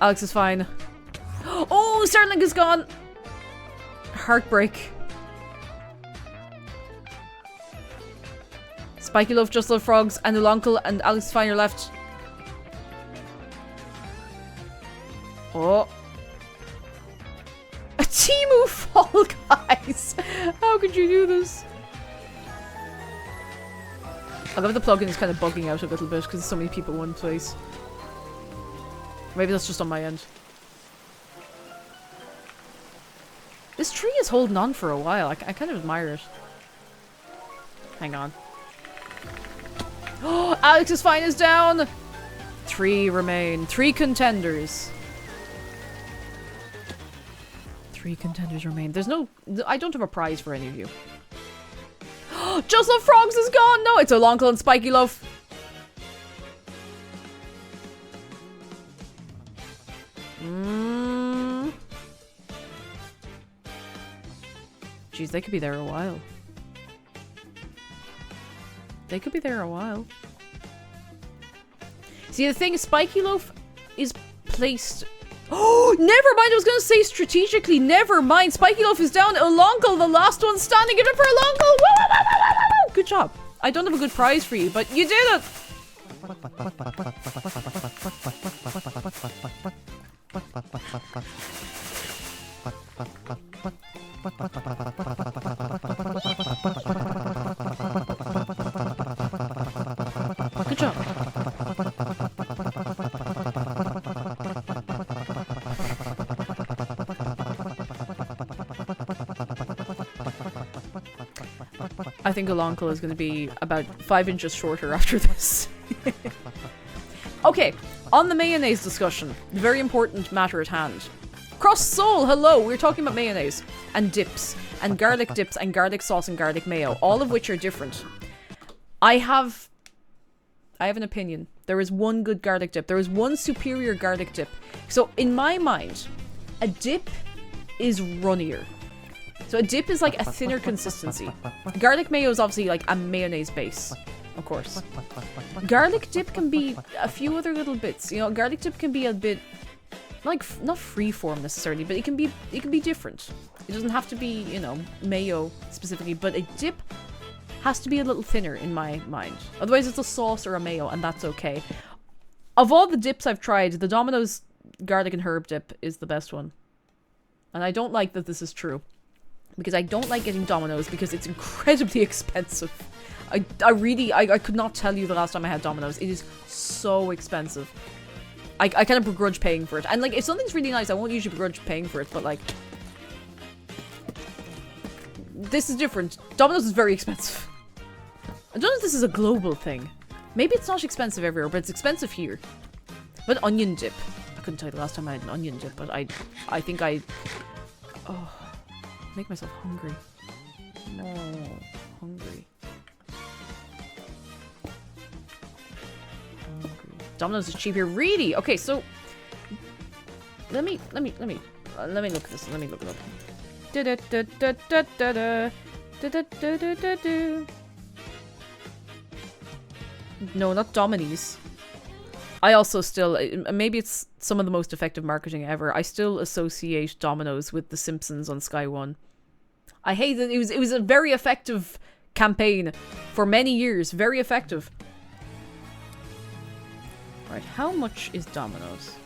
Alex is fine. Oh, Cernlink is gone! Heartbreak. Spiky Loaf, Just Love Frogs, and Ulunkel, and Alex is fine are left. Oh. A Temu Fall Guys! How could you do this? I love the plugin is kind of bugging out a little bit because there's so many people in one place. Maybe that's just on my end. This tree is holding on for a while. I kind of admire it. Hang on. Oh, Alex's Fine is down! 3 remain. 3 contenders. 3 contenders remain. There's no... I don't have a prize for any of you. Just Love Frogs is gone! No, it's Olonkel and Spiky Loaf. Jeez, they could be there a while. They could be there a while. See, the thing is, Spiky Loaf is placed... Oh, never mind, I was gonna say strategically, never mind. Spiky Loaf is down. Olonkel, the last one standing. Give it for Olonkel. Good job. I don't have a good prize for you, but you did it. Good job. I think Olonkel is going to be about 5 inches shorter after this. Okay, on the mayonnaise discussion, the very important matter at hand. Cross Soul, hello! We're talking about mayonnaise and dips and garlic dips and garlic sauce and garlic mayo, all of which are different. I have an opinion. There is one good garlic dip. There is one superior garlic dip. So in my mind, a dip is runnier. So a dip is like a thinner consistency. Garlic mayo is obviously like a mayonnaise base, of course. Garlic dip can be a few other little bits. You know, garlic dip can be a bit like not freeform necessarily, but it can be different. It doesn't have to be, you know, mayo specifically, but a dip has to be a little thinner in my mind. Otherwise it's a sauce or a mayo, and that's okay. Of all the dips I've tried, the Domino's garlic and herb dip is the best one. And I don't like that this is true. Because I don't like getting Domino's because it's incredibly expensive. I could not tell you the last time I had Domino's. It is so expensive. I kind of begrudge paying for it. And like, if something's really nice, I won't usually begrudge paying for it, but like... This is different. Domino's is very expensive. I don't know if this is a global thing. Maybe it's not expensive everywhere, but it's expensive here. But onion dip. I couldn't tell you the last time I had an onion dip, but I think I... Oh... Make myself hungry. No, hungry. Domino's is cheap here. Really? Okay, so let me look at this. Let me look it up. No, not Domini's. I also still, maybe it's some of the most effective marketing ever. I still associate Domino's with The Simpsons on Sky One. I hate that. It was a very effective campaign for many years. Very effective. Right, how much is Domino's?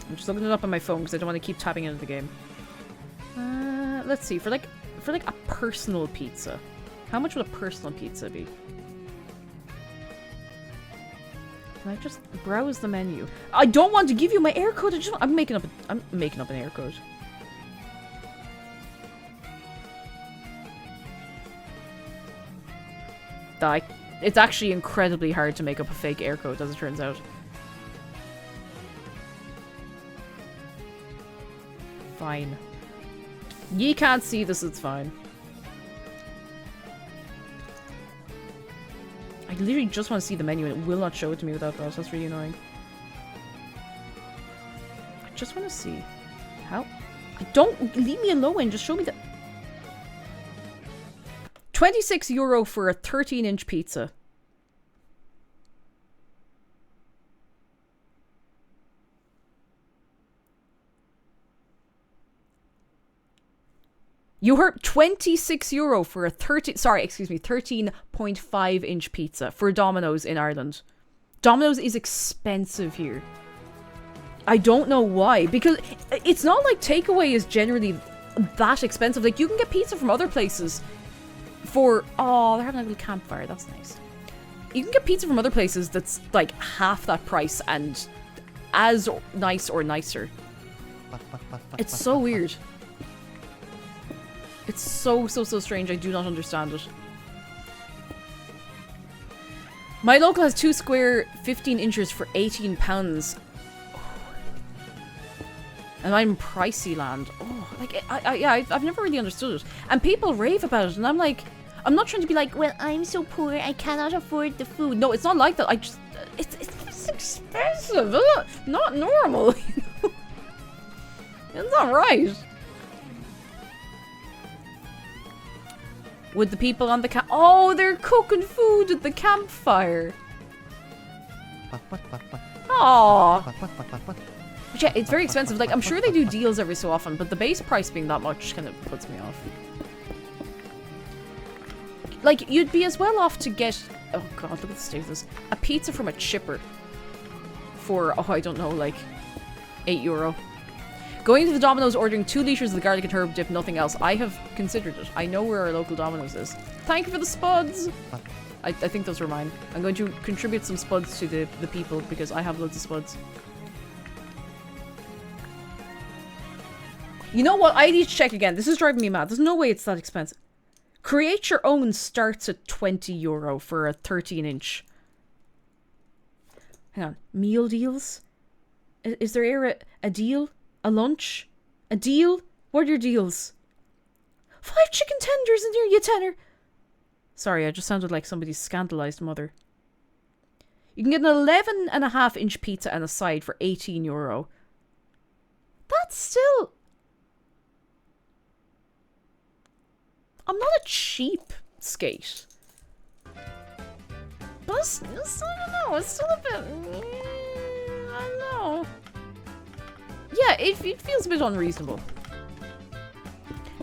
I'm just looking it up on my phone because I don't want to keep tapping into the game. Let's see, for like a personal pizza. How much would a personal pizza be? Can I just browse the menu? I don't want to give you my air code. I'm making up an air code. It's actually incredibly hard to make up a fake air code, as it turns out. Fine. Ye can't see this, it's fine. I literally just want to see the menu and it will not show it to me without that. That's really annoying. I just want to see. How? Don't leave me alone and just show me the... €26 for a 13-inch pizza. You heard €26 for a 13.5-inch pizza for Domino's in Ireland. Domino's is expensive here. I don't know why, because it's not like takeaway is generally that expensive. Like, you can get pizza from other places for... Oh, they're having a little campfire. That's nice. You can get pizza from other places that's like half that price and as nice or nicer. It's so weird. It's so strange. I do not understand it. My local has 2 square 15 inches for £18. And I'm pricey land. Oh, like, I've never really understood it. And people rave about it, and I'm like, I'm not trying to be like, well, I'm so poor, I cannot afford the food. No, it's not like that. I just, it's expensive. Not normal. It's not right. With the people on the camp. Oh, they're cooking food at the campfire. Aww. But yeah, it's very expensive. Like, I'm sure they do deals every so often, but the base price being that much kind of puts me off. Like, you'd be as well off to get... Oh god, look at the state of this. A pizza from a chipper. For, oh, I don't know, like... €8. Going to the Domino's, ordering 2 litres of the garlic and herb dip, nothing else. I have considered it. I know where our local Domino's is. Thank you for the spuds! I think those were mine. I'm going to contribute some spuds to the people, because I have loads of spuds. You know what? I need to check again. This is driving me mad. There's no way it's that expensive. Create Your Own starts at €20 for a 13-inch. Hang on. Meal deals? Is there a deal? A lunch? A deal? What are your deals? 5 chicken tenders and near you tenner. Sorry, I just sounded like somebody's scandalized mother. You can get an 11.5-inch pizza and a side for €18. That's still... I'm not a cheap skate. But it's, I don't know, it's still a bit... I don't know. Yeah, it feels a bit unreasonable.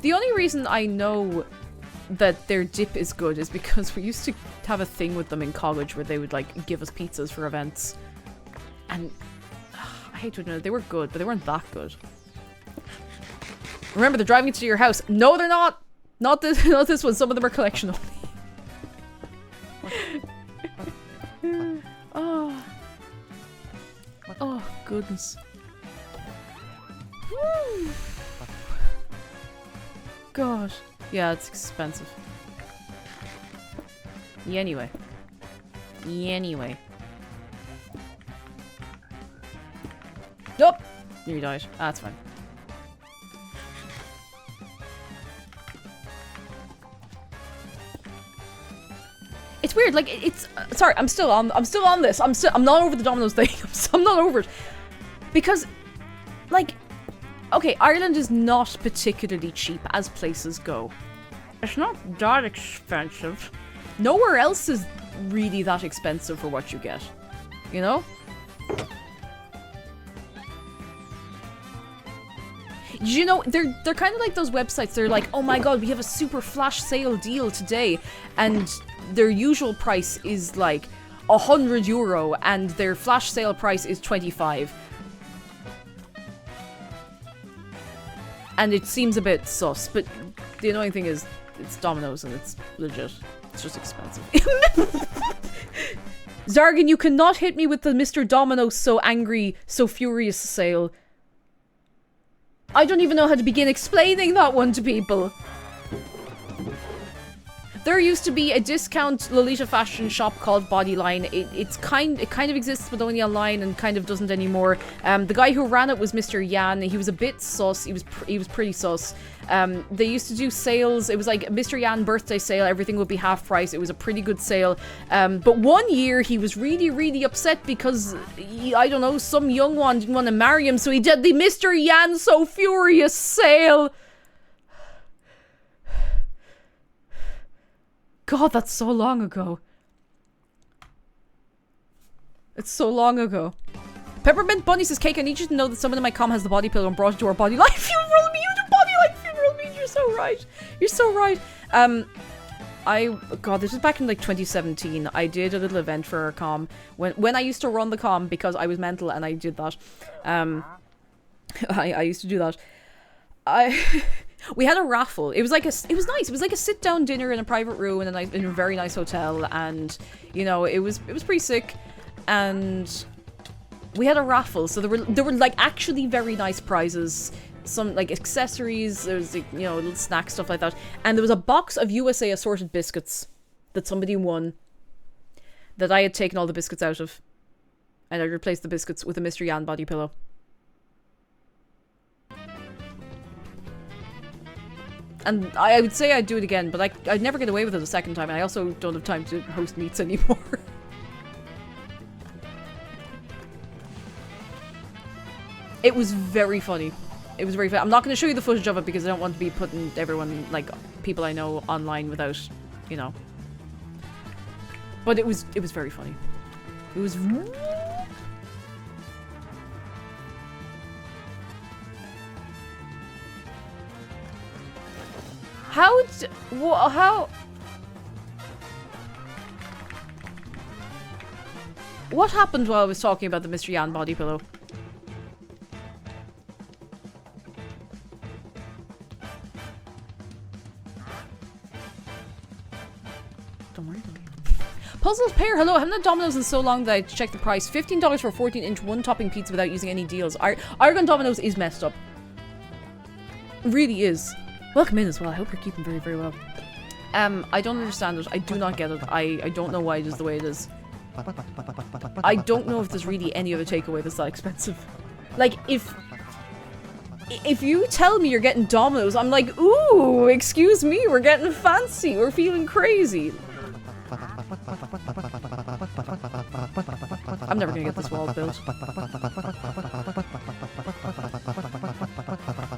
The only reason I know that their dip is good is because we used to have a thing with them in college where they would, like, give us pizzas for events. And... I hate to admit it, they were good, but they weren't that good. Remember, they're driving to your house. No, they're not! Not this one. Some of them are collection only. Oh. Oh, goodness. God. Yeah, it's expensive. Yeah, anyway. Nope! You died. That's fine. It's weird, like, it's... sorry, I'm still on this. I'm not over the Domino's thing. I'm not over it. Because, like... Okay, Ireland is not particularly cheap as places go. It's not that expensive. Nowhere else is really that expensive for what you get. You know? You know, they're kind of like those websites. They're like, oh my god, we have a super flash sale deal today. And... their usual price is like €100 and their flash sale price is 25. And it seems a bit sus, but the annoying thing is it's Domino's and it's legit. It's just expensive. Zargan, you cannot hit me with the Mr. Domino's so angry, so furious sale. I don't even know how to begin explaining that one to people. There used to be a discount Lolita fashion shop called Bodyline. It kind of exists, but only online, and kind of doesn't anymore. The guy who ran it was Mr. Yan. He was a bit sus. He was pretty sus. They used to do sales. It was like a Mr. Yan birthday sale. Everything would be half price. It was a pretty good sale. But one year he was really, really upset because I don't know, some young one didn't want to marry him, so he did the Mr. Yan So Furious sale. God, that's so long ago. It's so long ago. Peppermint Bunny says, Cake, I need you to know that someone in my com has the body pillow and brought it to our body life funeral me. You do body life funeral me. You're so right. You're so right. God, this was back in like 2017. I did a little event for our com when I used to run the com because I was mental and I did that. I used to do that. We had a raffle. It was nice. It was like a sit-down dinner in a private room in a very nice hotel, and you know, it was pretty sick. And we had a raffle, so there were like actually very nice prizes, some like accessories. There was like, you know, little snack stuff like that, and there was a box of USA assorted biscuits that somebody won. that I had taken all the biscuits out of. And I replaced the biscuits with a Mr. Yan body pillow. And I would say I'd do it again, but I'd never get away with it a second time, and I also don't have time to host meets anymore. It was very funny. It was very funny. I'm not going to show you the footage of it because I don't want to be putting everyone, like, people I know online without, you know. But it was very funny. It was... How... What happened while I was talking about the Mr. Yan body pillow? Don't worry about me. Puzzles Pair, hello. I haven't had Domino's in so long that I checked the price. $15 for a 14-inch one-topping pizza without using any deals. Aragon Domino's is messed up. It really is. Welcome in as well. I hope you're keeping very, very well. I don't understand it. I do not get it. I don't know why it is the way it is. I don't know if there's really any other takeaway that's that expensive. Like, if you tell me you're getting Domino's, I'm like, ooh, excuse me, we're getting fancy. We're feeling crazy. I'm never gonna get this wall built.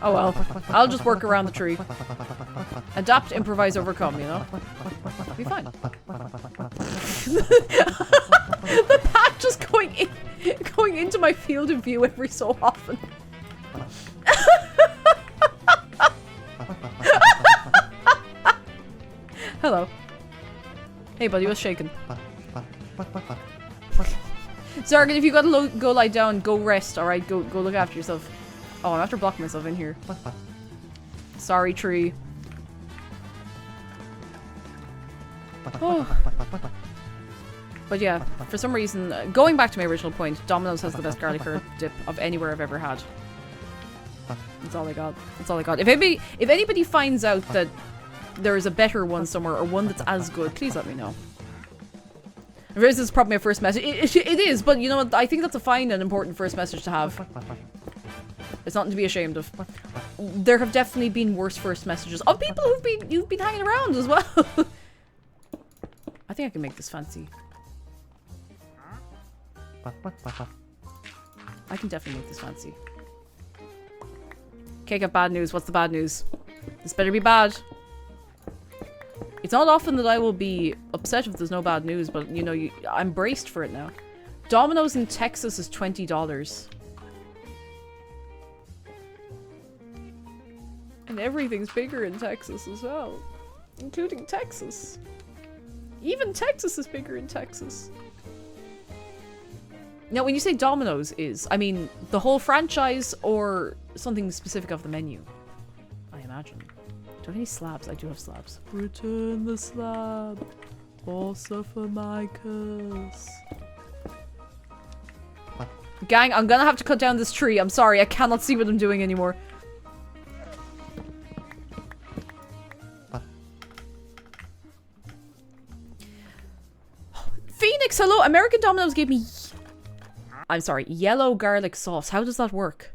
Oh well. I'll just work around the tree. Adapt, improvise, overcome, you know? Be fine. The pack just going into my field of view every so often. Hello. Hey buddy, what's shaking? Zargan, if you gotta go lie down, go rest, alright? Go look after yourself. Oh, I'm after blocking myself in here. Sorry, tree. Oh. But yeah, for some reason, going back to my original point, Domino's has the best garlic herb dip of anywhere I've ever had. That's all I got. That's all I got. If anybody finds out that there is a better one somewhere, or one that's as good, please let me know. This is probably my first message. It is, but you know what? I think that's a fine and important first message to have. It's nothing to be ashamed of. There have definitely been worse first messages of people you've been hanging around as well. I think I can make this fancy. I can definitely make this fancy. Okay, got bad news. What's the bad news? This better be bad. It's not often that I will be upset if there's no bad news, but you know, I'm braced for it now. Domino's in Texas is $20. And everything's bigger in Texas as well. Including Texas. Even Texas is bigger in Texas. Now, when you say Domino's is, I mean the whole franchise or something specific of the menu? I imagine. Do I have any slabs? I do have slabs. Return the slab. Or suffer my curse. Gang, I'm gonna have to cut down this tree. I'm sorry, I cannot see what I'm doing anymore. Phoenix, hello! American Domino's gave me... I'm sorry, yellow garlic sauce. How does that work?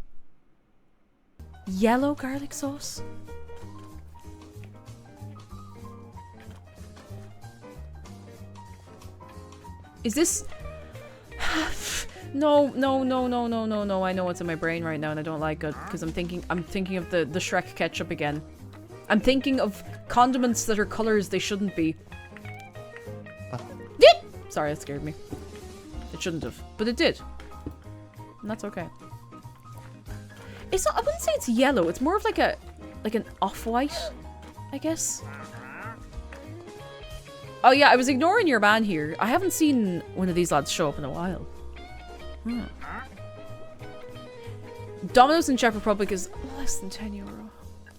Yellow garlic sauce? Is this... No. I know what's in my brain right now and I don't like it because I'm thinking of the Shrek ketchup again. I'm thinking of condiments that are colors they shouldn't be. Sorry, that scared me. It shouldn't have, but it did. And that's okay. It's not, I wouldn't say it's yellow, it's more of like an off-white, I guess. Oh yeah, I was ignoring your ban here. I haven't seen one of these lads show up in a while. Domino's in Czech Republic is less than €10.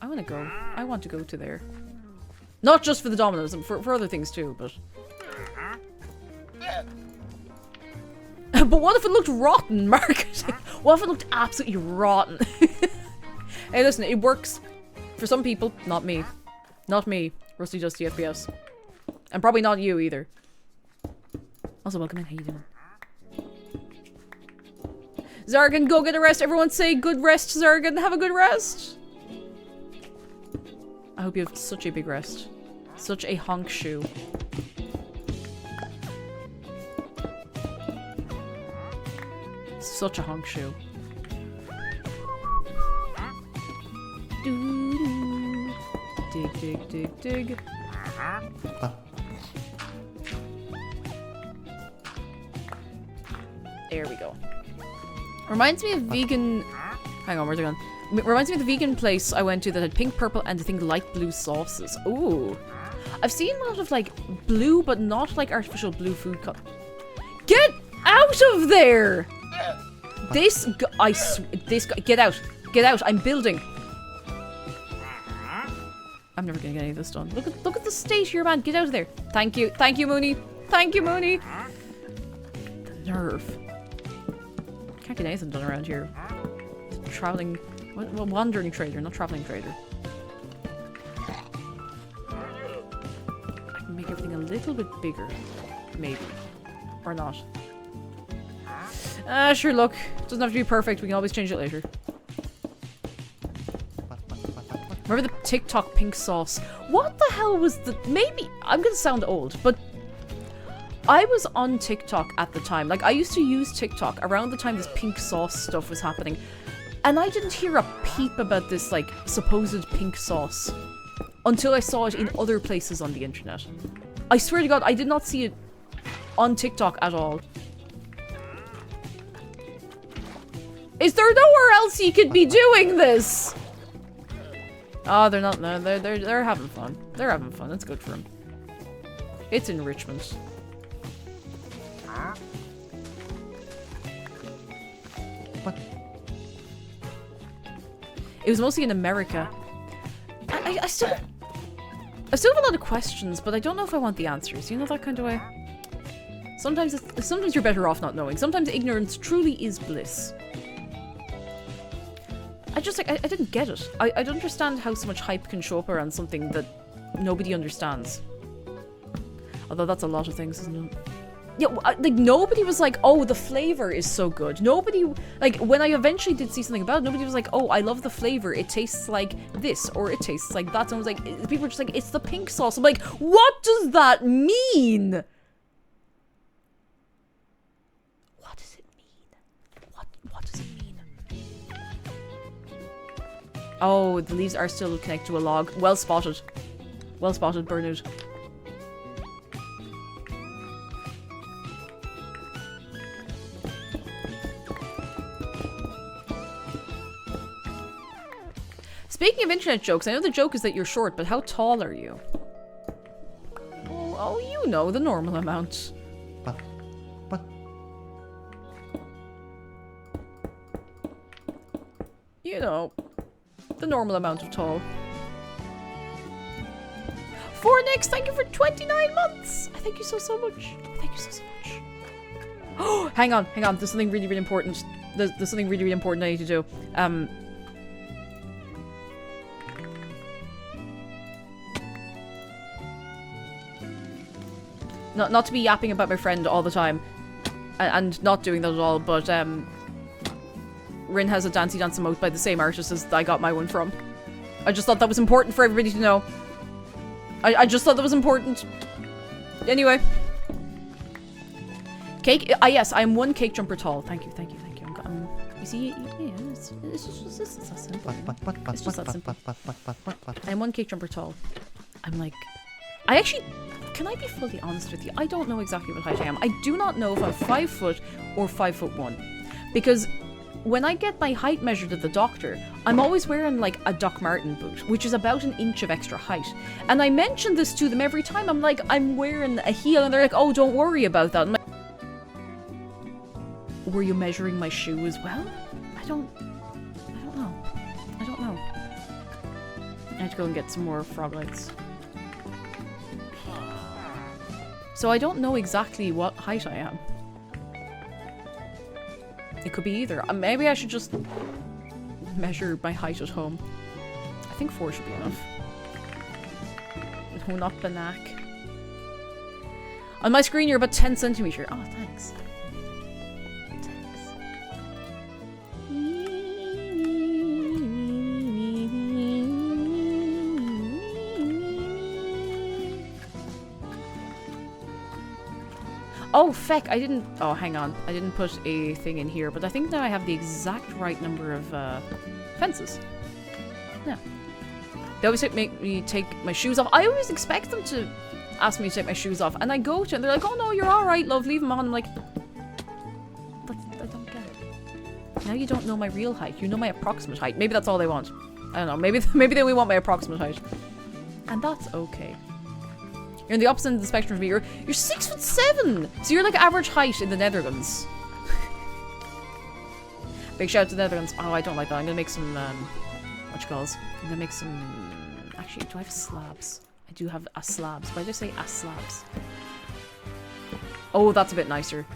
I want to go. I want to go to there. Not just for the Domino's, for other things too, but... But what if it looked rotten, marketing? What if it looked absolutely rotten? Hey, listen, it works for some people. Not me. Not me. Rusty Dusty FPS. And probably not you either. Also, welcome in. How you doing? Zargan, go get a rest. Everyone say good rest, Zargan. Have a good rest. I hope you have such a big rest. Such a honk shoe. Such a honk shoe. Doo-doo. Dig, dig, dig, dig. There we go. Reminds me of vegan... Hang on, where's it gone? Reminds me of the vegan place I went to that had pink, purple, and I think light blue sauces. Ooh. I've seen a lot of, like, blue, but not, like, artificial blue food color. Get out of there! This guy... Get out. Get out. I'm building. I'm never gonna get any of this done. Look at the state of your man. Get out of there. Thank you. Thank you, Mooney. Thank you, Mooney. The nerve. Can't get anything done around here. Traveling... Well, wandering trader, not traveling trader. I can make everything a little bit bigger. Maybe. Or not. Sure, look. Doesn't have to be perfect. We can always change it later. Remember the TikTok pink sauce? What the hell was the... Maybe... I'm gonna sound old, but... I was on TikTok at the time. Like, I used to use TikTok around the time this pink sauce stuff was happening. And I didn't hear a peep about this, like, supposed pink sauce. Until I saw it in other places on the internet. I swear to God, I did not see it on TikTok at all. Is there nowhere else you could be doing this? Oh, they're not. No, they're having fun. They're having fun. That's good for them. It's enrichment. What? It was mostly in America. I still have a lot of questions, but I don't know if I want the answers. You know, that kind of way. Sometimes you're better off not knowing. Sometimes ignorance truly is bliss. I didn't get it. I don't understand how so much hype can show up around something that nobody understands. Although that's a lot of things, isn't it? Yeah, like, nobody was like, oh, the flavor is so good. Nobody, like, when I eventually did see something about it, nobody was like, oh, I love the flavor. It tastes like this, or it tastes like that. And I was like, people were just like, it's the pink sauce. I'm like, what does that mean? What does it mean? What does it mean? Oh, the leaves are still connected to a log. Well spotted. Well spotted, Bernard. Speaking of internet jokes, I know the joke is that you're short, but how tall are you? Oh, you know, the normal amount. What? You know, the normal amount of tall. Fornix, thank you for 29 months! Thank you so much. Thank you so much. Oh, hang on. There's something really important. There's something really important I need to do. Not to be yapping about my friend all the time, and not doing that at all, but Rin has a Dancey Dance emote by the same artist as I got my one from. I just thought that was important for everybody to know. I just thought that was important. Anyway. Cake, yes, I'm 1 cake jumper tall. Thank you. You see, yeah, it's just that simple. It's just that simple. I'm 1 cake jumper tall. I'm like, can I be fully honest with you? I don't know exactly what height I am. I do not know if I'm 5 foot or 5'1", because when I get my height measured at the doctor, I'm always wearing like a Doc Marten boot, which is about 1 inch of extra height. And I mention this to them every time. I'm like, I'm wearing a heel, and they're like, oh, don't worry about that. I'm like, were you measuring my shoe as well? I don't know. I have to go and get some more frog lights. So I don't know exactly what height I am. It could be either. Maybe I should just measure my height at home. I think 4 should be enough. No, not Banak. On my screen, you're about 10 centimeter. Oh, thanks. Oh, feck, I didn't... Oh, hang on. I didn't put a thing in here, but I think now I have the exact right number of fences. Yeah. They always make me take my shoes off. I always expect them to ask me to take my shoes off, and I go to it, and they're like, oh no, you're alright, love, leave them on. I'm like, I don't get it. Now you don't know my real height. You know my approximate height. Maybe that's all they want. I don't know. Maybe they only want my approximate height. And that's okay. You're in the opposite end of the spectrum of me. You're 6'7", so you're like average height in the Netherlands. Big shout out to the Netherlands. Oh, I don't like that. I'm gonna make some what you calls? I'm gonna make some. Actually, do I have slabs? I do have a slabs. Why did I say a slabs? Oh, that's a bit nicer.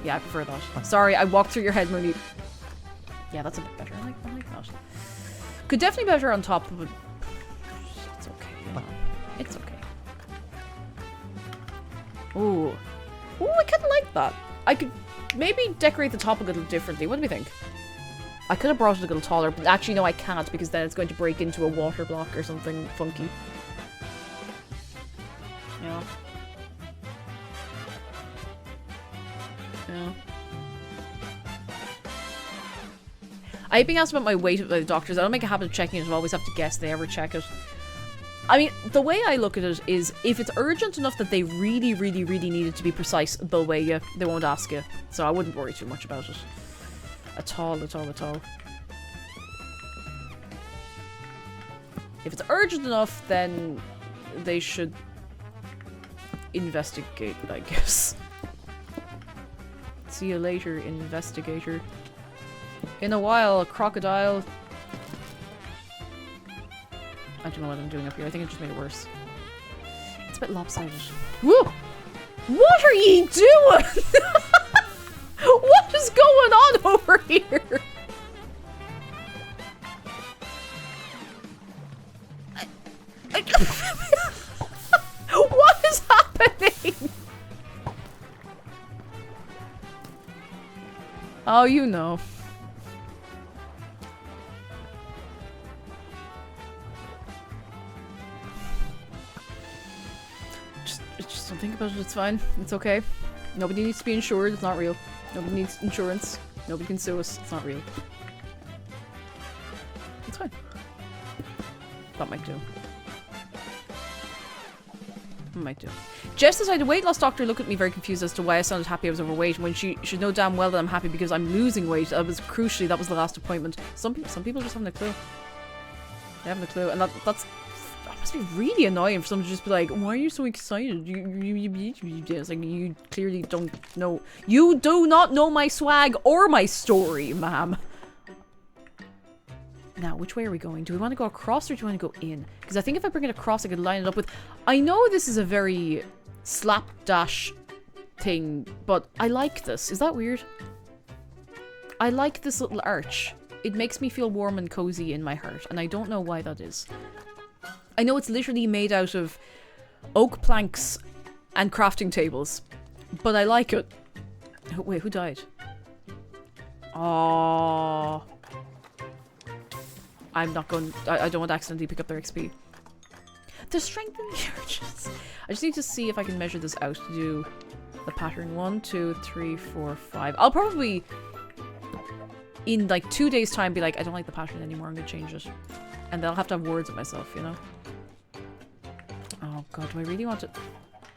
Yeah, I prefer that. Sorry, I walked through your head, Mooney. Yeah, that's a bit better. I like that. Could definitely be better on top, but it's okay. You know. It's okay. Ooh. Ooh, I kind of like that. I could maybe decorate the top a little differently. What do we think? I could have brought it a little taller, but actually no, I can't because then it's going to break into a water block or something funky. Yeah. Yeah. I hate being asked about my weight by the doctors. I don't make a habit of checking it. I always have to guess they ever check it. I mean, the way I look at it is if it's urgent enough that they really, really, really need it to be precise, they'll weigh you. They won't ask you. So I wouldn't worry too much about it. At all. If it's urgent enough, then they should investigate, I guess. See you later, investigator. In a while, a crocodile. I don't know what I'm doing up here. I think it just made it worse. It's a bit lopsided. Whoa! What are ye doing? What is going on over here? What is happening? Oh, you know. Just don't think about it. It's fine. It's okay. Nobody needs to be insured. It's not real. Nobody needs insurance. Nobody can sue us. It's not real. It's fine. That might do. Might do. Jess decided, weight loss doctor looked at me very confused as to why I sounded happy I was overweight when she should know damn well that I'm happy because I'm losing weight. That was crucially, that was the last appointment. Some people just haven't a clue. They haven't a clue, and that must be really annoying for someone to just be like, why are you so excited? It's like, you clearly don't know. You do not know my swag or my story, ma'am. Now, which way are we going? Do we want to go across or do we want to go in? Because I think if I bring it across, I could line it up with... I know this is a very slapdash thing, but I like this. Is that weird? I like this little arch. It makes me feel warm and cozy in my heart, and I don't know why that is. I know it's literally made out of oak planks and crafting tables, but I like it. Wait, who died? Oh, I'm not going... I don't want to accidentally pick up their XP. To strengthen the arches. I just need to see if I can measure this out to do the pattern. 1, 2, 3, 4, 5. I'll probably, in like 2 days' time, be like, I don't like the pattern anymore. I'm going to change it. And then I'll have to have words with myself, you know? Oh god, do I really want to...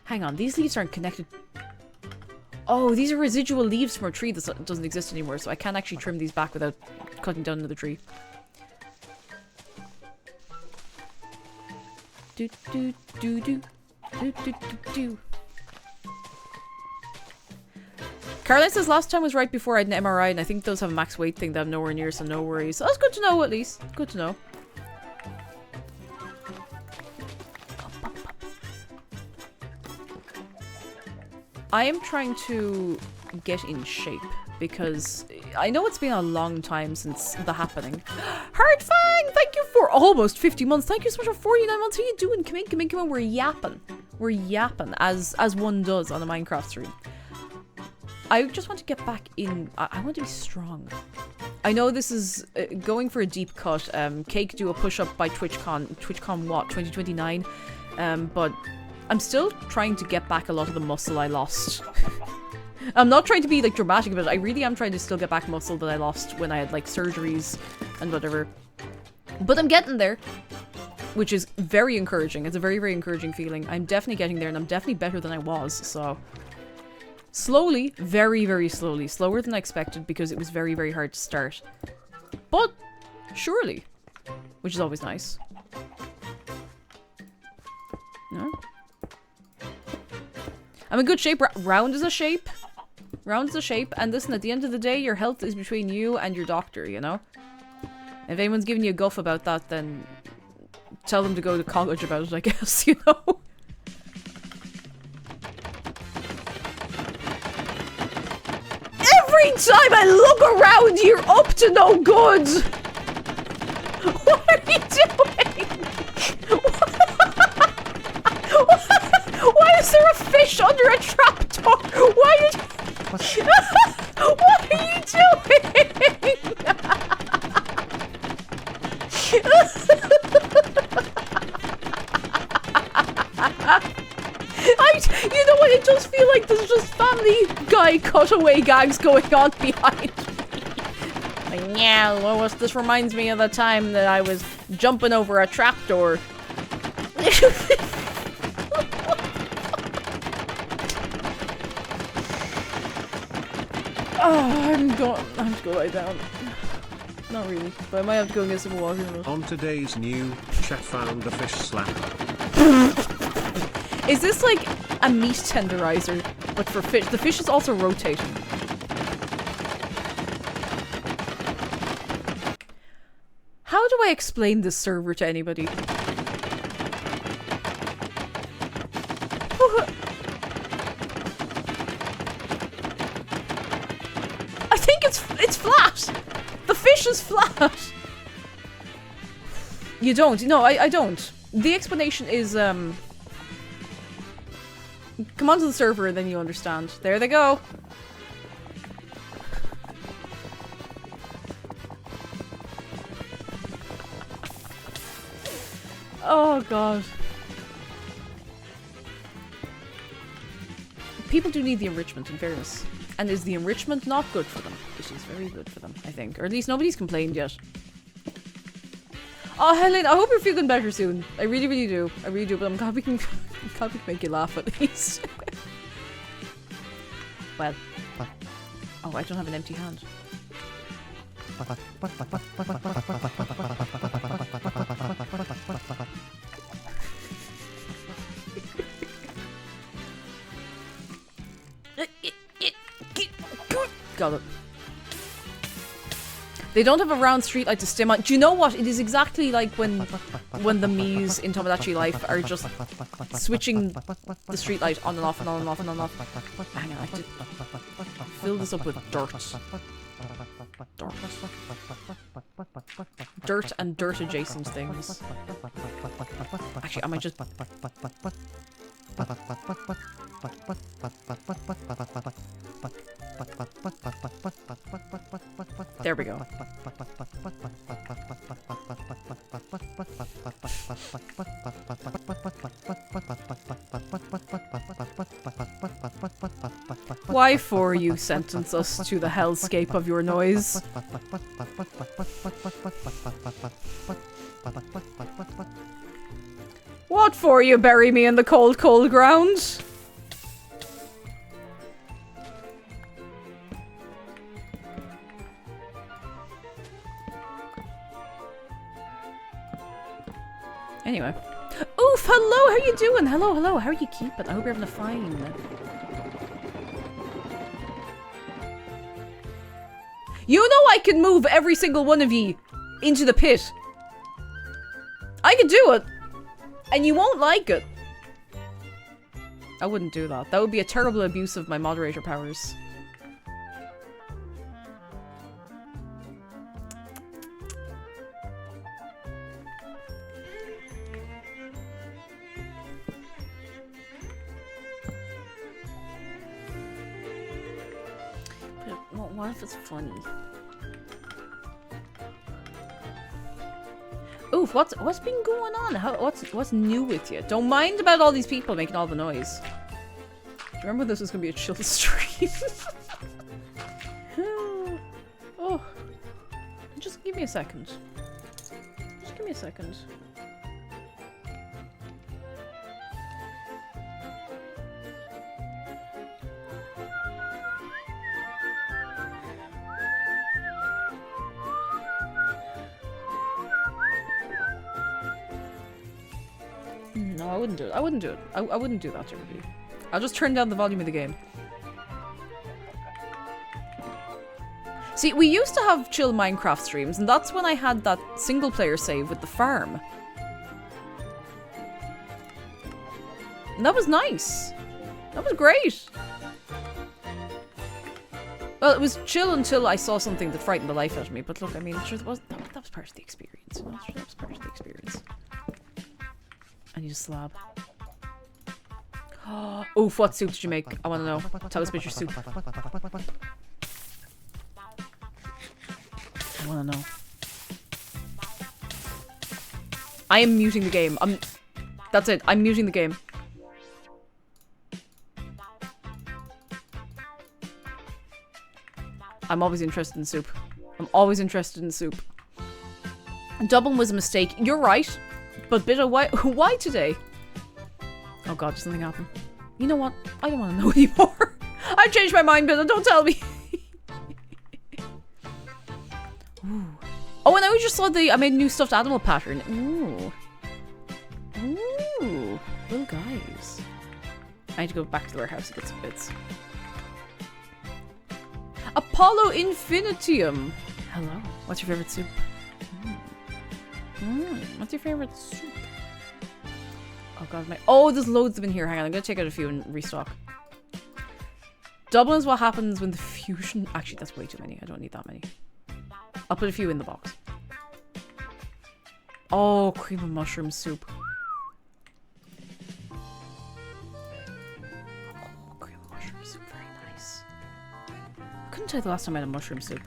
Hang on, these leaves aren't connected. Oh, these are residual leaves from a tree that doesn't exist anymore, so I can't actually trim these back without cutting down another tree. Do do do do do do do do. Caroline says last time was right before I had an MRI, and I think those have a max weight thing that I'm nowhere near, so no worries. So that's good to know, at least. Good to know. I am trying to get in shape because I know it's been a long time since the happening. Hardfang, thank you for almost 50 months. Thank you so much for 49 months. How you doing? Come in, we're yapping. We're yapping, as one does on a Minecraft stream. I just want to get back in... I want to be strong. I know this is going for a deep cut. Cake do a push-up by TwitchCon. TwitchCon what? 2029? But I'm still trying to get back a lot of the muscle I lost. I'm not trying to be like dramatic about it. I really am trying to still get back muscle that I lost when I had like surgeries and whatever. But I'm getting there, which is very encouraging. It's a very, very encouraging feeling. I'm definitely getting there, and I'm definitely better than I was, so... Slowly, very, very slowly. Slower than I expected because it was very, very hard to start. But, surely. Which is always nice. No? I'm in good shape. Round is a shape. Round is a shape. And listen, at the end of the day, your health is between you and your doctor, you know? If anyone's giving you a guff about that, then tell them to go to college about it, I guess, you know? Every time I look around, you're up to no good! What are you doing? Why is there a fish under a trapdoor? Why did... What are you doing? You know what? It does feel like there's just Family Guy cutaway gags going on behind me. Like, yeah, Lois, this reminds me of the time that I was jumping over a trapdoor. Oh, I'm going to lie down. Not really, but I might have to go and get some water. On today's new chat found a fish slapper. Is this like a meat tenderizer, but for fish? The fish is also rotating. How do I explain this server to anybody? I think it's flat. The fish is flat. You don't? No, I don't. The explanation is come onto the server and then you understand. There they go. Oh god. People do need the enrichment, in fairness. And is the enrichment not good for them? It is very good for them, I think. Or at least nobody's complained yet. Oh, Helen, I hope you're feeling better soon. I really, really do. I really do, but I'm glad we can make you laugh at least. Well. Oh, I don't have an empty hand. Got it. They don't have a round streetlight to stim on. Do you know what? It is exactly like when the Miis in Tomodachi Life are just switching the streetlight on and off and on and off and on and off. Hang on, I have to fill this up with dirt. Dirt and dirt adjacent things. Actually, I might just... There we go. Why for you sentence us to the hellscape of your noise? What for you bury me in the cold, cold ground? Anyway. Oof, hello, how you doing? Hello, hello, how are you keeping? I hope you're having a fine. You know I can move every single one of ye into the pit. I can do it. And you won't like it. I wouldn't do that. That would be a terrible abuse of my moderator powers. What if it's funny? Oof, what's been going on? What's new with you? Don't mind about all these people making all the noise. Remember this was gonna be a chill stream. Oh. Just give me a second. Just give me a second. No, I wouldn't do it. I wouldn't do it. I wouldn't do that to everybody. I'll just turn down the volume of the game. See, we used to have chill Minecraft streams, and that's when I had that single player save with the farm. And that was nice. That was great. Well, it was chill until I saw something that frightened the life out of me. But look, I mean, sure, that was part of the experience. You know? Sure, that was part of the experience. I need a slab. Oof, what soup did you make? I want to know. Tell us about your soup. I want to know. I am muting the game. That's it. I'm muting the game. I'm always interested in soup. I'm always interested in soup. Dublin was a mistake. You're right. But Bitter, why today? Oh god, did something happen? You know what? I don't want to know anymore. I've changed my mind, Bitter. Don't tell me. Ooh. Oh, and I just saw I made a new stuffed animal pattern. Ooh. Ooh. Little guys. I need to go back to the warehouse to get some bits. Apollo Infinitium. Hello. What's your favorite soup? What's your favorite soup? Oh god, oh, there's loads of them in here. Hang on, I'm gonna take out a few and restock. Dublin is what happens when the fusion... Actually, that's way too many. I don't need that many. I'll put a few in the box. Oh, cream of mushroom soup. Oh, cream of mushroom soup. Very nice. I couldn't tell you the last time I had a mushroom soup.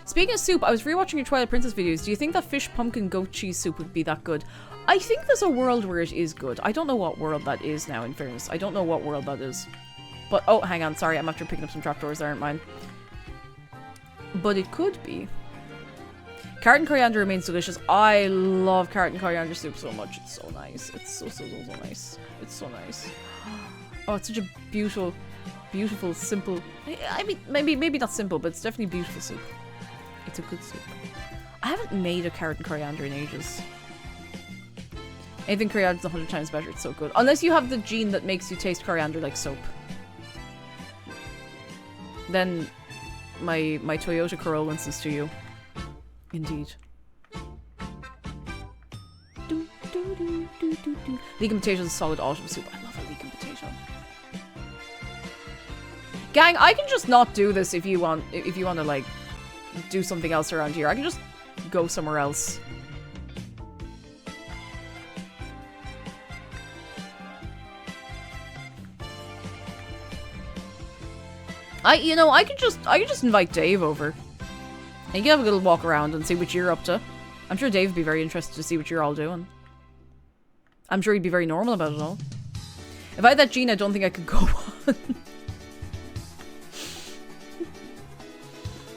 Speaking of soup, I was rewatching your Twilight Princess videos. Do you think that fish pumpkin goat cheese soup would be that good? I think there's a world where it is good. I don't know what world that is now, in fairness. I don't know what world that is. But, oh, hang on. Sorry, I'm after picking up some trapdoors. They aren't mine. But it could be. Carrot and coriander remains delicious. I love carrot and coriander soup so much. It's so nice. It's so nice. It's so nice. Oh, it's such a beautiful, simple... I mean, maybe not simple, but it's definitely beautiful soup. It's a good soup. I haven't made a carrot and coriander in ages. Anything coriander is 100 times better. It's so good. Unless you have the gene that makes you taste coriander like soap. Then my Toyota Corolla is to you. Indeed. Leek and potato is a solid autumn soup. I love a leek and potato. Gang, I can just not do this if you want to like do something else around here. I can just go somewhere else. I could just invite Dave over. And you can have a little walk around and see what you're up to. I'm sure Dave would be very interested to see what you're all doing. I'm sure he'd be very normal about it all. If I had that gene, I don't think I could go on.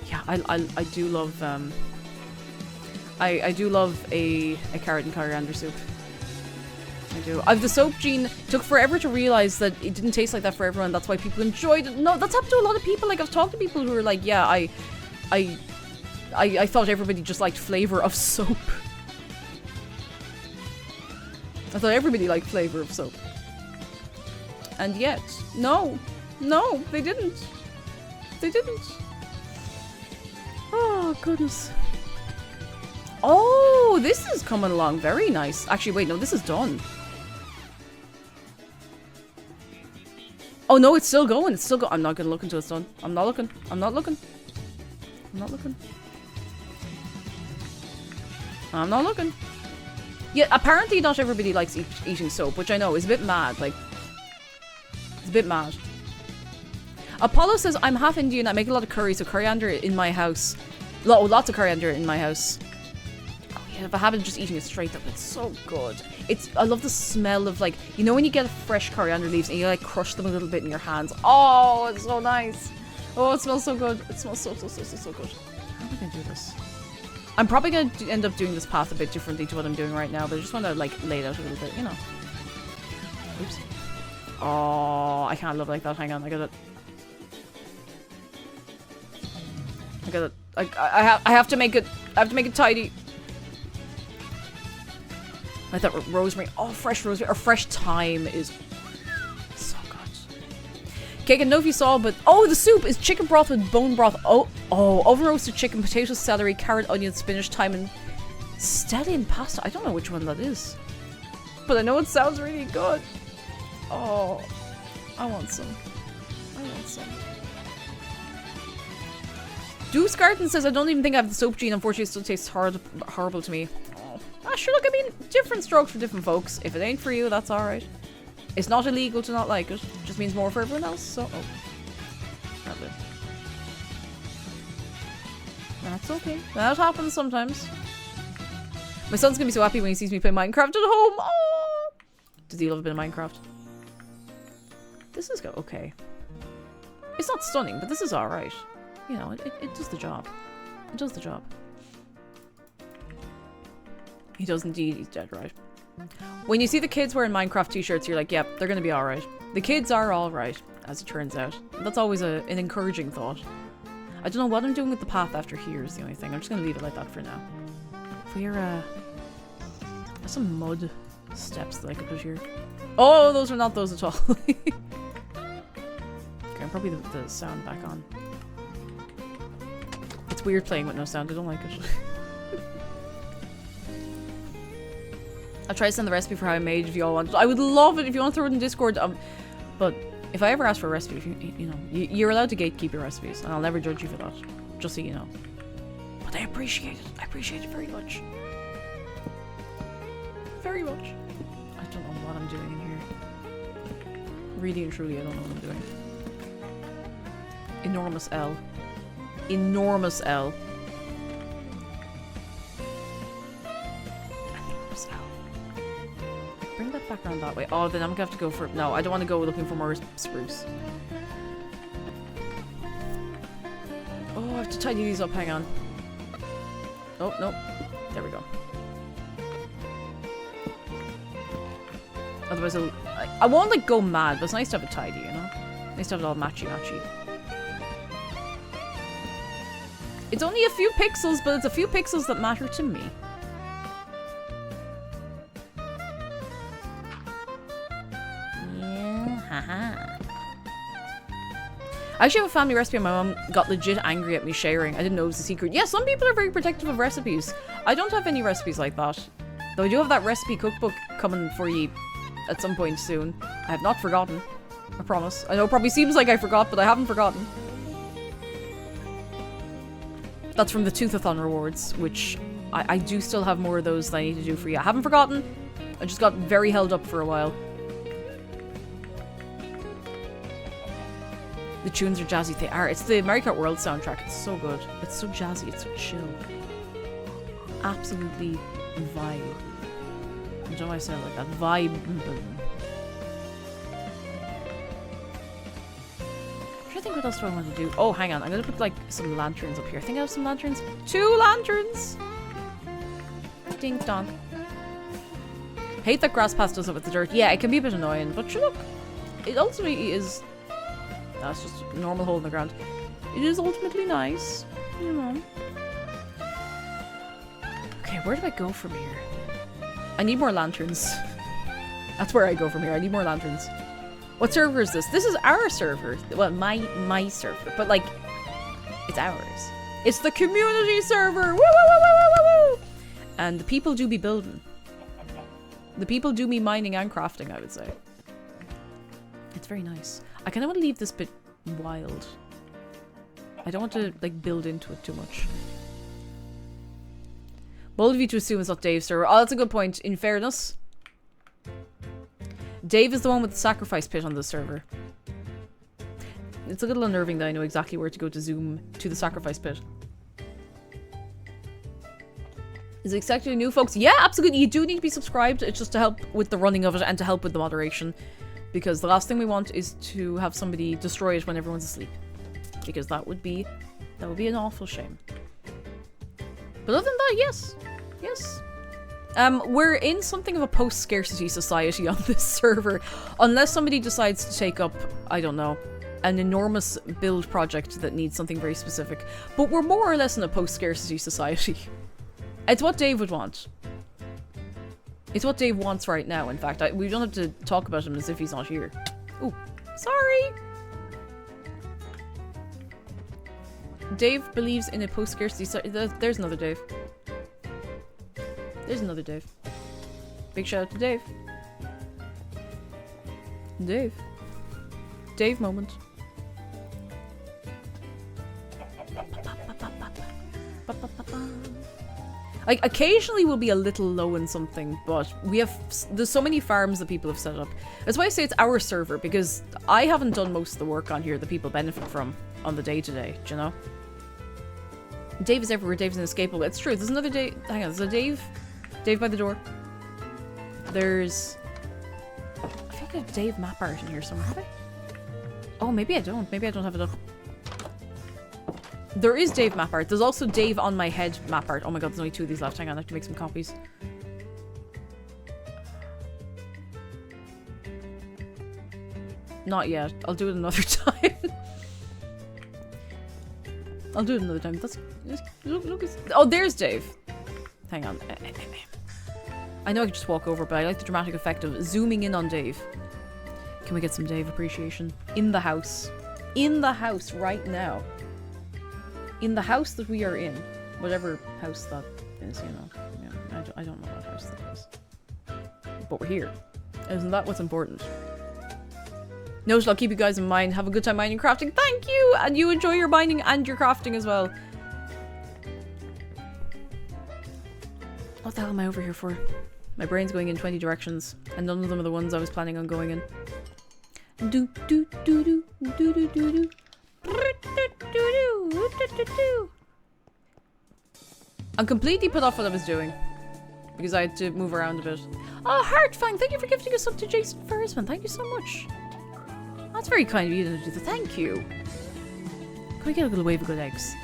Yeah, I do love I do love a carrot and coriander soup. I do. I've the soap gene. It took forever to realize that it didn't taste like that for everyone. That's why people enjoyed it. No, that's happened to a lot of people. Like, I've talked to people who are like, yeah, I thought everybody just liked flavor of soap. I thought everybody liked flavor of soap. And yet, no, they didn't. They didn't. Oh, goodness. Oh, this is coming along very nice. Actually, wait, no, this is done. Oh, no, it's still going. It's still going. I'm not going to look until it's done. I'm not looking. I'm not looking. I'm not looking. I'm not looking. Yeah, apparently not everybody likes eating soap, which I know is a bit mad. Like, it's a bit mad. Apollo says, I'm half Indian. I make a lot of curry, so coriander in my house. Lots of coriander in my house. Oh yeah, if I haven't just eating it straight up, it's so good. I love the smell of, like, you know when you get fresh coriander leaves and you like crush them a little bit in your hands. Oh, it's so nice. Oh, it smells so good. It smells so good. How am I gonna do this? I'm probably gonna end up doing this path a bit differently to what I'm doing right now, but I just want to like lay it out a little bit, you know. Oops. Oh, I can't love like that. Hang on, I gotta. I have to make it. I have to make it tidy. I thought rosemary. Oh, fresh rosemary or fresh thyme is so good. Okay, I don't know if you saw, but the soup is chicken broth with bone broth. Oh, oven roasted chicken, potatoes, celery, carrot, onion, spinach, thyme, and stellian pasta. I don't know which one that is, but I know it sounds really good. Oh, I want some. Deuce Garden says, I don't even think I have the soap gene. Unfortunately, it still tastes horrible to me. Oh. Sure, look, I mean, different strokes for different folks. If it ain't for you, that's alright. It's not illegal to not like it. It just means more for everyone else, so... Oh. Lovely. That's okay. That happens sometimes. My son's gonna be so happy when he sees me play Minecraft at home. Oh! Does he love a bit of Minecraft? This is okay. It's not stunning, but this is alright. You know, it does the job. It does the job. He does indeed. He's dead right. When you see the kids wearing Minecraft t-shirts, you're like, yep, they're gonna be alright. The kids are alright, as it turns out. That's always an encouraging thought. I don't know what I'm doing with the path after here is the only thing. I'm just gonna leave it like that for now. There's some mud steps that I could put here. Oh, those are not those at all. Okay, I'm probably the sound back on. It's weird playing with no sound. I don't like it. I'll try to send the recipe for how I made if you all want. I would love it if you want to throw it in Discord. But if I ever ask for a recipe, if you know, you're allowed to gatekeep your recipes, and I'll never judge you for that. Just so you know. But I appreciate it. I appreciate it very much. Very much. I don't know what I'm doing in here. Really and truly, I don't know what I'm doing. Enormous L. Enormous L. Enormous L. Bring that back around that way. Oh, then I'm gonna have to go for... No, I don't want to go looking for more spruce. Oh, I have to tidy these up. Hang on. Oh, no. There we go. Otherwise, I won't, like, go mad, but it's nice to have it tidy, you know? Nice to have it all matchy-matchy. It's only a few pixels, but it's a few pixels that matter to me. Yeah, haha. I actually have a family recipe and my mom got legit angry at me sharing. I didn't know it was a secret. Yeah, some people are very protective of recipes. I don't have any recipes like that. Though I do have that recipe cookbook coming for you at some point soon. I have not forgotten. I promise. I know it probably seems like I forgot, but I haven't forgotten. That's from the Toothathon rewards, which I do still have more of those that I need to do for you. I haven't forgotten. I just got very held up for a while. The tunes are jazzy. They are. It's the Mario Kart World soundtrack. It's so good. It's so jazzy. It's so chill. Absolutely vibe. I don't know why I sound like that. Vibe. I think what else do I want to do? Oh, hang on. I'm gonna put like some lanterns up here. I think I have some lanterns. 2 lanterns! Ding dong. Hate that grass pass does it with the dirt. Yeah, it can be a bit annoying, but sure, look. It ultimately is... That's just a normal hole in the ground. It is ultimately nice. You know. Okay, where do I go from here? I need more lanterns. That's where I go from here. I need more lanterns. What server is this? This is our server. Well, my server. But, like, it's ours. It's the community server! Woo, woo, woo, woo, woo, woo! And the people do be building. The people do be mining and crafting, I would say. It's very nice. I kind of want to leave this bit wild. I don't want to, like, build into it too much. Bold of you to assume it's not Dave's server. Oh, that's a good point. In fairness... Dave is the one with the sacrifice pit on the server. it's a little unnerving that I know exactly where to go to zoom to the sacrifice pit. Is it expected new folks? Yeah, absolutely. You do need to be subscribed. It's just to help with the running of it and to help with the moderation. Because the last thing we want is to have somebody destroy it when everyone's asleep. Because that would be an awful shame. But other than that, yes. Yes. We're in something of a post-scarcity society on this server. Unless somebody decides to take up, I don't know, an enormous build project that needs something very specific. But we're more or less in a post-scarcity society. It's what Dave would want. It's what Dave wants right now, in fact. We don't have to talk about him as if he's not here. Ooh, sorry! Dave believes in a post-scarcity society. There's another Dave. There's another Dave. Big shout out to Dave. Dave. Dave moment. Like, occasionally we'll be a little low in something, but there's so many farms that people have set up. That's why I say it's our server, because I haven't done most of the work on here that people benefit from on the day-to-day, do you know? Dave is everywhere, Dave's inescapable. It's true, there's another Dave. Hang on, there's a Dave. Dave by the door. There's... I think I have Dave map art in here somewhere, have I? Oh, maybe I don't. Maybe I don't have it up. There is Dave map art. There's also Dave on my head map art. Oh my god, there's only 2 of these left. Hang on, I have to make some copies. Not yet. I'll do it another time. I'll do it another time. Look, oh, there's Dave. Hang on. I know I could just walk over, but I like the dramatic effect of zooming in on Dave. Can we get some Dave appreciation? In the house. In the house right now. In the house that we are in. Whatever house that is, you know. Yeah, I don't know what house that is. But we're here. Isn't that what's important? Note, I'll keep you guys in mind. Have a good time mining and crafting. Thank you! And you enjoy your mining and your crafting as well. What the hell am I over here for? My brain's going in 20 directions. And none of them are the ones I was planning on going in. Do do do do do do do do. I'm completely put off what I was doing because I had to move around a bit. Oh, Heartfang, thank you for gifting us up to Jason Fursman. Thank you so much. That's very kind of you to do that. Thank you. Can we get a little wave of good eggs?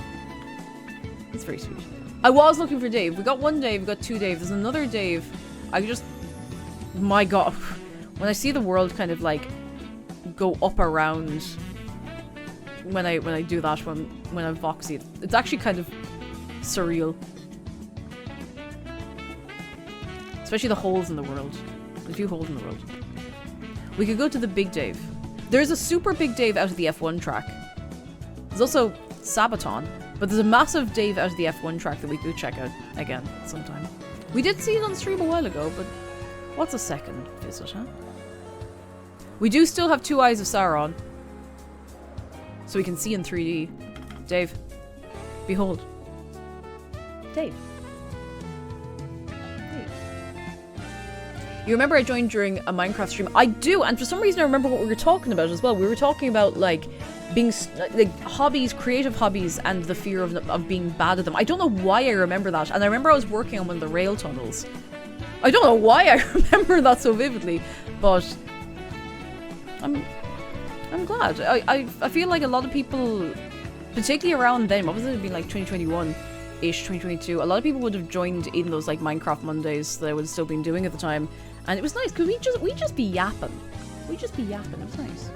That's very sweet. I was looking for Dave. We got 1 Dave, we got 2 Dave. There's another Dave. I just... My god. When I see the world kind of like go up around when I do that when I voxy, it's actually kind of surreal. Especially the holes in the world. There's a few holes in the world. We could go to the Big Dave. There's a super big Dave out of the F1 track. There's also Sabaton, but there's a massive Dave out of the F1 track that we could check out again sometime. We did see it on stream a while ago, but what's a second visit, huh? We do still have 2 Eyes of Sauron, so we can see in 3D. Dave. Behold. Dave. You remember I joined during a Minecraft stream? I do, and for some reason I remember what we were talking about as well. We were talking about, like, being, like, hobbies, creative hobbies, and the fear of being bad at them. I don't know why I remember that, and I remember I was working on one of the rail tunnels. I don't know why I remember that so vividly, but I'm glad. I feel like a lot of people, particularly around then, what was it? It'd be like 2021-ish, 2022. A lot of people would have joined in those, like, Minecraft Mondays that I would have still been doing at the time. And it was nice, because we just be yapping. We just be yapping, it was nice.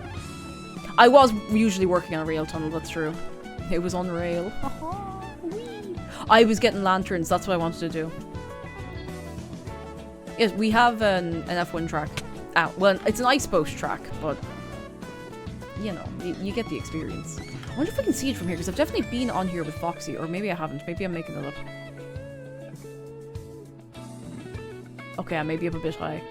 I was usually working on a rail tunnel, that's true. It was on rail. I was getting lanterns, that's what I wanted to do. Yes, we have an F1 track. Well, it's an ice boat track, but you know, you get the experience. I wonder if I can see it from here, because I've definitely been on here with Foxy, or maybe I haven't. Maybe I'm making it up. Okay, I may be up a bit high.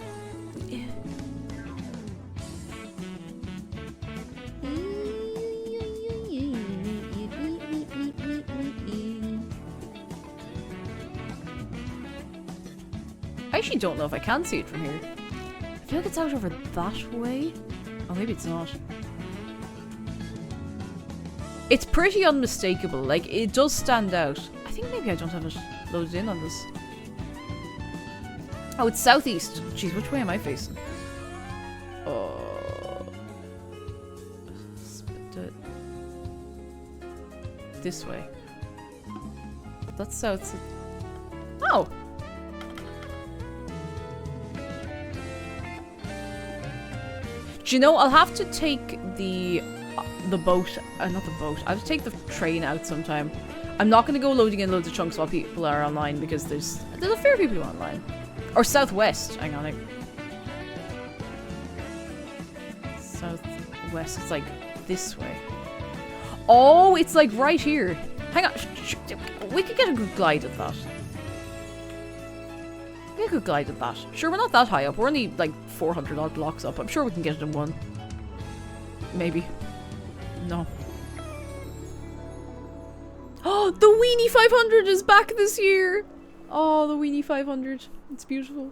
I actually don't know if I can see it from here. I feel like it's out over that way. Oh, maybe it's not. It's pretty unmistakable. Like, it does stand out. I think maybe I don't have it loaded in on this. Oh, it's southeast. Jeez, which way am I facing? This way. That's south. Oh! Do you know, I'll have to take the boat, not the boat, I'll have to take the train out sometime. I'm not going to go loading in loads of chunks while people are online because there's a fair few people online. Or southwest, hang on. Southwest, it's like this way. Oh, it's like right here. Hang on, we could get a good glide at that. We could glide at that. Sure, we're not that high up. We're only like 400 odd blocks up. I'm sure we can get it in one. Maybe. No. Oh, the Weenie 500 is back this year! Oh, the Weenie 500. It's beautiful.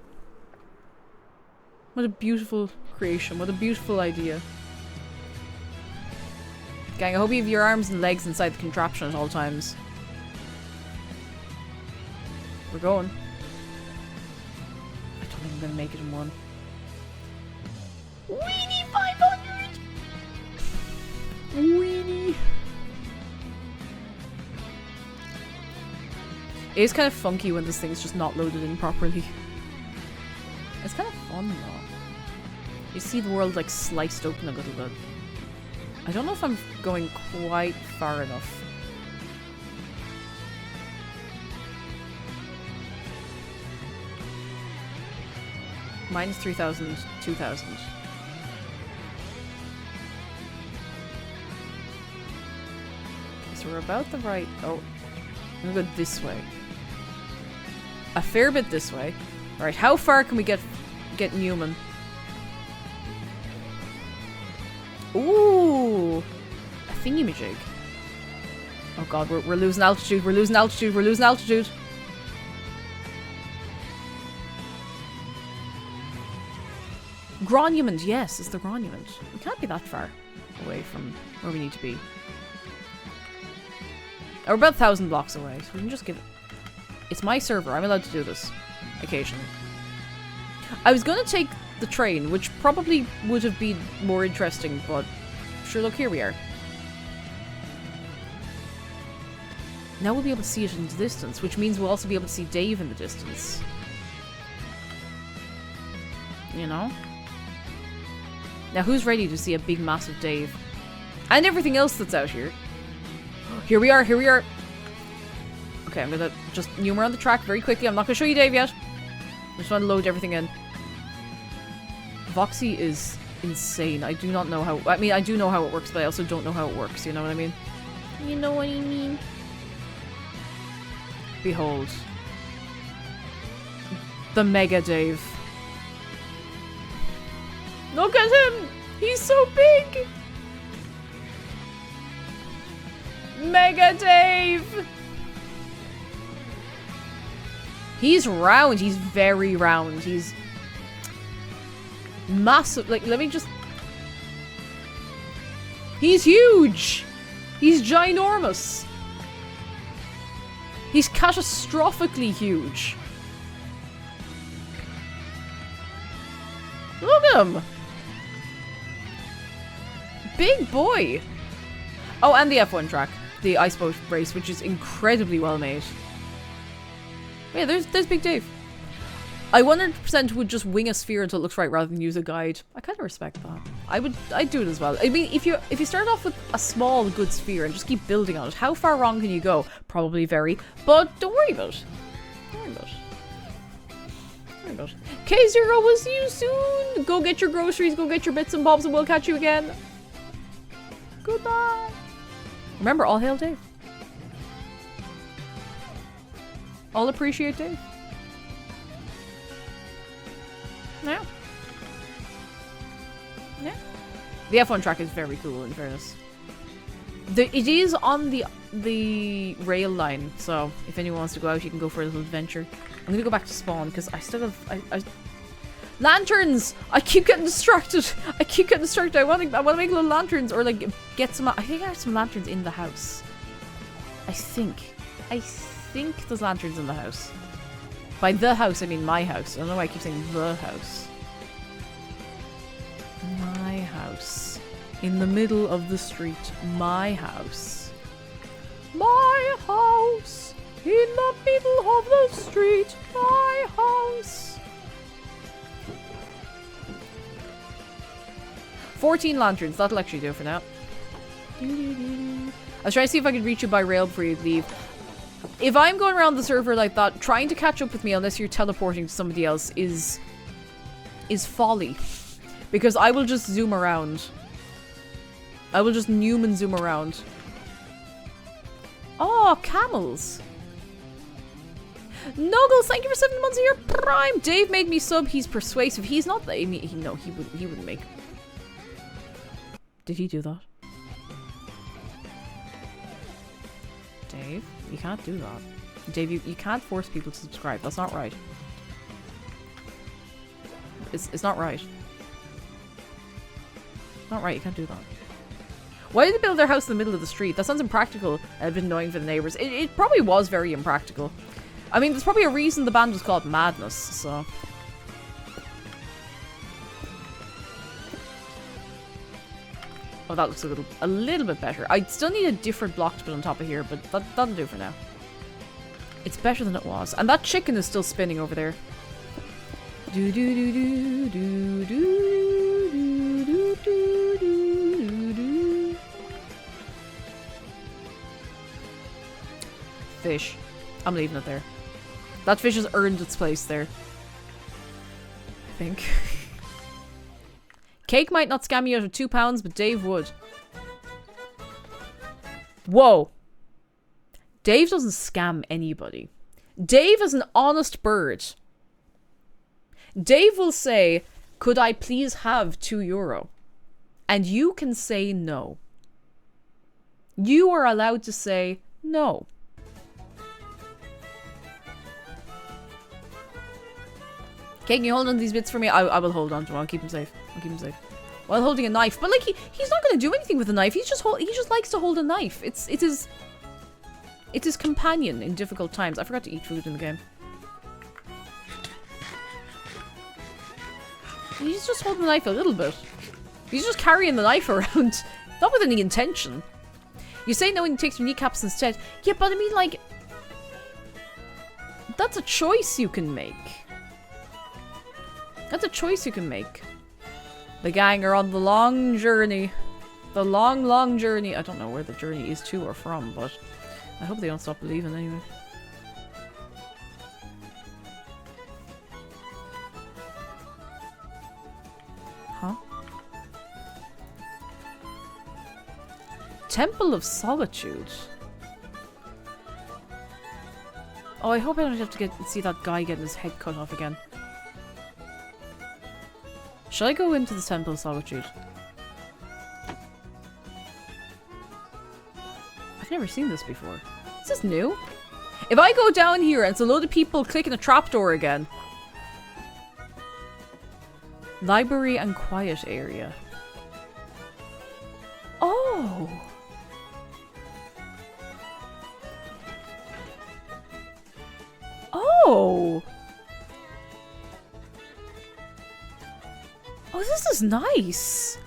What a beautiful creation. What a beautiful idea. Gang, I hope you have your arms and legs inside the contraption at all times. We're going. I don't think I'm gonna make it in one. Weenie 500! Weenie. It is kind of funky when this thing's just not loaded in properly. It's kind of fun though. You see the world like sliced open a little bit. I don't know if I'm going quite far enough. Minus 3,000, 2,000. So we're about the right... Oh, I'm gonna go this way. A fair bit this way. Alright, how far can we get Newman? Ooh! A thingy-majig. Oh god, we're losing altitude, we're losing altitude, we're losing altitude. Gronument, yes, it's the Gronument. We can't be that far away from where we need to be. We're about 1,000 blocks away, so we can just give it... It's my server, I'm allowed to do this. Occasionally. I was gonna take the train, which probably would have been more interesting, but... Sure, look, here we are. Now we'll be able to see it in the distance, which means we'll also be able to see Dave in the distance. You know? Now who's ready to see a big massive Dave? And everything else that's out here. Here we are, here we are. Okay, I'm gonna just number on the track very quickly. I'm not gonna show you Dave yet. I just want to load everything in. Voxy is insane. I do not know how... I mean, I do know how it works, but I also don't know how it works. You know what I mean? You know what I mean? Behold. The Mega Dave. Look at him! He's so big! Mega Dave! He's round. He's very round. He's massive. Like, let me just... He's huge! He's ginormous! He's catastrophically huge. Look at him! Big boy! Oh, and the F1 track. The ice boat race, which is incredibly well made. Yeah, there's Big Dave. I 100% would just wing a sphere until it looks right rather than use a guide. I kind of respect that. I'd do it as well. I mean, if you start off with a small good sphere and just keep building on it, how far wrong can you go? Probably very, but don't worry about it. Don't worry about it. Don't worry about it. K0, we'll see you soon. Go get your groceries, go get your bits and bobs, and we'll catch you again. Goodbye. Remember, all hail Dave. All appreciate Dave. Yeah. Yeah. The F1 track is very cool, in fairness. It is on the rail line, so if anyone wants to go out, you can go for a little adventure. I'm gonna go back to spawn because I still have Lanterns! I keep getting distracted. I want to make little lanterns or like get some. I think I have some lanterns in the house. I think there's lanterns in the house. By the house, I mean my house. I don't know why I keep saying the house. My house. In the middle of the street. My house. My house. In the middle of the street. My house. 14 lanterns. That'll actually do it for now. I was trying to see if I could reach you by rail before you leave. If I'm going around the server like that, trying to catch up with me unless you're teleporting to somebody else is folly. Because I will just zoom around. I will just Newman zoom around. Oh, camels. Nuggles, thank you for 7 months of your prime. Dave made me sub. He's persuasive. He's not. I mean, no, he wouldn't make. Did he do that? Dave, you can't do that. Dave, you can't force people to subscribe. That's not right. It's not right. Not right, you can't do that. Why did they build their house in the middle of the street? That sounds impractical and a bit annoying for the neighbors. It probably was very impractical. I mean, there's probably a reason the band was called Madness, so... Oh, that looks a little bit better. I still need a different block to put on top of here, but that'll do for now. It's better than it was. And that chicken is still spinning over there. Do do do do do do do do do do do. Fish. I'm leaving it there. That fish has earned its place there. I think. Cake might not scam you out of £2, but Dave would. Whoa. Dave doesn't scam anybody. Dave is an honest bird. Dave will say, could I please have €2? And you can say no. You are allowed to say no. Can you hold on to these bits for me? I will hold on to them. I'll keep him safe. I'll keep him safe. While holding a knife. But like, he's not going to do anything with a knife. He just likes to hold a knife. It's his companion in difficult times. I forgot to eat food in the game. He's just holding the knife a little bit. He's just carrying the knife around. Not with any intention. You say no and you take your kneecaps instead. Yeah, but I mean, like... That's a choice you can make. That's a choice you can make. The gang are on the long journey. The long, long journey. I don't know where the journey is to or from, but I hope they don't stop believing anyway. Huh? Temple of Solitude. Oh, I hope I don't have to see that guy getting his head cut off again. Should I go into the Temple of Solitude? I've never seen this before. Is this new? If I go down here and it's a load of people clicking a trapdoor again. Library and quiet area. Oh! Oh! Oh, this is nice.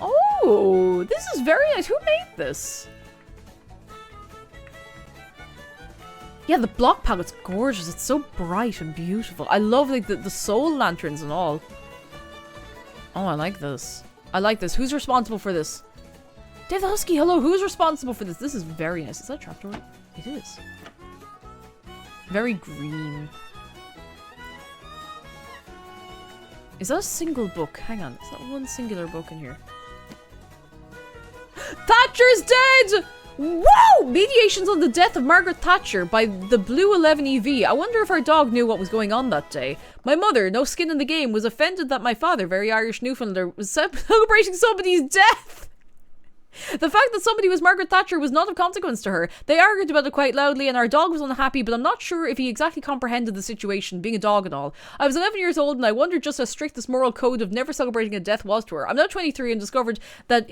Oh, this is very nice. Who made this? Yeah, the block palette's gorgeous. It's so bright and beautiful. I love like the soul lanterns and all. Oh, I like this. I like this. Who's responsible for this? Dave the Husky, hello. Who's responsible for this? This is very nice. Is that a trapdoor? It is. Very green. Is that a single book? Hang on. Is that one singular book in here? Thatcher's dead! Whoa! Mediations on the death of Margaret Thatcher by the Blue 11 EV. I wonder if our dog knew what was going on that day. My mother, no skin in the game, was offended that my father, very Irish Newfoundlander, was celebrating somebody's death. The fact that somebody was Margaret Thatcher was not of consequence to her. They argued about it quite loudly and our dog was unhappy, but I'm not sure if he exactly comprehended the situation, being a dog and all. I was 11 years old and I wondered just how strict this moral code of never celebrating a death was to her. I'm now 23 and discovered that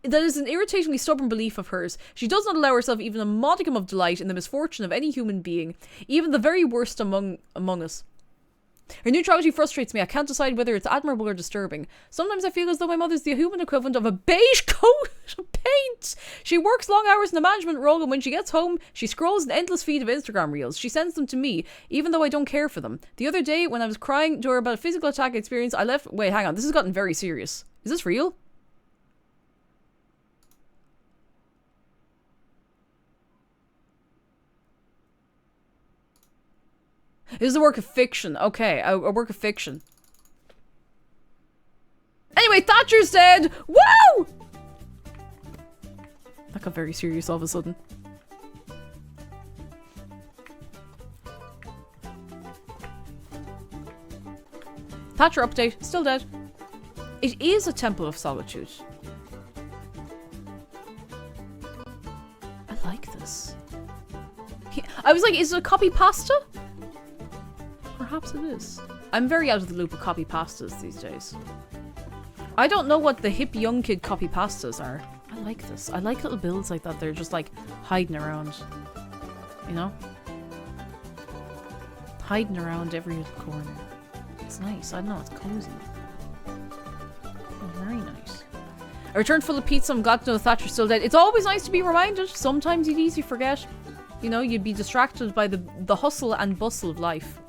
that is an irritatingly stubborn belief of hers. She does not allow herself even a modicum of delight in the misfortune of any human being, even the very worst among us. Her neutrality frustrates me. I can't decide whether it's admirable or disturbing. Sometimes I feel as though my mother's the human equivalent of a beige coat of paint. She works long hours in a management role, and when she gets home, she scrolls an endless feed of Instagram reels. She sends them to me, even though I don't care for them. The other day, when I was crying to her about a physical attack experience, I left... Wait, hang on. This has gotten very serious. Is this real? This is a work of fiction. Okay, a work of fiction. Anyway, Thatcher's dead! Woo! That got very serious all of a sudden. Thatcher update. Still dead. It is a temple of solitude. I like this. I was like, is it a copy pasta? Perhaps it is. I'm very out of the loop of copy pastas these days. I don't know what the hip young kid copy pastas are. I like this. I like little builds like that. They're just like hiding around. You know? Hiding around every little corner. It's nice. I don't know. It's cozy. Oh, very nice. I returned full of pizza. I'm glad to know Thatcher's still dead. It's always nice to be reminded. Sometimes you'd easily forget. You know, you'd be distracted by the hustle and bustle of life.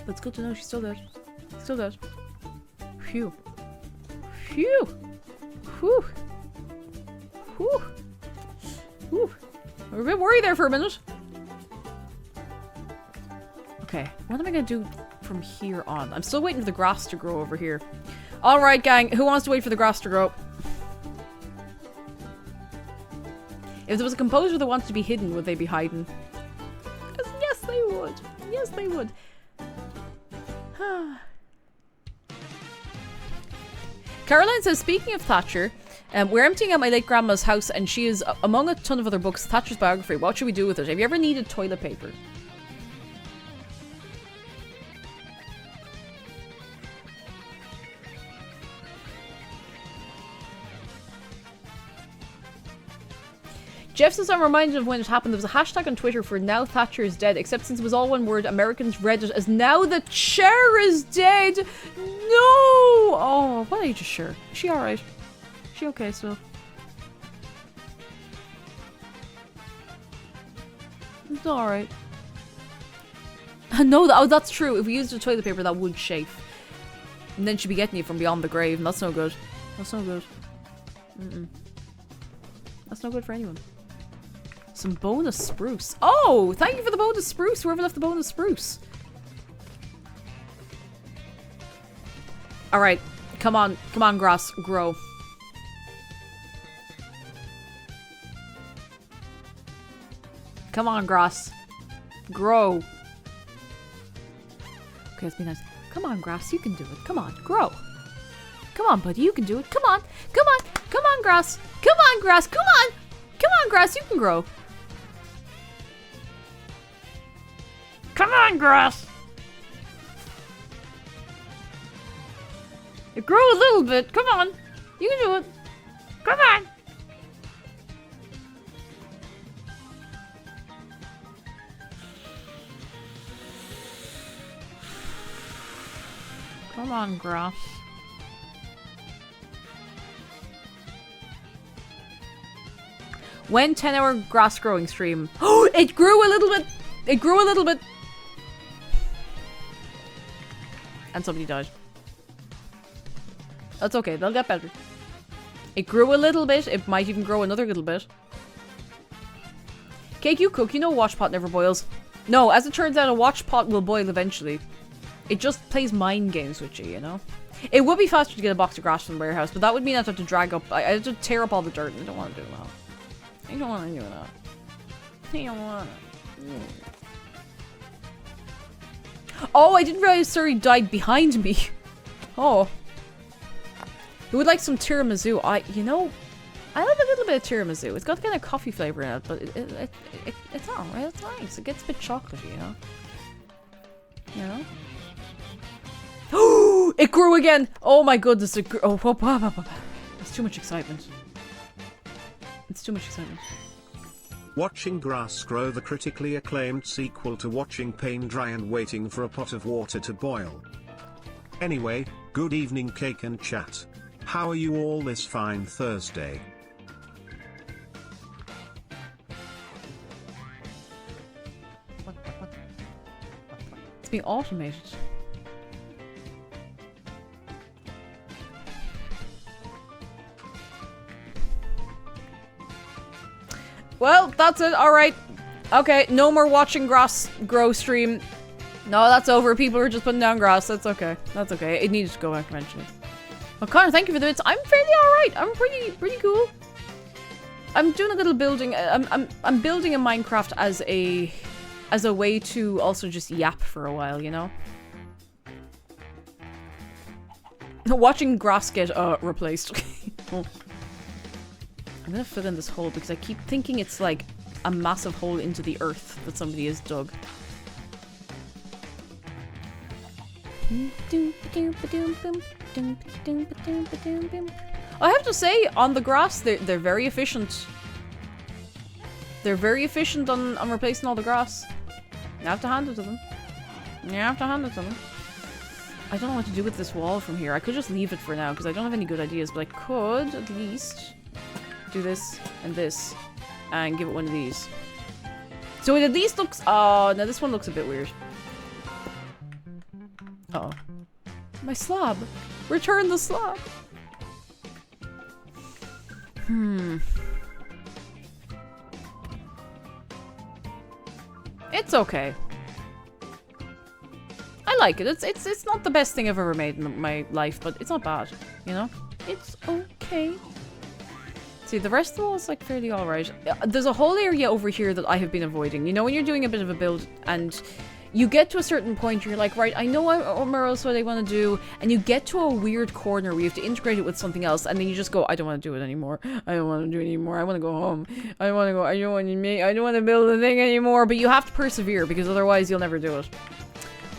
But it's good to know she's still dead. Still dead. Phew. Phew. Whew. Whew. Whew. I was a bit worried there for a minute. Okay, what am I gonna do from here on? I'm still waiting for the grass to grow over here. Alright, gang. Who wants to wait for the grass to grow? If there was a composer that wanted to be hidden, would they be hiding? Yes, they would. Yes, they would. Caroline says, speaking of Thatcher, we're emptying out my late grandma's house and she is among a ton of other books. Thatcher's biography. What should we do with it? Have you ever needed toilet paper? Jeff says, I'm reminded of when it happened. There was a hashtag on Twitter for now Thatcher is dead, except since it was all one word, Americans read it as now the chair is dead. No! Oh, what age is Cher? Is she alright? Is she okay still? It's alright. No, oh, that's true. If we used a toilet paper, that would chafe. And then she'd be getting you from beyond the grave, and that's no good. That's no good. That's no good for anyone. Some bonus spruce. Oh, thank you for the bonus spruce. Whoever left the bonus spruce. Alright. Come on. Come on, grass. Grow. Come on, grass. Grow. Okay, let's be nice. Come on, grass. You can do it. Come on. Grow. Come on, buddy. You can do it. Come on. Come on. Come on, grass. Come on, grass. Come on. Come on, grass. You can grow. Come on, grass. You grow a little bit. Come on. You can do it. Come on. Come on, grass. When 10-hour grass growing stream. Oh, it grew a little bit. It grew a little bit. And somebody died. That's okay. They'll get better. It grew a little bit. It might even grow another little bit. Cake you cook. You know a watch pot never boils. No, as it turns out, a watch pot will boil eventually. It just plays mind games with you, you know? It would be faster to get a box of grass from the warehouse, but that would mean I'd have to drag up... I'd have to tear up all the dirt, and I don't want to do that. I don't want to do that. I don't want to. Oh, I didn't realize Surrey died behind me. Oh. Who would like some tiramisu? You know, I love a little bit of tiramisu. It's got kind of coffee flavor in it, but it's alright. It's nice. It gets a bit chocolatey, you know. You know. Oh, it grew again! Oh my goodness! It grew. Oh, whoa, whoa, whoa, whoa. It's too much excitement. It's too much excitement. Watching grass grow, the critically acclaimed sequel to watching paint dry and waiting for a pot of water to boil. Anyway, good evening cake and chat. How are you all this fine Thursday? What? It's being automated. Well, that's it. Alright. Okay, no more watching grass grow stream. No, that's over. People are just putting down grass. That's okay. That's okay. It needs to go back eventually. Well, Connor, thank you for the bits. I'm fairly alright. I'm pretty cool. I'm doing a little building. I'm building a Minecraft as a way to also just yap for a while, you know? Watching grass get replaced. I'm gonna fill in this hole because I keep thinking it's like a massive hole into the earth that somebody has dug. I have to say, on the grass, they're very efficient. They're very efficient on replacing all the grass. You have to hand it to them. You have to hand it to them. I don't know what to do with this wall from here. I could just leave it for now because I don't have any good ideas, but I could at least do this and give it one of these. So it at least looks... Oh, now this one looks a bit weird. Uh-oh. My slab. Return the slab. It's okay. I like it. It's not the best thing I've ever made in my life, but it's not bad, you know? It's okay. See, the rest of the wall is like fairly alright. There's a whole area over here that I have been avoiding. You know when you're doing a bit of a build and you get to a certain point, you're like, right, I know more else what I want to do, and you get to a weird corner where you have to integrate it with something else, and then you just go, I don't want to do it anymore. I don't want to do it anymore. I want to go home. I don't want to go. I don't want to build a thing anymore. But you have to persevere because otherwise you'll never do it.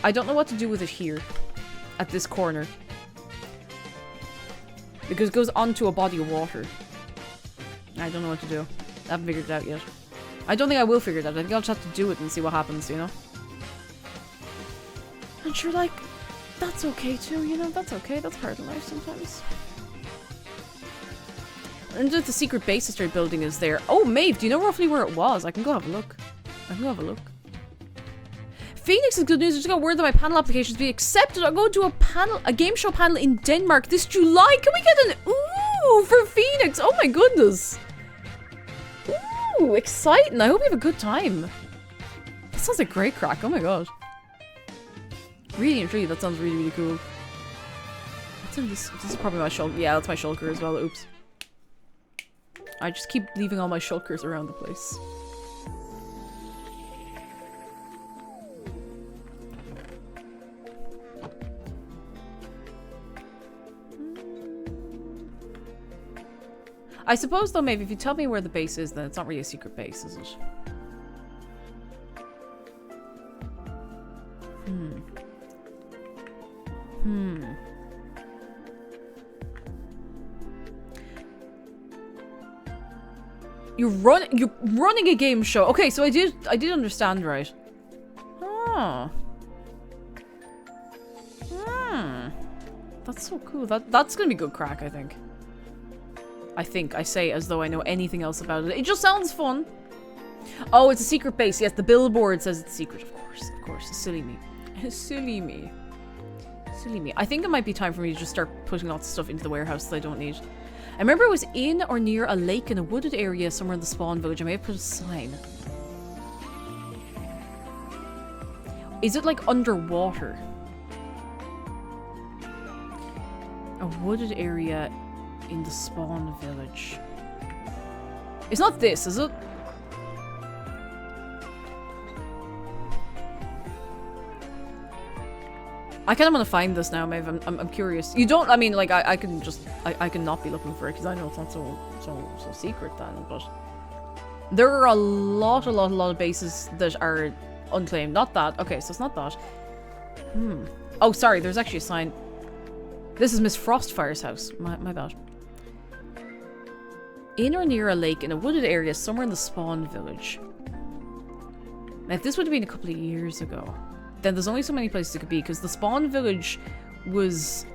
I don't know what to do with it here, at this corner, because it goes onto a body of water. I don't know what to do. I haven't figured it out yet. I don't think I will figure it out. I think I'll just have to do it and see what happens, you know? And you're like, that's okay too, you know? That's okay. That's part of life sometimes. And the secret base I started building is there. Oh, Maeve, do you know roughly where it was? I can go have a look. Phoenix is good news. I just got word that my panel application is being accepted. I'm going to a game show panel in Denmark this July. Can we get an ooh for Phoenix? Oh my goodness. Ooh, exciting. I hope you have a good time. That sounds like great crack. Oh my god. Really intrigued. That sounds really, really cool. What's in this? This is probably my shulker. Yeah, that's my shulker as well. Oops. I just keep leaving all my shulkers around the place. I suppose though, maybe if you tell me where the base is, then it's not really a secret base, is it? You're running a game show. Okay, so I did understand right. Oh. That's so cool. That's gonna be good crack, I think. I say as though I know anything else about it. It just sounds fun. Oh, it's a secret base. Yes, the billboard says it's secret. Of course. Silly me. Silly me. I think it might be time for me to just start putting lots of stuff into the warehouse that I don't need. I remember it was in or near a lake in a wooded area somewhere in the spawn village. I may have put a sign. Is it like underwater? A wooded area in the spawn village. It's not this, is it? I kind of want to find this now, Maeve. I'm curious. You don't, I mean, like, I can just, I can not be looking for it, because I know it's not so secret then, but... There are a lot of bases that are unclaimed. Not that. Okay, so it's not that. Oh, sorry, there's actually a sign. This is Miss Frostfire's house. My bad. In or near a lake in a wooded area somewhere in the Spawn village. Now, if this would have been a couple of years ago, then there's only so many places it could be, because the Spawn village was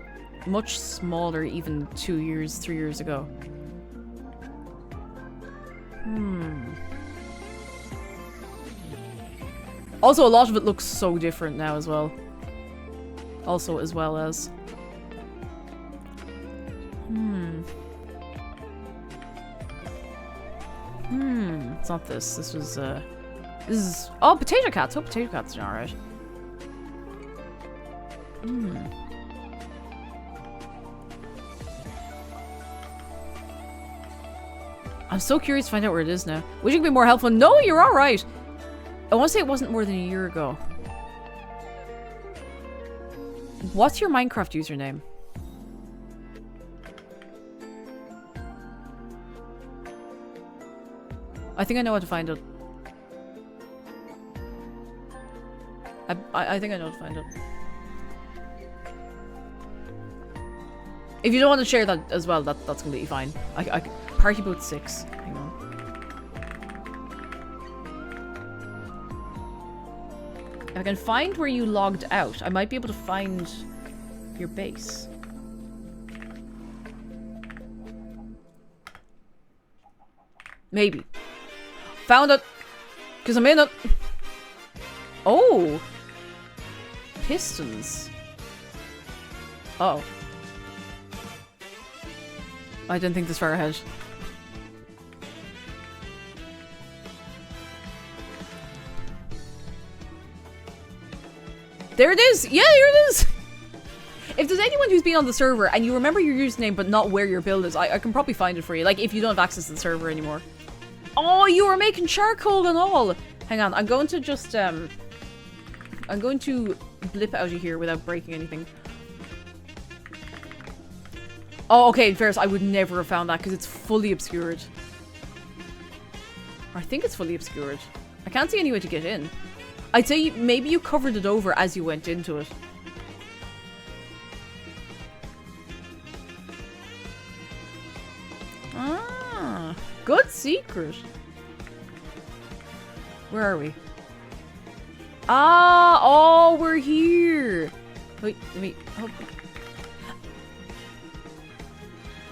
much smaller even 2 years, 3 years ago. Also, a lot of it looks so different now as well. Also, as well as... It's not this. This was, This is... Oh, Potato Cats! Oh, Potato Cats are alright. I'm so curious to find out where it is now. Wish you could be more helpful. No, you're alright! I want to say it wasn't more than a year ago. What's your Minecraft username? I think I know how to find it. I think I know how to find it. If you don't want to share that as well, that's completely fine. Party Boat 6. Hang on. If I can find where you logged out, I might be able to find your base. Maybe. Found it! Because I'm in it! Oh! Pistons. Uh-oh. I didn't think this far ahead. There it is! Yeah, here it is! If there's anyone who's been on the server and you remember your username but not where your build is, I can probably find it for you. Like, if you don't have access to the server anymore. Oh, you were making charcoal and all! Hang on, I'm going to just, I'm going to blip out of here without breaking anything. Oh, okay, in fairness, I would never have found that because it's fully obscured. Or I think it's fully obscured. I can't see any way to get in. I'd say maybe you covered it over as you went into it. Ah, good secret. Where are we? Ah, oh, we're here. Wait, let me... Oh.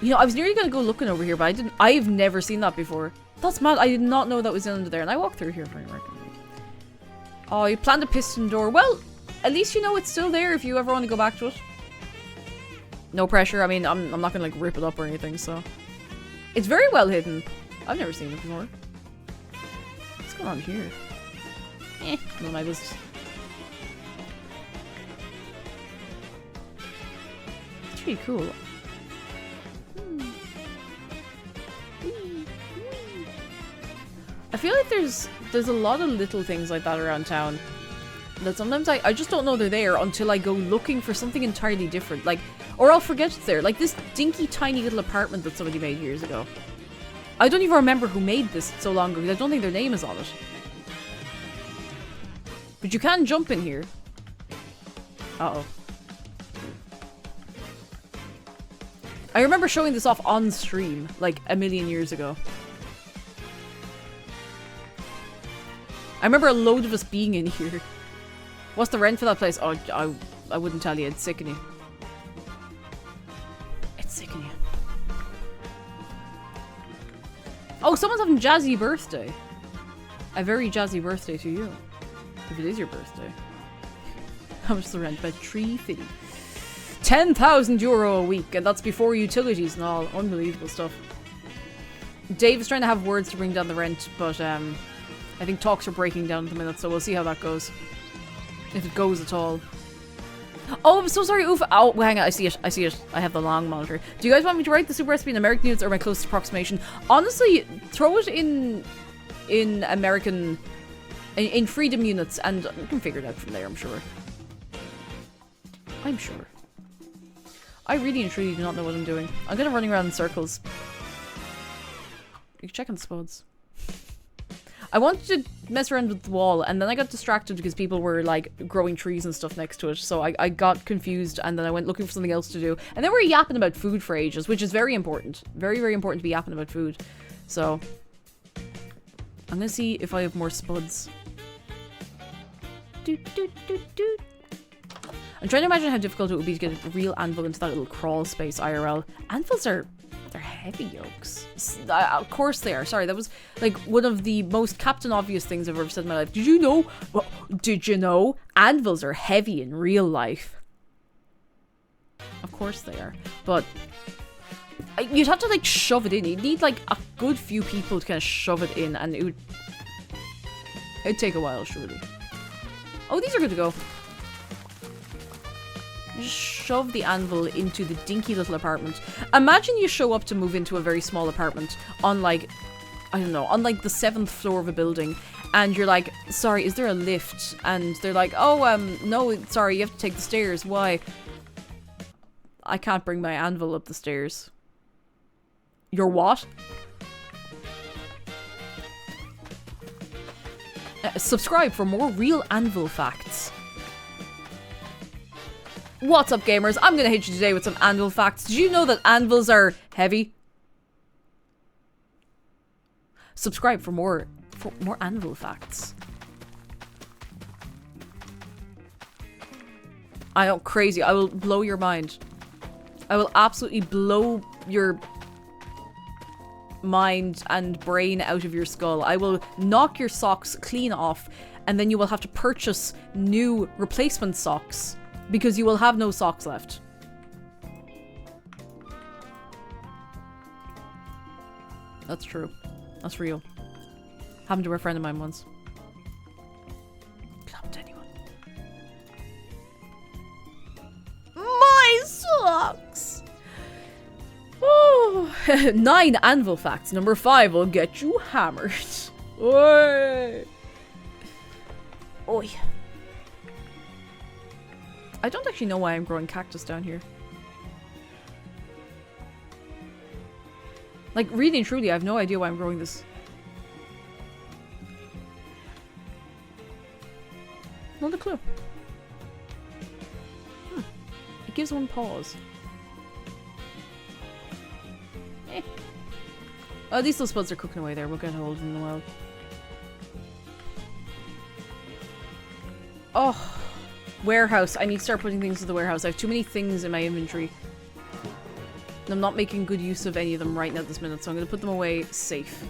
You know, I was nearly gonna go looking over here, but I didn't. I've never seen that before. That's mad. I did not know that was under there, and I walked through here for a record. Oh, you planned a piston door. Well, at least you know it's still there if you ever want to go back to it. No pressure. I mean, I'm not gonna like rip it up or anything, so it's very well hidden. I've never seen it before. What's going on here? None of my business. It's pretty cool. I feel like there's a lot of little things like that around town that sometimes I just don't know they're there until I go looking for something entirely different, like, or I'll forget it's there. Like this dinky tiny little apartment that somebody made years ago. I don't even remember who made this so long ago because I don't think their name is on it. But you can jump in here. Uh-oh. I remember showing this off on stream, like, a million years ago. I remember a load of us being in here. What's the rent for that place? Oh, I wouldn't tell you. It's sickening. It's sickening. Oh, someone's having jazzy birthday. A very jazzy birthday to you. If it is your birthday. How much is the rent? About €350. 10,000 euro a week, and that's before utilities and all. Unbelievable stuff. Dave is trying to have words to bring down the rent, but I think talks are breaking down at the minute, so we'll see how that goes. If it goes at all. Oh, I'm so sorry, Oof. Oh, hang on, I see it. I see it. I have the long monitor. Do you guys want me to write the super recipe in American units or my closest approximation? Honestly, throw it in American... in freedom units, and we can figure it out from there, I'm sure. I'm sure. I really and truly do not know what I'm doing. I'm kind of running around in circles. You can check on the spuds. I wanted to mess around with the wall, and then I got distracted because people were, like, growing trees and stuff next to it, so I got confused, and then I went looking for something else to do. And then we were yapping about food for ages, which is very important. Very, very important to be yapping about food. So, I'm gonna see if I have more spuds. Doot, doot, doot, doot. I'm trying to imagine how difficult it would be to get a real anvil into that little crawl space IRL. Anvils are... they're heavy yokes. Of course they are. Sorry, that was like one of the most Captain Obvious things I've ever said in my life. Did you know? Well, did you know? Anvils are heavy in real life. Of course they are. But you'd have to like shove it in. You'd need like a good few people to kind of shove it in, and it'd take a while, surely. Oh, these are good to go. You just shove the anvil into the dinky little apartment. Imagine you show up to move into a very small apartment on like, I don't know, on like the 7th floor of a building, and you're like, sorry, is there a lift? And they're like, oh, no, sorry, you have to take the stairs. Why? I can't bring my anvil up the stairs. Your what? Subscribe for more real anvil facts. What's up, gamers? I'm gonna hit you today with some anvil facts. Did you know that anvils are heavy? Subscribe for more anvil facts. I know, crazy. I will blow your mind. I will absolutely blow your mind and brain out of your skull. I will knock your socks clean off, and then you will have to purchase new replacement socks. Because you will have no socks left. That's true. That's real. Happened to a friend of mine once. Could happen to anyone. My socks! Oh. 9 anvil facts. Number 5 will get you hammered. Oi! Oi. I don't actually know why I'm growing cactus down here. Like, really and truly, I have no idea why I'm growing this. Not a clue. It gives one pause. Eh. Oh, these little spuds are cooking away there. We'll get hold of them in a while. Oh. Warehouse. I need to start putting things in the warehouse. I have too many things in my inventory. And I'm not making good use of any of them right now this minute, so I'm going to put them away safe.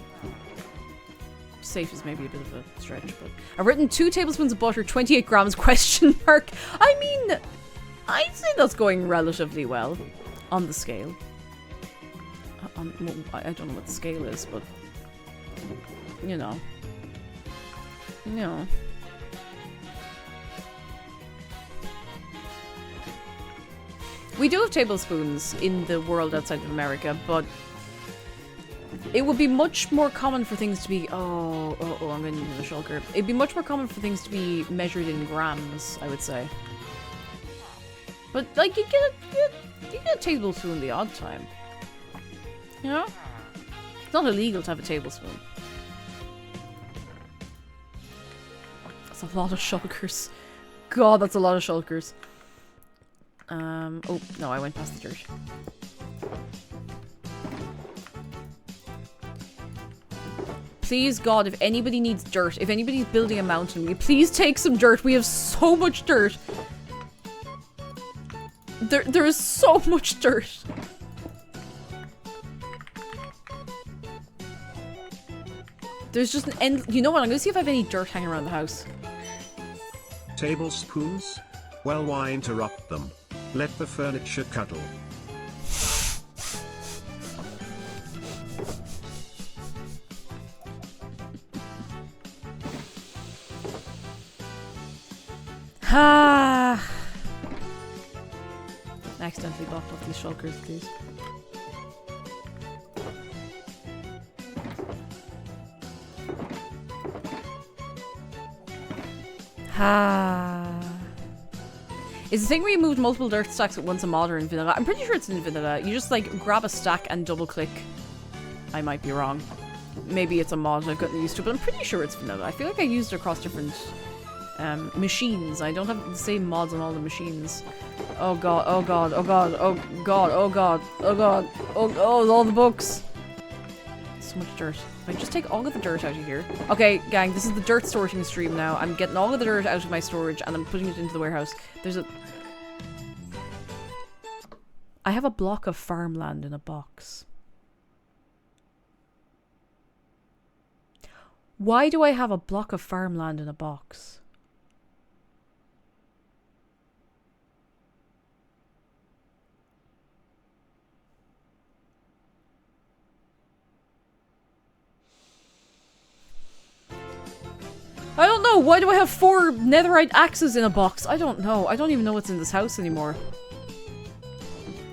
Safe is maybe a bit of a stretch, but... I've written 2 tablespoons of butter, 28 grams, question mark. I mean, I'd say that's going relatively well on the scale. Well, I don't know what the scale is, but... You know. You know. We do have tablespoons in the world outside of America, but it would be much more common for things to be... Oh, I'm going to need a shulker. It'd be much more common for things to be measured in grams, I would say. But, like, you get a tablespoon the odd time. You know? It's not illegal to have a tablespoon. That's a lot of shulkers. God, that's a lot of shulkers. Oh, no, I went past the dirt. Please, God, if anybody needs dirt, if anybody's building a mountain, will you please take some dirt? We have so much dirt. There is so much dirt. There's just an end. You know what? I'm gonna see if I have any dirt hanging around the house. Tablespoons? Well, why interrupt them? Let the furniture cuddle. Ah. I accidentally blocked off these shulkers, please. Is the thing where you moved multiple dirt stacks at once a mod or in vanilla? I'm pretty sure it's in vanilla. You just like grab a stack and double click. I might be wrong. Maybe it's a mod I've gotten used to, but I'm pretty sure it's vanilla. I feel like I used it across different machines. I don't have the same mods on all the machines. Oh god, oh god, oh god, oh god, oh god, oh god, oh, all the books. So much dirt. If I just take all of the dirt out of here. Okay, gang, this is the dirt sorting stream now. I'm getting all of the dirt out of my storage and I'm putting it into the warehouse. I have a block of farmland in a box. Why do I have a block of farmland in a box? I don't know. Why do I have 4 netherite axes in a box? I don't know. I don't even know what's in this house anymore.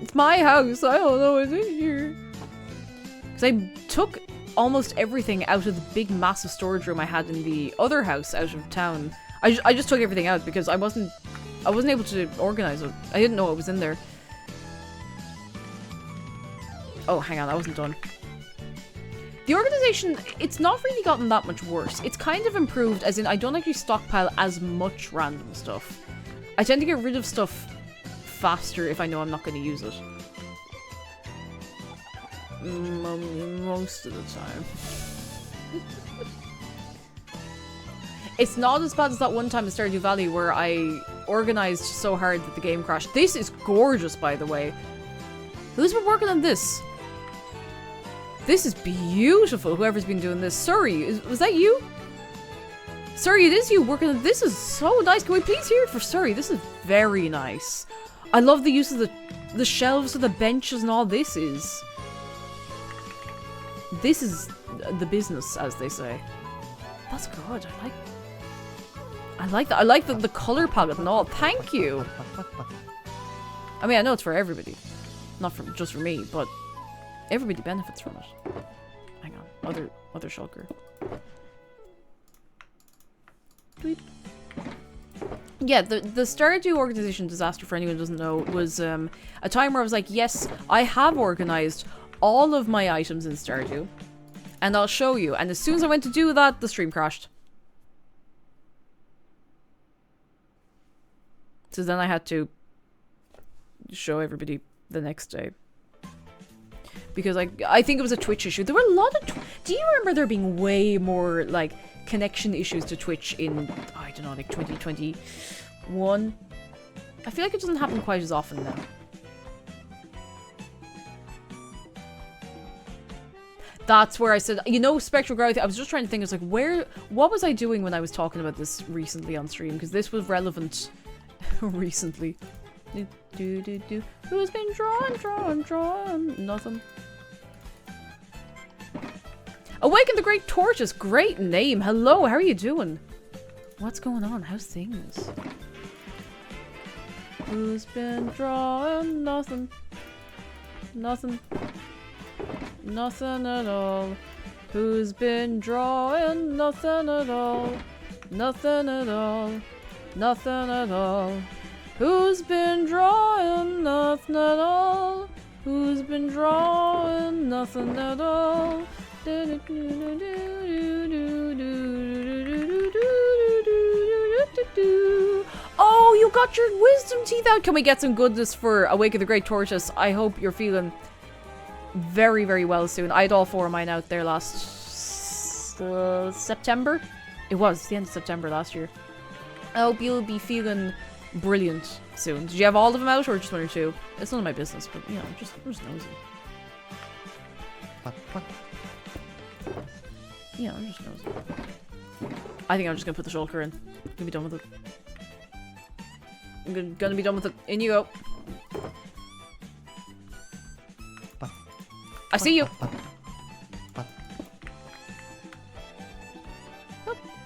It's my house. I don't know what's in here. Because I took almost everything out of the big massive storage room I had in the other house out of town. I just took everything out because I wasn't able to organize it. I didn't know what was in there. Oh, hang on. I wasn't done. The organization, it's not really gotten that much worse. It's kind of improved, as in I don't actually stockpile as much random stuff. I tend to get rid of stuff faster if I know I'm not going to use it. Most of the time. It's not as bad as that one time in Stardew Valley where I organized so hard that the game crashed. This is gorgeous, by the way. Who's been working on this? This is beautiful, whoever's been doing this. Surrey, was that you? Surrey, it is you working on this. Is so nice. Can we please hear it for Surrey? This is very nice. I love the use of the shelves of the benches and all this is. This is the business, as they say. That's good. I like that. I like the color palette and all. Thank you. I mean, I know it's for everybody. Not just for me, but everybody benefits from it. Hang on. Other shulker. Tweet. Yeah, the Stardew organization disaster, for anyone who doesn't know, was a time where I was like, yes, I have organized all of my items in Stardew, and I'll show you. And as soon as I went to do that, the stream crashed. So then I had to show everybody the next day. Because I think it was a Twitch issue. There were a lot of... Do you remember there being way more, like, connection issues to Twitch in, I don't know, like 2021? I feel like it doesn't happen quite as often now. That's where I said, you know, spectral gravity. I was just trying to think, I was like, what was I doing when I was talking about this recently on stream? Because this was relevant recently. Who's been drawing? Nothing. Awaken the Great Tortoise. Great name. Hello, how are you doing? What's going on? How's things? Who's been drawing? Nothing. Nothing at all. Who's been drawing? Nothing at all. Nothing at all. Nothing at all. Who's been drawing? Nothing at all. Who's been drawing? Nothing at all. Oh, you got your wisdom teeth out. Can we get some goodness for Awaken the Great Tortoise? I hope you're feeling very, very well soon. I had all 4 of mine out there last September. It was the end of September last year. I hope you'll be feeling brilliant soon. Did you have all of them out or just 1 or 2? It's none of my business, but you know, just nosy. Yeah, I'm just nosy. I think I'm just gonna put the shulker in. Gonna be done with it. I'm gonna be done with it. In you go. I see you.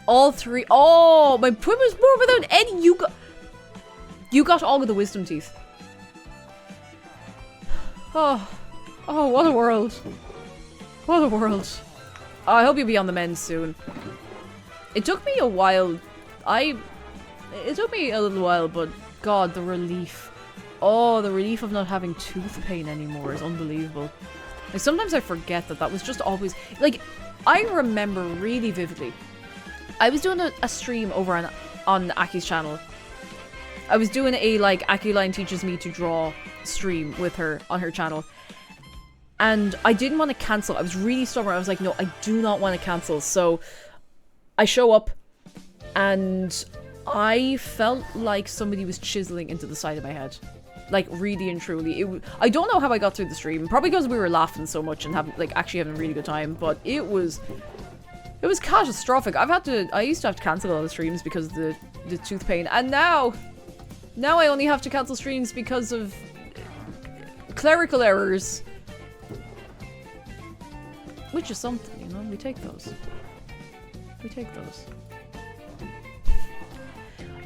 All 3. Oh, my put was more without any. You got all of the wisdom teeth. Oh, what a world. What a world. Oh, I hope you'll be on the mend soon. It took me a while. It took me a little while, but God, the relief. Oh, the relief of not having tooth pain anymore is unbelievable. Like, sometimes I forget that was just always... Like, I remember really vividly. I was doing a stream over on Aki's channel. I was doing a, like, Aki Line Teaches Me to Draw stream with her on her channel. And I didn't want to cancel. I was really stubborn. I was like, no, I do not want to cancel. So I show up and I felt like somebody was chiseling into the side of my head. Like, really and truly. I don't know how I got through the stream. Probably because we were laughing so much and actually having a really good time. But it was catastrophic. I used to have to cancel all the streams because of the tooth pain. And now I only have to cancel streams because of clerical errors. Which is something, you know? We take those. We take those.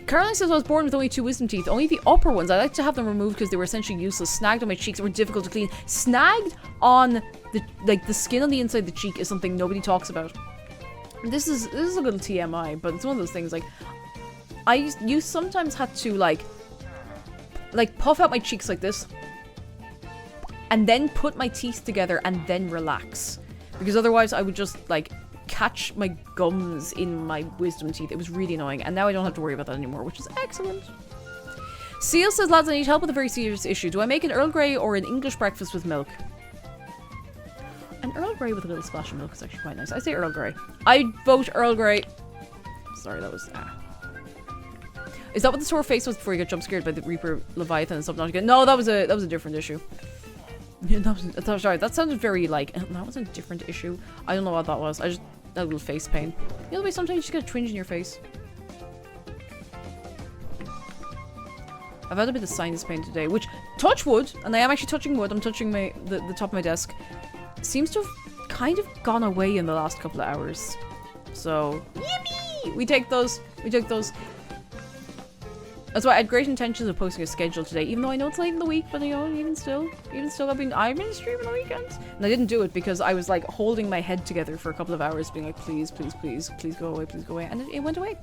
Caroline says I was born with only 2 wisdom teeth. Only the upper ones. I like to have them removed because they were essentially useless. Snagged on my cheeks were difficult to clean. Snagged on the skin on the inside of the cheek is something nobody talks about. This is a little TMI, but it's one of those things, like, you sometimes had to, like puff out my cheeks like this. And then put my teeth together and then relax. Because otherwise I would just, like, catch my gums in my wisdom teeth. It was really annoying. And now I don't have to worry about that anymore, which is excellent. Seal says, lads, I need help with a very serious issue. Do I make an Earl Grey or an English breakfast with milk? An Earl Grey with a little splash of milk is actually quite nice. I say Earl Grey. I vote Earl Grey. Sorry, that was... Is that what the sore face was before you got jump scared by the Reaper Leviathan and Subnautica? No, that was a different issue. Yeah, sorry, that sounded very, like, that was a different issue. I don't know what that was. I just, that little face pain. You know the way sometimes you just get a twinge in your face? I've had a bit of sinus pain today, which, touch wood, and I am actually touching wood, I'm touching the top of my desk, seems to have kind of gone away in the last couple of hours. So, yippee! We take those. We take those. That's why I had great intentions of posting a schedule today, even though I know it's late in the week, but you know, even still, I've been streaming the weekends. And I didn't do it because I was like holding my head together for a couple of hours, being like, please, please, please, please go away, and it went away.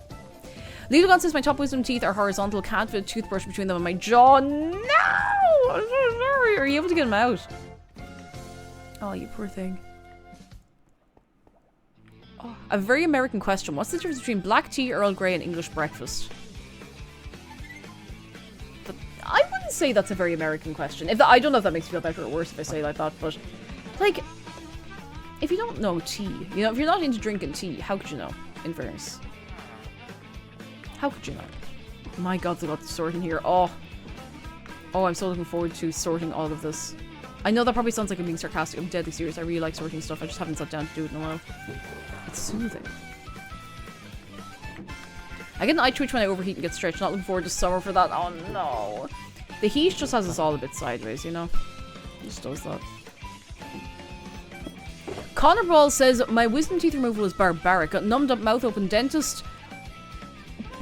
Leogon says my top wisdom teeth are horizontal, can't fit a toothbrush between them and my jaw. No! I'm so sorry. Are you able to get them out? Oh, you poor thing. Oh, a very American question. What's the difference between black tea, Earl Grey, and English breakfast? I wouldn't say that's a very American question. I don't know if that makes you feel better or worse if I say it like that, but, like, if you don't know tea, you know, if you're not into drinking tea, how could you know, in fairness? How could you know? My god, they got the sorting here. Oh, I'm so looking forward to sorting all of this. I know that probably sounds like I'm being sarcastic. I'm deadly serious. I really like sorting stuff. I just haven't sat down to do it in a while. It's soothing. I get an eye twitch when I overheat and get stretched. Not looking forward to summer for that. Oh no. The heat just has us all a bit sideways, you know? It just does that. Connor Ball says, my wisdom teeth removal is barbaric. Got numbed up mouth open dentist.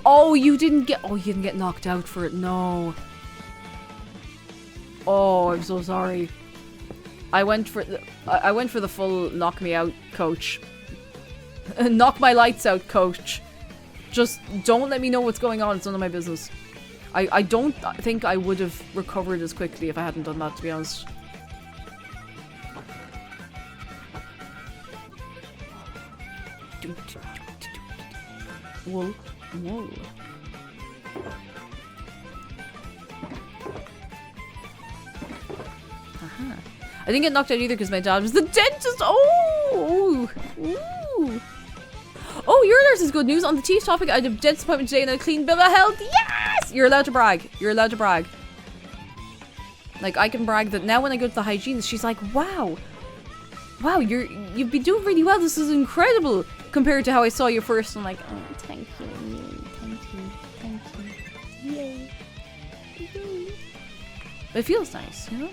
Oh, you didn't get knocked out for it. No. Oh, I'm so sorry. I went for the full knock me out, coach. Knock my lights out, coach. Just don't let me know what's going on. It's none of my business. I don't think I would have recovered as quickly if I hadn't done that, to be honest. Wool. Wool. Aha. I didn't get knocked out either because my dad was the dentist. Oh! Ooh. Oh, Eurodars is good news. On the teeth topic, I had a dentist appointment today and a clean bill of health. Yes! You're allowed to brag. You're allowed to brag. Like, I can brag that now when I go to the hygienist, she's like, wow. Wow, you've been doing really well. This is incredible compared to how I saw you first. I'm like, oh, thank you. Thank you. Thank you. Yay. But it feels nice, you know?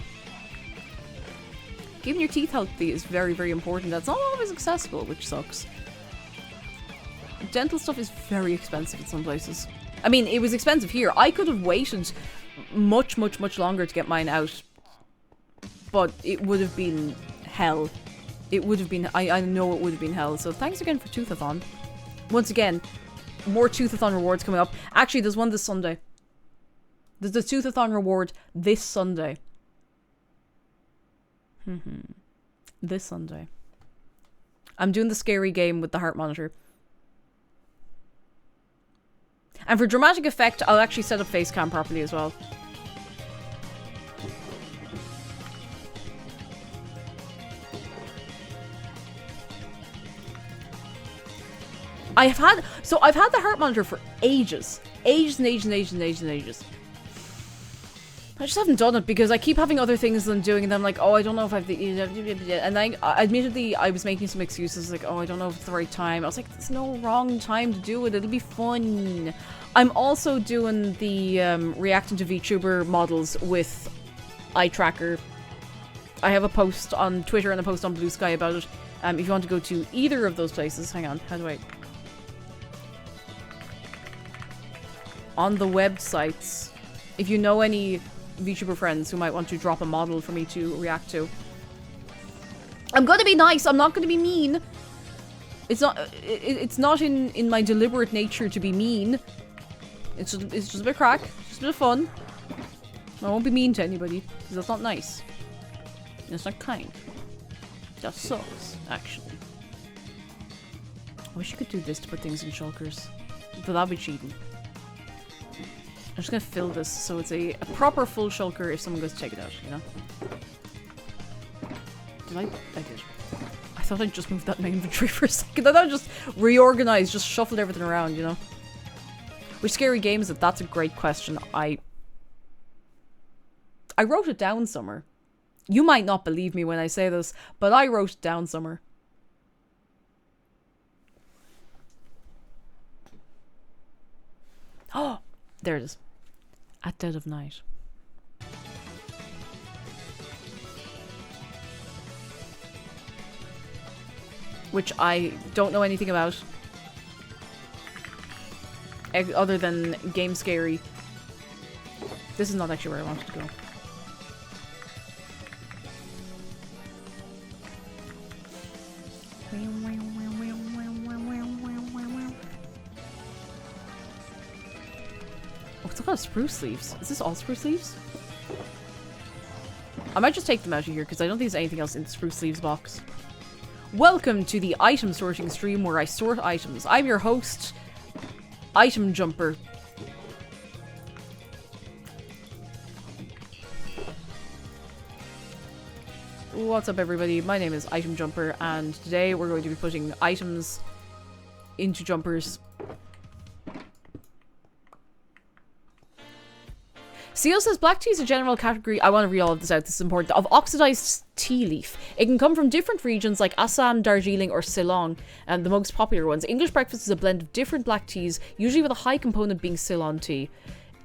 Keeping your teeth healthy is very, very important. That's not always accessible, which sucks. Dental stuff is very expensive in some places. I mean, it was expensive here. I could have waited much, much, much longer to get mine out. But it would have been hell. It would have been... I know it would have been hell. So thanks again for Toothathon. Once again, more Toothathon rewards coming up. Actually, there's one this Sunday. There's the Toothathon reward this Sunday. This Sunday. I'm doing the scary game with the heart monitor. And for dramatic effect, I'll actually set up face cam properly as well. I've had the heart monitor for ages. Ages and ages and ages and ages and ages. I just haven't done it because I keep having other things than doing, and I'm like, oh, I don't know if I have the... And admittedly, I was making some excuses, like, oh, I don't know if it's the right time. I was like, there's no wrong time to do it. It'll be fun. I'm also doing the reacting to VTuber models with eye tracker. I have a post on Twitter and a post on Blue Sky about it. If you want to go to either of those places, hang on, how do I... On the websites, if you know any VTuber friends who might want to drop a model for me to react to. I'm gonna be nice, I'm not gonna be mean. It's not in my deliberate nature to be mean. It's just a bit of crack, just a bit of fun. I won't be mean to anybody, because that's not nice. That's not kind. That sucks, actually. I wish you could do this to put things in shulkers. But that'd be cheating. I'm just gonna fill this so it's a proper full shulker if someone goes to take it out, you know? Did I? I did. I thought I'd just moved that in my inventory for a second. I thought I'd just reorganized, just shuffled everything around, you know? Which scary game is it? That's a great question. I wrote it down somewhere. You might not believe me when I say this, but I wrote it down somewhere. Oh, there it is. At dead of night. Which I don't know anything about. Other than Game Scary. This is not actually where I wanted to go. Oh, it's a lot of spruce leaves. Is this all spruce leaves? I might just take them out of here because I don't think there's anything else in the spruce leaves box. Welcome to the item sorting stream where I sort items. I'm your host, Item Jumper. What's up, everybody? My name is Item Jumper, and today we're going to be putting items into jumpers. Seal says black tea is a general category, I want to read all of this out, this is important, of oxidized tea leaf. It can come from different regions like Assam, Darjeeling or Ceylon, and the most popular ones. English breakfast is a blend of different black teas, usually with a high component being Ceylon tea.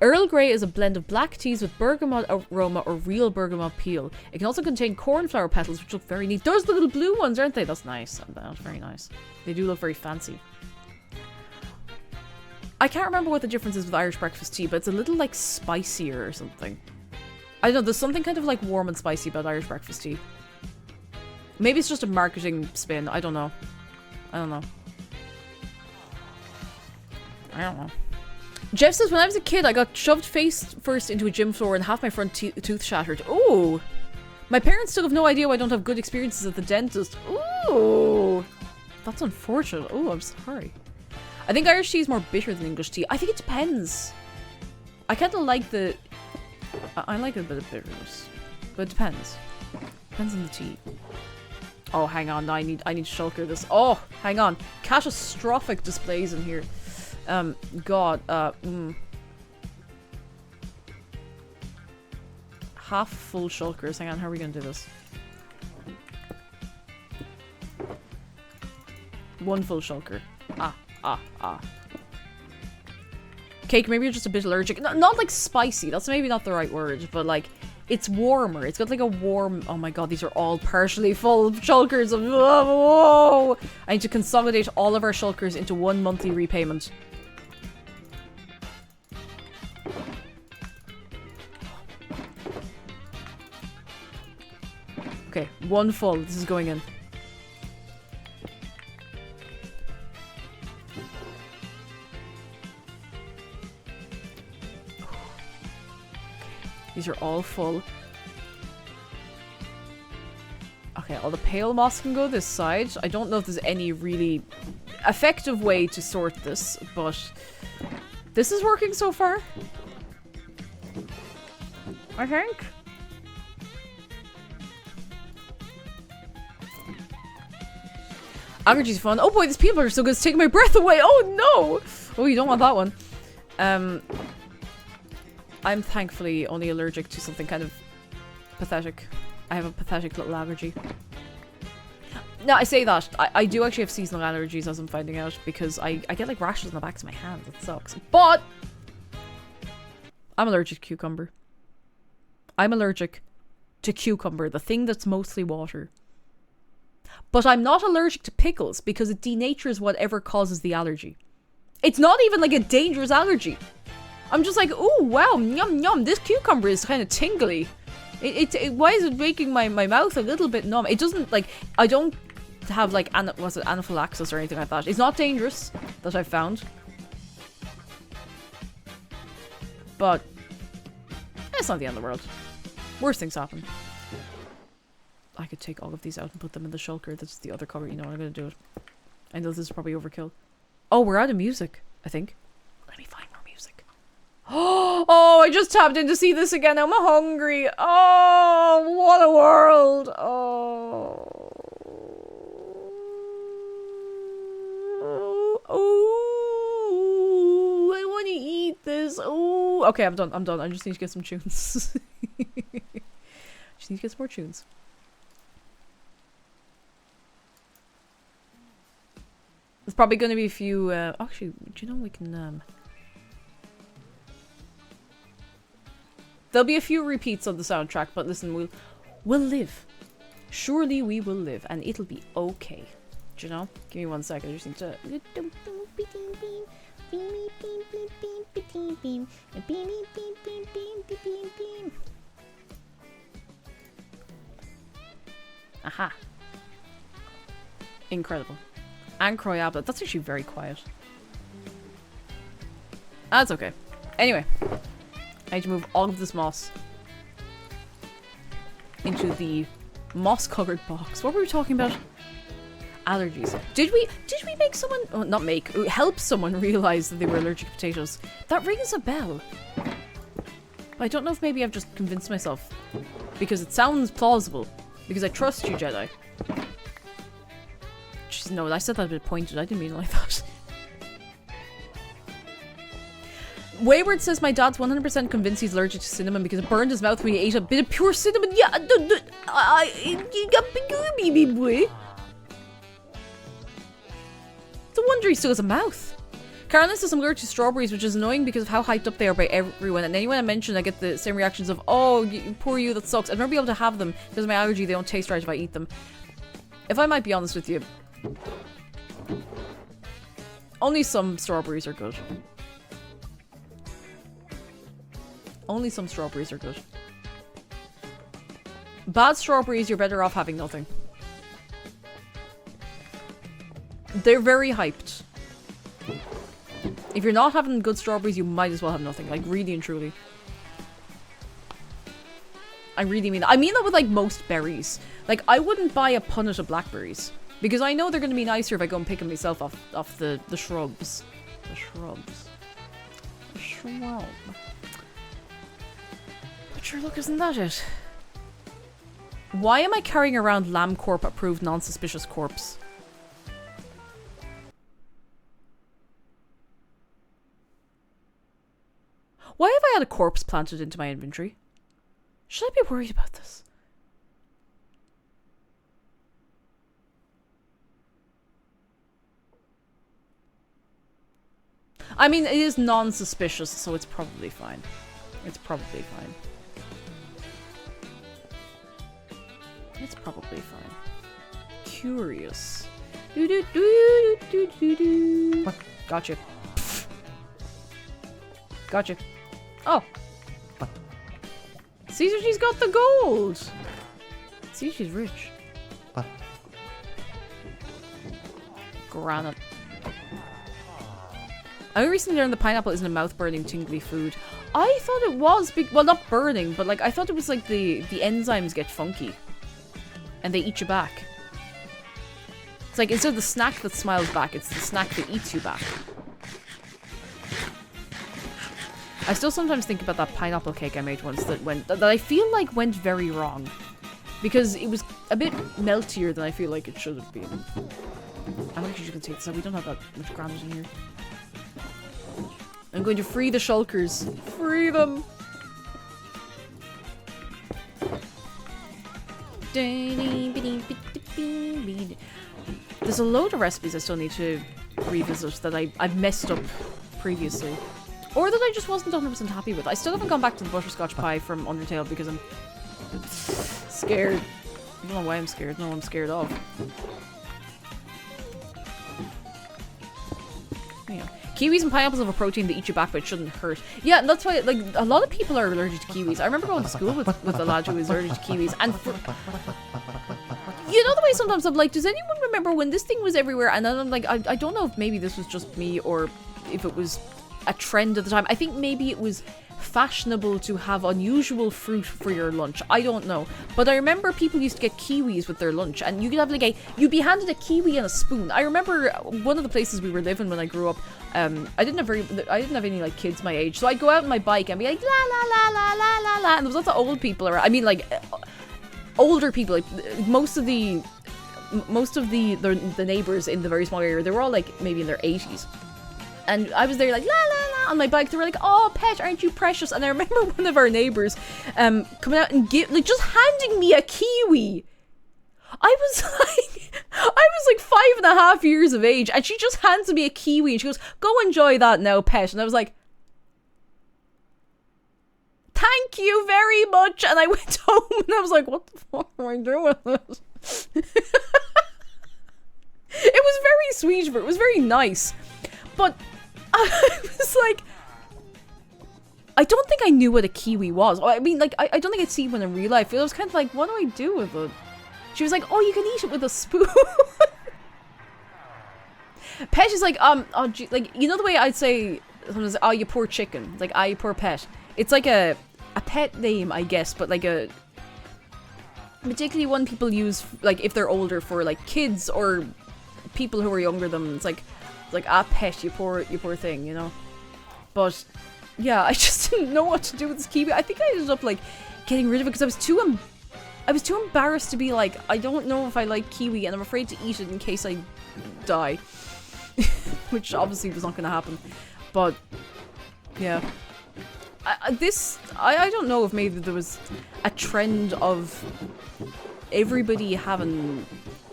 Earl Grey is a blend of black teas with bergamot aroma or real bergamot peel. It can also contain cornflower petals, which look very neat. Those are the little blue ones, aren't they? That's nice. That's very nice. They do look very fancy. I can't remember what the difference is with Irish breakfast tea, but it's a little like spicier or something. I don't know, there's something kind of like warm and spicy about Irish breakfast tea. Maybe it's just a marketing spin. I don't know. I don't know. Jeff says, when I was a kid, I got shoved face first into a gym floor and half my front tooth shattered. Ooh. My parents still have no idea why I don't have good experiences at the dentist. Ooh. That's unfortunate. Ooh, I'm sorry. I think Irish tea is more bitter than English tea. I think it depends. I kind of like the... I like a bit of bitterness. But it depends. Depends on the tea. Oh, hang on. I need to shulker this. Oh, hang on. Catastrophic displays in here. God. Half full shulkers. Hang on. How are we going to do this? One full shulker. Cake, maybe you're just a bit allergic. Not like spicy, that's maybe not the right word, but like, it's warmer. It's got like a warm... Oh my god, these are all partially full shulkers. Whoa. I need to consolidate all of our shulkers into one monthly repayment. Okay, one full. This is going in. These are all full. Okay, all the pale moss can go this side. I don't know if there's any really effective way to sort this, but this is working so far. I think. Allergies fun. Oh boy, this peanut butter is so good. It's taking my breath away. Oh no! Oh, you don't want that one. I'm thankfully only allergic to something kind of pathetic. I have a pathetic little allergy. No, I say that. I do actually have seasonal allergies, as I'm finding out, because I get like rashes on the backs of my hands. It sucks. But I'm allergic to cucumber. I'm allergic to cucumber, the thing that's mostly water. But I'm not allergic to pickles because it denatures whatever causes the allergy. It's not even like a dangerous allergy. I'm just like, oh wow, yum yum, this cucumber is kind of tingly. Why is it making my mouth a little bit numb? It doesn't, like, I don't have like, anaphylaxis or anything like that. It's not dangerous, that I've found. But it's not the end of the world. Worse things happen. I could take all of these out and put them in the shulker. That's the other cover. You know what, I'm gonna do it. I know this is probably overkill. Oh, we're out of music, I think. Let me find more music. Oh, I just tapped in to see this again. I'm hungry. Oh, what a world. Oh. Oh, I want to eat this. Oh, okay, I'm done. I just need to get some tunes. Just need to get some more tunes. There's probably going to be a few, actually, do you know we can, there'll be a few repeats of the soundtrack, but listen, we'll live. Surely we will live, and it'll be okay. Do you know? Give me 1 second, I just need to... Aha. Incredible. Incroyable. That's actually very quiet. That's okay. Anyway. I need to move all of this moss into the moss-covered box. What were we talking about? Allergies. Did we make someone... Oh, not make. Help someone realize that they were allergic to potatoes? That rings a bell. I don't know if maybe I've just convinced myself. Because it sounds plausible. Because I trust you, Jedi. Jeez, no, I said that a bit pointed. I didn't mean it like that. Wayward says my dad's 100% convinced he's allergic to cinnamon because it burned his mouth when he ate a bit of pure cinnamon. Yeah, you got baby boy. It's a wonder he still has a mouth. Carolyn says I'm allergic to strawberries, which is annoying because of how hyped up they are by everyone. And anyone I mention, I get the same reactions of, oh, poor you, that sucks. I'd never be able to have them because of my allergy. They don't taste right if I eat them. If I might be honest with you, only some strawberries are good. Only some strawberries are good. Bad strawberries, you're better off having nothing. They're very hyped. If you're not having good strawberries, you might as well have nothing. Like, really and truly. I really mean that. I mean that with, like, most berries. Like, I wouldn't buy a punnet of blackberries. Because I know they're going to be nicer if I go and pick them myself off the shrubs. The shrubs. The shrub. But sure, look, isn't that it? Why am I carrying around LambCorp approved non-suspicious corpse? Why have I had a corpse planted into my inventory? Should I be worried about this? I mean, it is non-suspicious, so it's probably fine. It's probably fine. It's probably fine. Curious. Do do do do do do. Gotcha. Gotcha. Oh. See, she's got the gold. See, she's rich. Granite. I recently learned the pineapple isn't a mouth-burning, tingly food. I thought it was well, not burning, but like I thought it was like the enzymes get funky, and they eat you back. It's like instead of the snack that smiles back, it's the snack that eats you back. I still sometimes think about that pineapple cake I made once that I feel like went very wrong, because it was a bit meltier than I feel like it should have been. I don't think you can take this out. We don't have that much grams in here. I'm going to free the shulkers. Free them! There's a load of recipes I still need to revisit that I've messed up previously. Or that I just wasn't 100% happy with. I still haven't gone back to the butterscotch pie from Undertale because I'm scared. I don't know why I'm scared. No, I'm scared of. Yeah. Kiwis and pineapples have a protein that eat you back, but it shouldn't hurt. Yeah, and that's why, like, a lot of people are allergic to kiwis. I remember going to school with a lad who was allergic to kiwis, and you know the way sometimes I'm like, does anyone remember when this thing was everywhere? And then I'm like, I don't know if maybe this was just me or if it was a trend at the time. I think maybe it was fashionable to have unusual fruit for your lunch. I don't know. But I remember people used to get kiwis with their lunch, and you could have like you'd be handed a kiwi and a spoon. I remember one of the places we were living when I grew up, I didn't have any like kids my age, so I'd go out on my bike and be like la la la la la la la, and there was lots of old people around. I mean, like older people, like most of the neighbors in the very small area, they were all like maybe in their 80s. And I was there like, la la la, on my bike. They were like, oh, pet, aren't you precious? And I remember one of our neighbours coming out and just handing me a kiwi. I was like 5.5 years of age, and she just hands me a kiwi and she goes, go enjoy that now, pet. And I was like, thank you very much. And I went home and I was like, what the fuck am I doing with this? It was very sweet of her. It was very nice. But I was like, I don't think I knew what a kiwi was. I mean, like, I don't think I'd see one in real life. It was kind of like, what do I do with it? She was like, oh, you can eat it with a spoon. Pet is like, oh, gee, like, you know the way I'd say, sometimes, oh, you poor chicken. It's like, ah, you poor pet. It's like a pet name, I guess, but like a, particularly one people use, like, if they're older for, like, kids or people who are younger than them. It's like, ah, pet, you poor thing, you know? But, yeah, I just didn't know what to do with this kiwi. I think I ended up, like, getting rid of it because I was too embarrassed to be like, I don't know if I like kiwi and I'm afraid to eat it in case I die. Which obviously was not going to happen. But, yeah. I don't know if maybe there was a trend of everybody having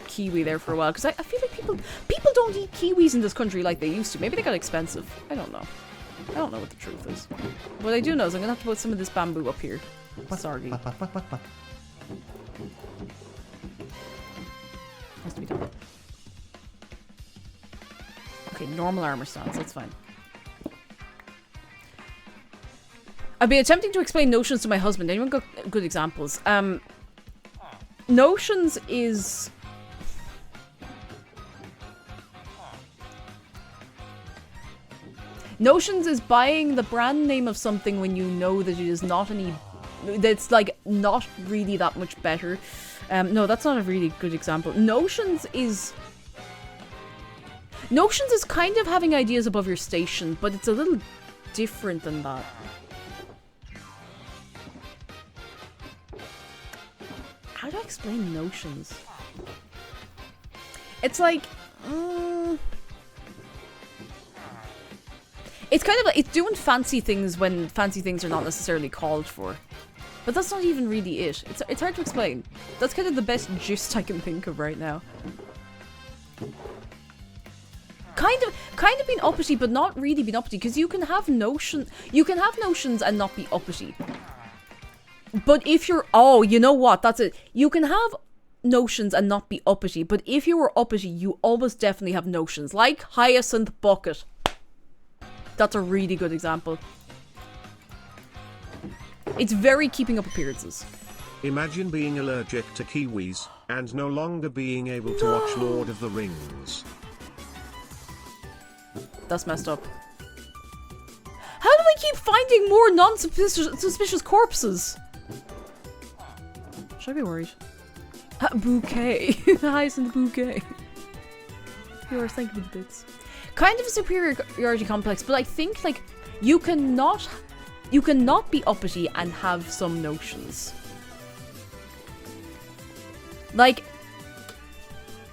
kiwi there for a while, because I feel like people don't eat kiwis in this country like they used to. Maybe they got expensive. I don't know. I don't know what the truth is. What I do know is I'm gonna have to put some of this bamboo up here. Sorry. Has to be done. Okay, normal armor stance, that's fine. I've been attempting to explain notions to my husband. Anyone got good examples? Notions is buying the brand name of something when you know that it is not that's like not really that much better. No, that's not a really good example. Notions is kind of having ideas above your station, but it's a little different than that. How do I explain notions? It's like, it's kind of like, it's doing fancy things when fancy things are not necessarily called for. But that's not even really it. It's hard to explain. That's kind of the best gist I can think of right now. Kind of being uppity, but not really being uppity, because you can have notions and not be uppity. But if you're, oh, you know what? That's it. You can have notions and not be uppity, but if you were uppity, you almost definitely have notions. Like Hyacinth Bucket. That's a really good example. It's very keeping up appearances. Imagine being allergic to kiwis, and no longer being able to watch Lord of the Rings. That's messed up. How do I keep finding more non-suspicious corpses. Should I be worried? Bouquet. The highest in the bouquet. You are thinking of the bits. Kind of a superiority complex, but I think like you cannot be uppity and have some notions. Like,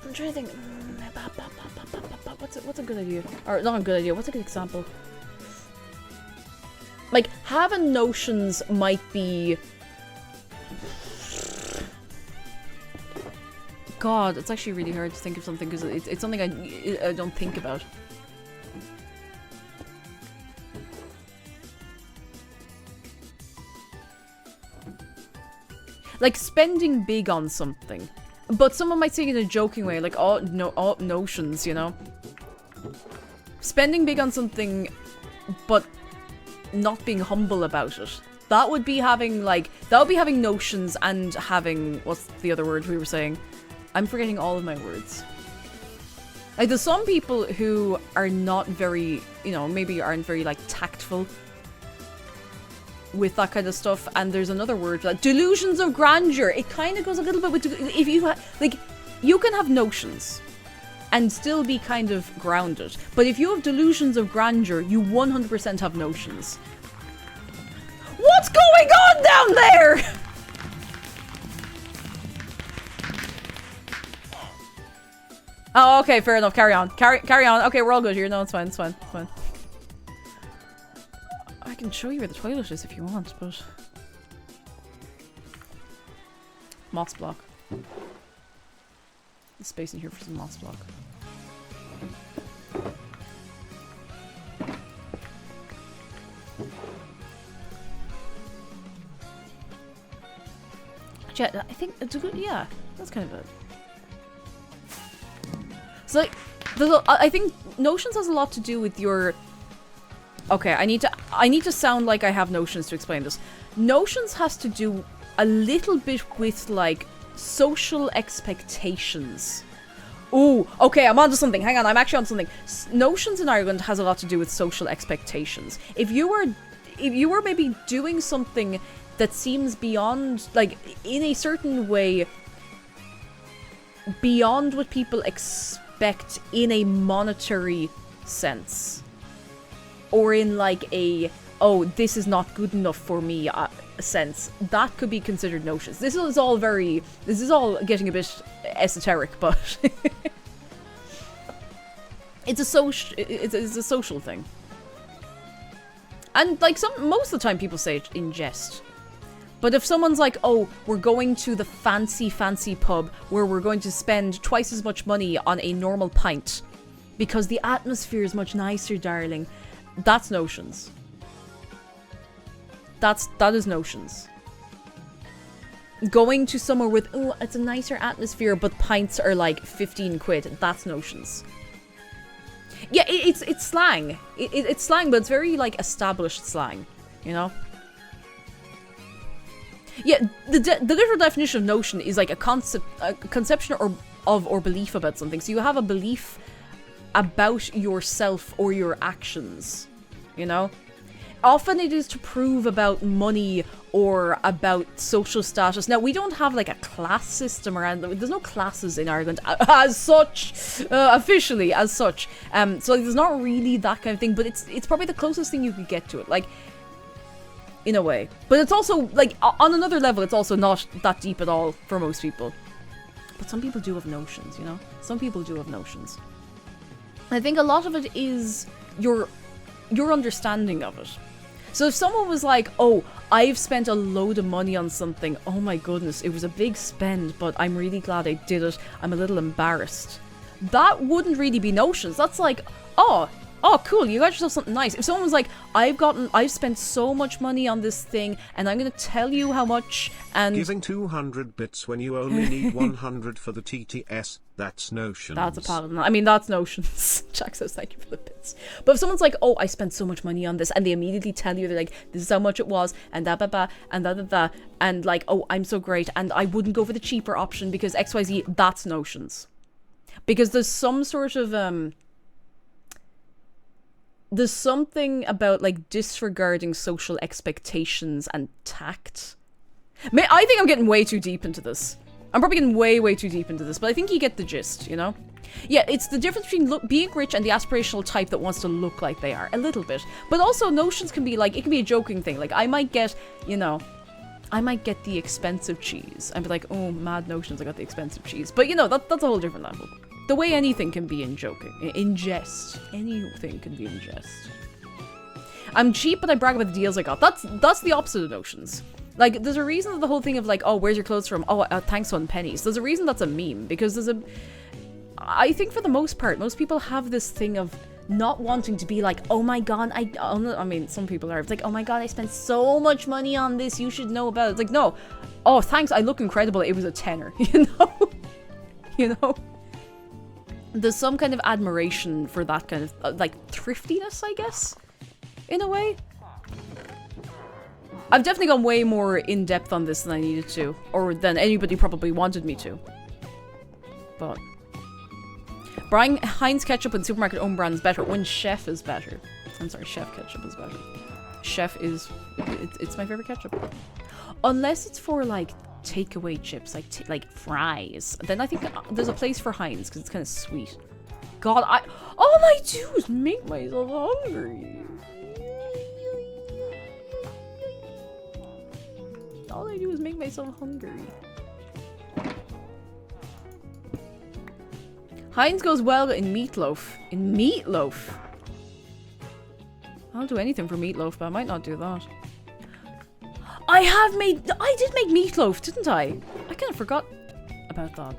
I'm trying to think. What's a good idea? Or not a good idea. What's a good example? Like, having notions might be. God, it's actually really hard to think of something because it's something I don't think about. Like spending big on something. But someone might say it in a joking way, like, oh, no, oh, notions, you know? Spending big on something, but not being humble about it. That would be having, like, notions and having, what's the other word we were saying? I'm forgetting all of my words. Like, there's some people who are not very, you know, maybe aren't very, like, tactful with that kind of stuff, and there's another word for that. Delusions of grandeur. It kind of goes a little bit with, if you like, you can have notions and still be kind of grounded, but if you have delusions of grandeur, you 100% have notions. What's going on down there? Oh, okay, fair enough. Carry on. Carry on. Okay, we're all good here. No, it's fine. It's fine. It's fine. I can show you where the toilet is if you want, but... Moss block. There's space in here for some moss block. Yeah, I think it's a good... Yeah, that's kind of it. So, like, I think notions has a lot to do with your... Okay, I need to sound like I have notions to explain this. Notions has to do a little bit with, like, social expectations. Ooh, okay, I'm onto something. Hang on, I'm actually on something. Notions in Ireland has a lot to do with social expectations. If you were maybe doing something that seems beyond, like, in a certain way, beyond what people expect in a monetary sense, or in like a, oh, this is not good enough for me sense, that could be considered notions. This is all getting a bit esoteric, but it's a social thing. And like most of the time people say it in jest. But if someone's like, oh, we're going to the fancy pub where we're going to spend twice as much money on a normal pint because the atmosphere is much nicer, darling. That's notions. That is notions. Going to somewhere with, oh, it's a nicer atmosphere, but pints are like 15 quid. That's notions. Yeah, it's slang. It's slang, but it's very like established slang, you know? Yeah, the literal definition of notion is like a conception or belief about something. So you have a belief about yourself or your actions, you know? Often it is to prove about money or about social status. Now, we don't have like a class system around. There's no classes in Ireland as such, officially as such. So like, there's not really that kind of thing, but it's probably the closest thing you could get to it. Like, in a way. But it's also, like, on another level, it's also not that deep at all for most people. But some people do have notions, you know? Some people do have notions. I think a lot of it is your understanding of it. So if someone was like, oh, I've spent a load of money on something, oh my goodness, it was a big spend, but I'm really glad I did it, I'm a little embarrassed. That wouldn't really be notions. That's like, oh, cool, you got yourself something nice. If someone was like, I've spent so much money on this thing, and I'm going to tell you how much, and... Giving 200 bits when you only need 100 for the TTS, that's notions. That's a paladin. I mean, that's notions. Jack says thank you for the bits. But if someone's like, oh, I spent so much money on this, and they immediately tell you, they're like, this is how much it was, and da-ba-ba, and da-da-da, and like, oh, I'm so great, and I wouldn't go for the cheaper option because XYZ, that's notions. Because there's some sort of, there's something about like disregarding social expectations and tact. I think I'm getting way too deep into this. I'm probably getting way too deep into this, but I think you get the gist, you know? Yeah, it's the difference between being rich and the aspirational type that wants to look like they are, a little bit. But also notions can be like, it can be a joking thing. Like I might get, you know, I might get the expensive cheese and be like, oh, mad notions, I got the expensive cheese. But you know, that's a whole different level. The way anything can be in joking, in jest. Anything can be in jest. I'm cheap, but I brag about the deals I got. That's the opposite of notions. Like, there's a reason that the whole thing of like, oh, where's your clothes from? Oh, thanks on pennies. There's a reason that's a meme, because I think for the most part, most people have this thing of not wanting to be like, oh my god, I mean, some people are. It's like, oh my god, I spent so much money on this, you should know about it. It's like, no. Oh, thanks, I look incredible. It was a tenner, you know? You know? There's some kind of admiration for that kind of, like, thriftiness, I guess? In a way? I've definitely gone way more in-depth on this than I needed to. Or than anybody probably wanted me to. But... buying Heinz ketchup and supermarket own brand is better when Chef is better. I'm sorry, Chef ketchup is better. Chef is... it's my favorite ketchup. Unless it's for, like, takeaway chips, like fries. Then I think there's a place for Heinz, because it's kind of sweet. God, all I do is make myself hungry. All I do is make myself hungry. Heinz goes well in meatloaf. In meatloaf? I'll do anything for meatloaf, but I might not do that. I did make meatloaf, didn't I? I kind of forgot about that.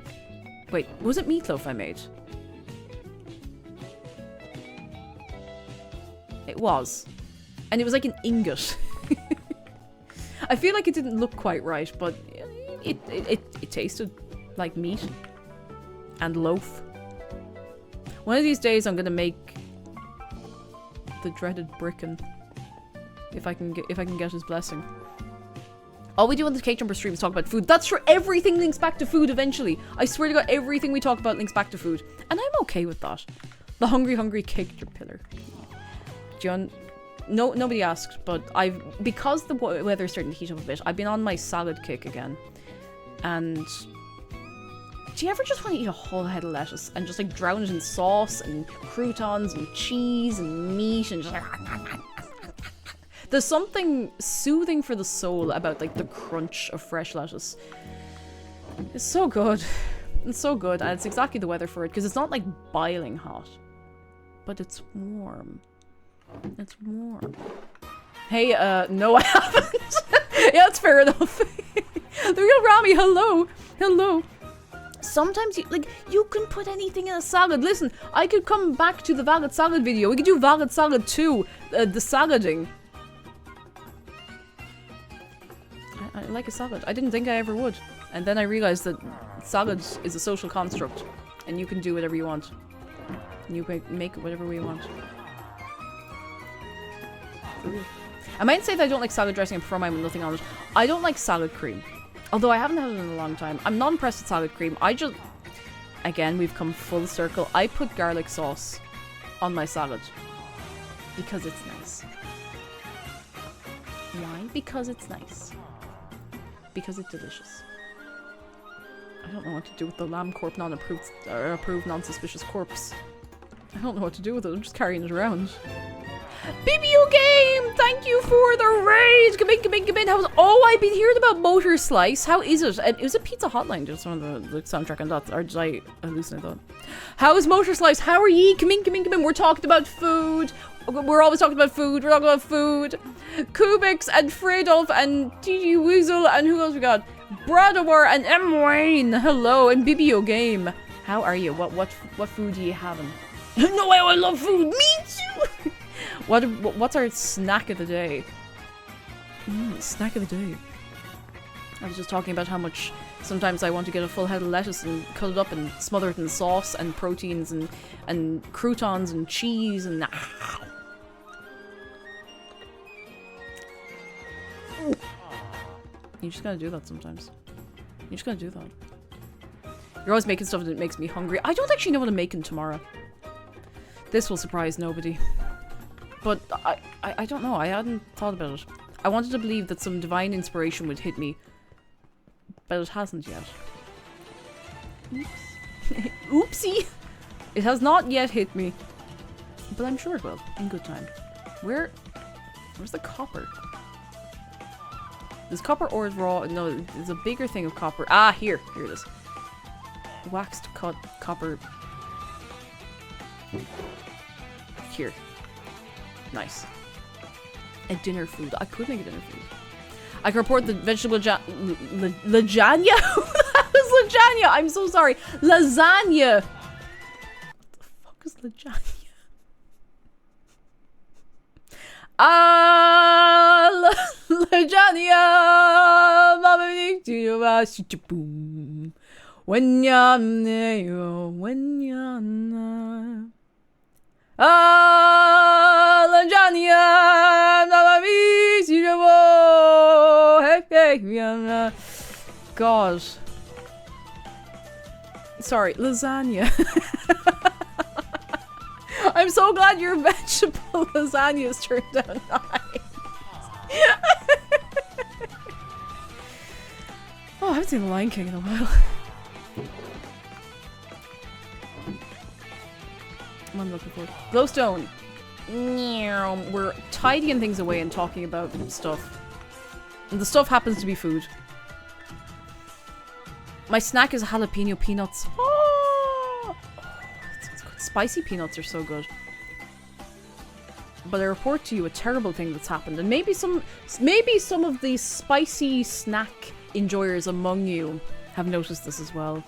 Wait, was it meatloaf I made? It was. And it was like an ingot. I feel like it didn't look quite right, but it tasted like meat. And loaf. One of these days I'm gonna make the dreaded Bricken. If I can get his blessing. All we do on the Cake Jumper stream is talk about food. That's true. Everything links back to food eventually. I swear to God, everything we talk about links back to food. And I'm okay with that. The hungry cake pillar. John, no, nobody asked, but because the weather's starting to heat up a bit, I've been on my salad kick again. And do you ever just want to eat a whole head of lettuce and just like drown it in sauce and croutons and cheese and meat and just like... There's something soothing for the soul about like the crunch of fresh lettuce. It's so good. It's so good, and it's exactly the weather for it, because it's not like boiling hot. But it's warm. It's warm. Hey, no I haven't. Yeah, that's fair enough. The real Rami, hello. Hello. Sometimes you can put anything in a salad. Listen, I could come back to the Valid Salad video. We could do Valid Salad 2, the salading. I like a salad. I didn't think I ever would. And then I realized that salad is a social construct. And you can do whatever you want. And you can make it whatever way you want. I might say that I don't like salad dressing and prefer mine with nothing on it. I don't like salad cream. Although I haven't had it in a long time. I'm not impressed with salad cream. I just... Again, we've come full circle. I put garlic sauce on my salad. Because it's nice. Why? Because it's nice. Because it's delicious. I don't know what to do with the lamb corp approved non-suspicious corpse. I don't know what to do with it. I'm just carrying it around. BBU Game! Thank you for the raid! Come in. Oh, I've been hearing about Motor Slice. How is it? It was a Pizza Hotline, just on the soundtrack and that. Or did I hallucinate that? How is Motor Slice? How are ye? Come in. We're talking about food. We're always talking about food. We're talking about food. Kubix and Fredolf and TG Weasel and who else we got? Bradawar and M. Wayne. Hello, and BBO Game. How are you? What food are you having? No, I love food. Me too. What's our snack of the day? Snack of the day. I was just talking about how much sometimes I want to get a full head of lettuce and cut it up and smother it in sauce and proteins and croutons and cheese and... You just gotta do that sometimes. You just gotta do that. You're always making stuff that makes me hungry. I don't actually know what I'm making tomorrow. This will surprise nobody. But I don't know. I hadn't thought about it. I wanted to believe that some divine inspiration would hit me. But it hasn't yet. Oops. Oopsie! It has not yet hit me. But I'm sure it will, in good time. Where's the copper? Is copper ore is raw? No, there's a bigger thing of copper. Ah, here it is. Waxed cut copper. Here. Nice. A dinner food. I could make a dinner food. I can report the vegetable lasagna? That was lasagna! I'm so sorry. Lasagna! What the fuck is lasagna? Lasagna! When God. Sorry, lasagna. I'm so glad your vegetable lasagnas turned out nice. Oh, I haven't seen The Lion King in a while. What I'm looking for. Glowstone. We're tidying things away and talking about stuff. And the stuff happens to be food. My snack is jalapeno peanuts. Oh, that sounds good. Spicy peanuts are so good. But I report to you a terrible thing that's happened, and maybe some of the spicy snack enjoyers among you have noticed this as well.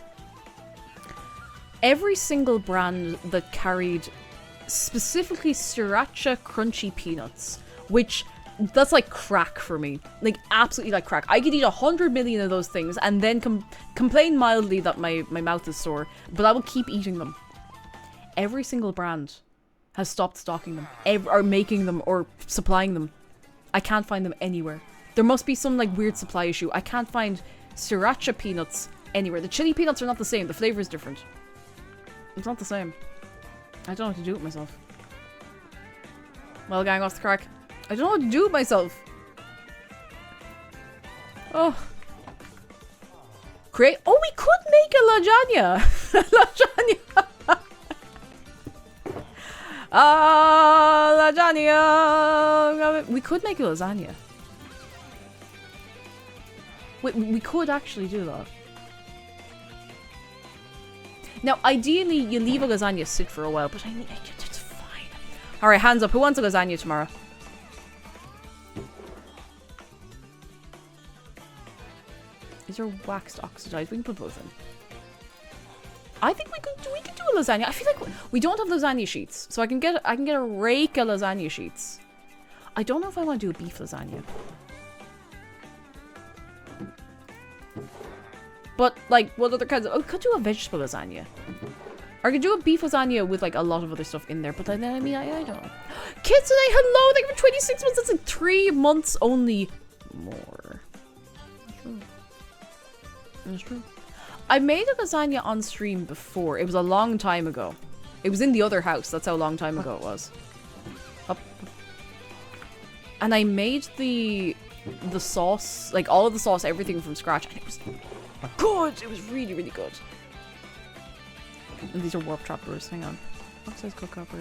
Every single brand that carried specifically Sriracha crunchy peanuts, which that's like crack for me, like absolutely like crack. I could eat 100 million of those things and then complain mildly that my mouth is sore, but I will keep eating them. Every single brand has stopped stocking them, or making them, or supplying them. I can't find them anywhere. There must be some like weird supply issue. I can't find Sriracha peanuts anywhere. The chili peanuts are not the same. The flavor is different. It's not the same. I don't know what to do with myself. Well, gang, off the crack. I don't know what to do with myself. Oh. Great. Oh, we could make a lasagna. Lasagna. Lasagna. We could make a lasagna. We could actually do that. Now, ideally, you leave a lasagna sit for a while, but I mean, it's fine. Alright, hands up. Who wants a lasagna tomorrow? These are waxed oxidized. We can put both in. I think we could do a lasagna. I feel like we don't have lasagna sheets, so I can get a rake of lasagna sheets. I don't know if I want to do a beef lasagna. But, like, what other kinds of... Oh, we could do a vegetable lasagna. Or I could do a beef lasagna with, like, a lot of other stuff in there. But then, I mean, I don't know. Kids today, hello! Thank you for 26 months. That's like 3 months only more. That's true. I made a lasagna on stream before. It was a long time ago. It was in the other house. That's how long time ago it was. Up. And I made the sauce, like, all of the sauce, everything from scratch. And it was... good! It was really, really good. And these are warp trappers. Hang on. Oxidized cook copper.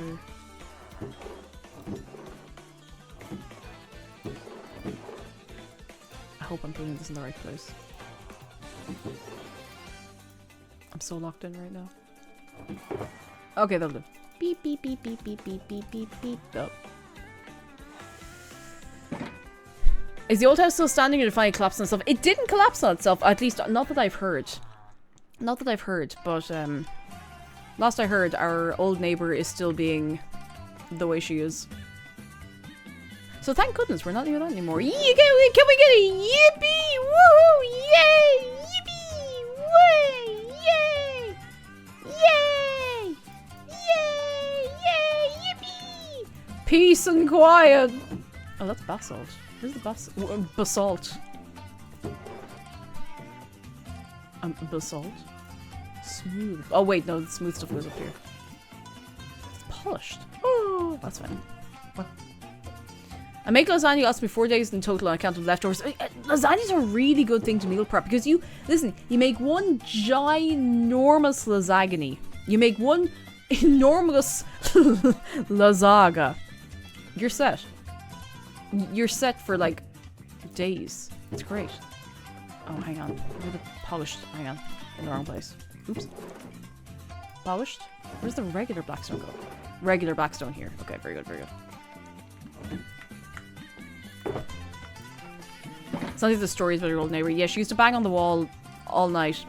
I hope I'm putting this in the right place. I'm so locked in right now. Okay, that'll do. Beep, beep, beep, beep, beep, beep, beep, beep, beep. Oh. Is the old house still standing or did it finally collapse on itself? It didn't collapse on itself, at least not that I've heard. Not that I've heard, but last I heard, our old neighbor is still being the way she is. So thank goodness we're not doing that anymore. Can we get a yippee? Woohoo! Yay! Yippee! Way! Yay! Yay! Yay! Yay! Yippee! Peace and quiet. Oh, that's basalt. Where's the basalt? Basalt? Smooth. Oh wait, no, the smooth stuff goes up here. It's polished. Oh, that's fine. What? I make lasagna, lasts me 4 days in total on account of leftovers. Lasagna's a really good thing to meal prep because you make one ginormous lasagna. You make one enormous lasagna. You're set. You're set for like days. It's great. Oh, hang on. Where's the polished? Hang on. In the wrong place. Oops. Polished? Where's the regular blackstone go? Regular blackstone here. Okay, very good, very good. It's not like the stories about her old neighbor. Yeah, she used to bang on the wall all night.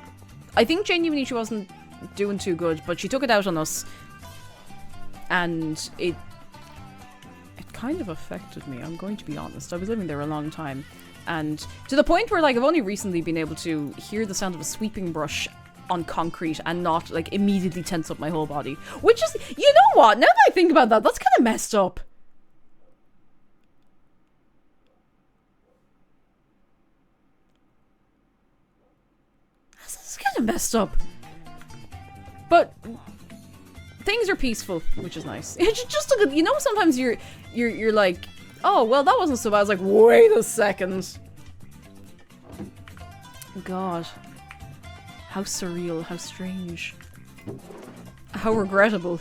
I think genuinely she wasn't doing too good, but she took it out on us. And it kind of affected me, I'm going to be honest. I was living there a long time. And to the point where, like, I've only recently been able to hear the sound of a sweeping brush on concrete and not, like, immediately tense up my whole body. Which is, you know what? Now that I think about that, that's kind of messed up. That's kind of messed up. But things are peaceful, which is nice. It's just a good, you know, sometimes you're like, oh, well, that wasn't so bad. I was like, wait a second. God. How surreal, how strange. How regrettable.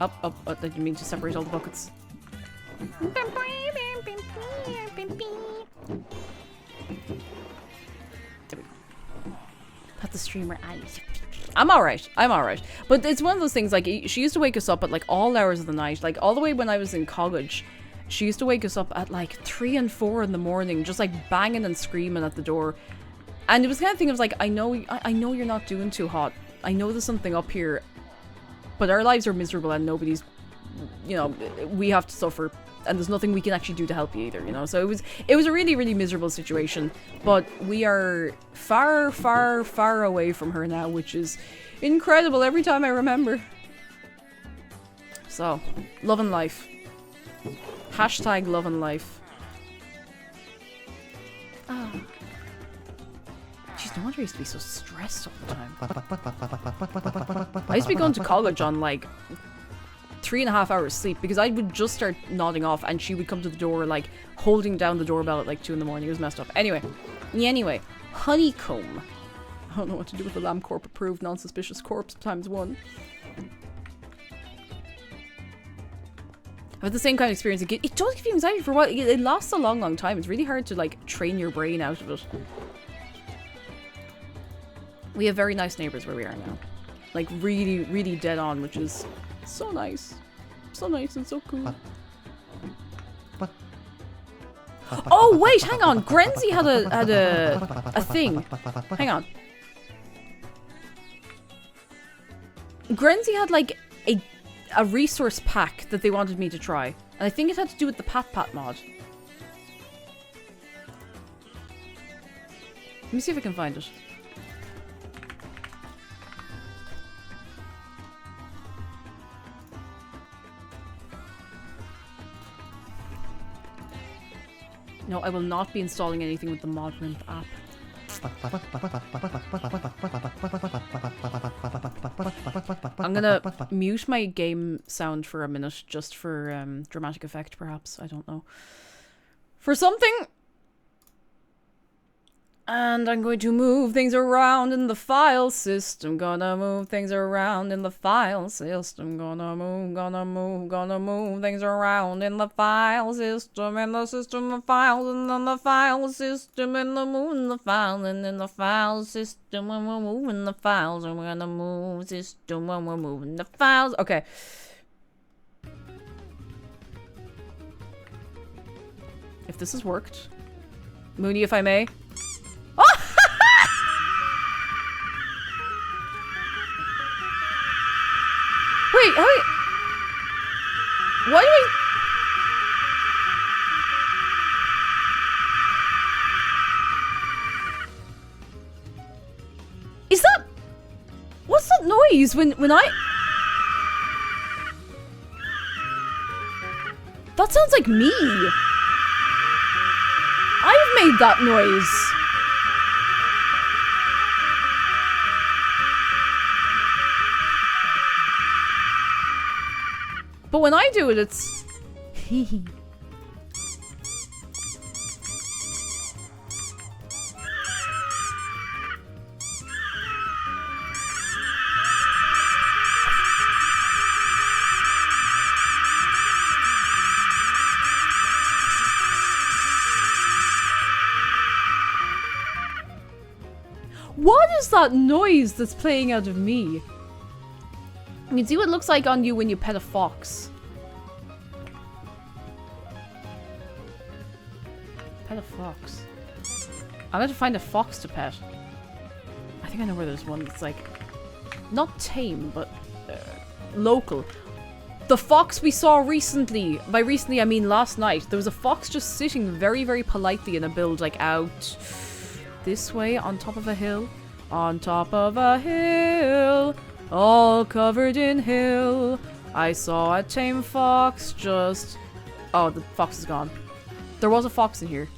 Up, I didn't mean to separate all the buckets. There we go. Pat the streamer eyes. I'm alright. But it's one of those things, like, she used to wake us up at, like, all hours of the night. Like, all the way when I was in college, she used to wake us up at, like, 3 and 4 in the morning, just, like, banging and screaming at the door. And it was kind of thing of, like, I know you're not doing too hot. I know there's something up here. But our lives are miserable and nobody's, you know, we have to suffer. And there's nothing we can actually do to help you either, you know? So it was a really, really miserable situation. But we are far, far, far away from her now, which is incredible every time I remember. So, love and life. Hashtag love and life. Ah. Jeez, no wonder I used to be so stressed all the time. I used to be going to college on, like, 3.5 hours sleep because I would just start nodding off and she would come to the door, like, holding down the doorbell at, like, 2 in the morning. It was messed up. Anyway. Honeycomb. I don't know what to do with the LambCorp approved non-suspicious corpse ×1. I've had the same kind of experience. It does give you anxiety for a while. It lasts a long, long time. It's really hard to, like, train your brain out of it. We have very nice neighbors where we are now. Like, really, really dead on, which is so nice. So nice and so cool. Oh, wait, hang on. Grenzy had a thing. Hang on. Grenzy had, like, a resource pack that they wanted me to try. And I think it had to do with the Pat Pat mod. Let me see if I can find it. No, I will not be installing anything with the ModRimp app. I'm gonna mute my game sound for a minute, just for dramatic effect, perhaps. I don't know. For something! And I'm going to move things around in the file system. Gonna move things around in the file system. Gonna move things around in the file system. In the system of files, and then the file system, and the moving the files, and in the file system when we're moving the files, and we're gonna move system when we're moving the files. Okay. If this has worked. Mooney, if I may. Wait, why do I... Is that... What's that noise when I... That sounds like me. I've made that noise. But when I do it, it's... What is that noise that's playing out of me? You can see what it looks like on you when you pet a fox. Pet a fox. I'm going to find a fox to pet. I think I know where there's one that's like... not tame, but local. The fox we saw recently. By recently, I mean last night. There was a fox just sitting very, very politely in a build, like out... this way, on top of a hill. On top of a hill. All covered in hill. I saw a tame fox just... oh, the fox is gone. There was a fox in here.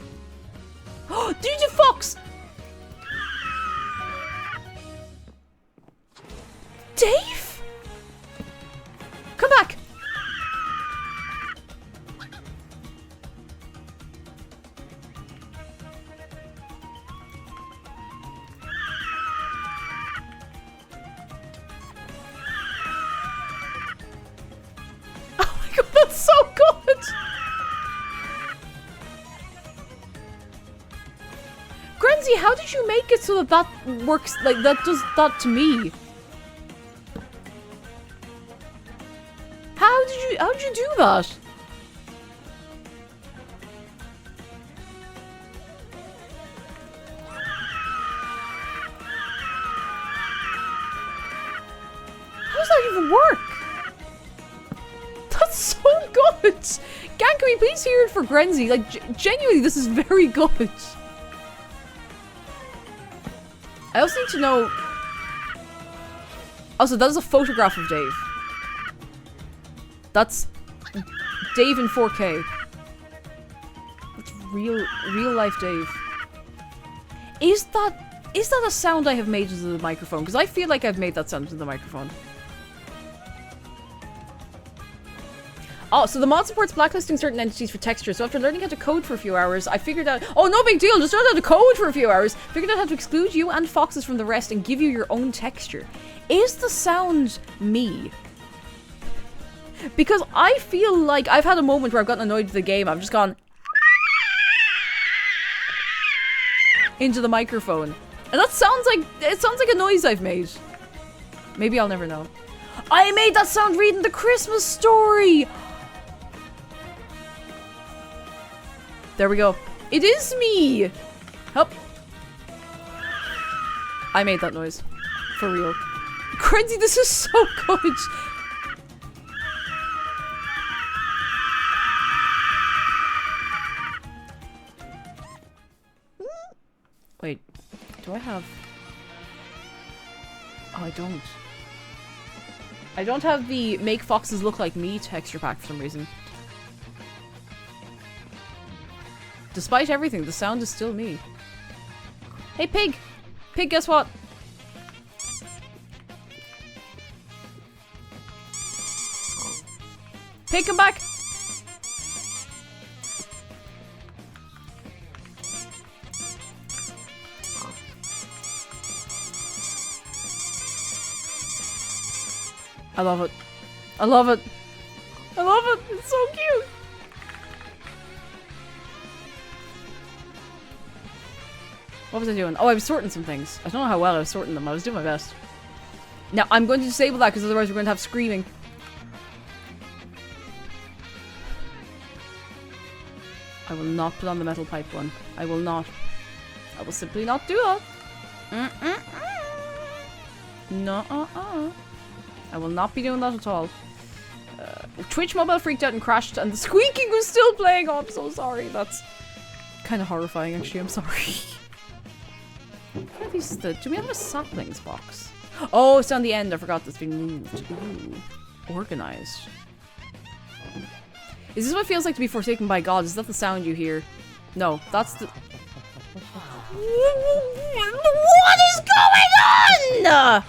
Oh, did you fox? Dave? Come back. That's so good! Grenzy, how did you make it so that that works, like, that does that to me? How did you do that? How does that even work? That's so good! Gang, can we please hear it for Grenzy? Like, genuinely, this is very good. I also need to know... also, that is a photograph of Dave. That's Dave in 4K. That's real life Dave. Is that a sound I have made into the microphone? Because I feel like I've made that sound into the microphone. Oh, so the mod supports blacklisting certain entities for texture, so after learning how to code for a few hours, I figured out- oh, no big deal, just learned how to code for a few hours, figured out how to exclude you and foxes from the rest and give you your own texture. Is the sound me? Because I feel like I've had a moment where I've gotten annoyed with the game, I've just gone into the microphone. And that sounds like- it sounds like a noise I've made. Maybe I'll never know. I made that sound reading the Christmas story! There we go. It is me! Help. I made that noise. For real. Crenzy, this is so good! Wait. Do I have... oh, I don't. I don't have the Make Foxes Look Like Me texture pack for some reason. Despite everything, the sound is still me. Hey, Pig! Pig, guess what? Pig, come back! I love it. I love it. I love it. It's so cute. What was I doing? Oh, I was sorting some things. I don't know how well I was sorting them. I was doing my best. Now, I'm going to disable that because otherwise we're going to have screaming. I will not put on the metal pipe one. I will not. I will simply not do that. No. I will not be doing that at all. Twitch mobile freaked out and crashed and the squeaking was still playing. Oh, I'm so sorry. That's kind of horrifying, actually. I'm sorry. What are these? Do we have a saplings box? Oh, it's on the end. I forgot that's been moved. Ooh. Organized. Is this what it feels like to be forsaken by God? Is that the sound you hear? No, that's the... what is going on?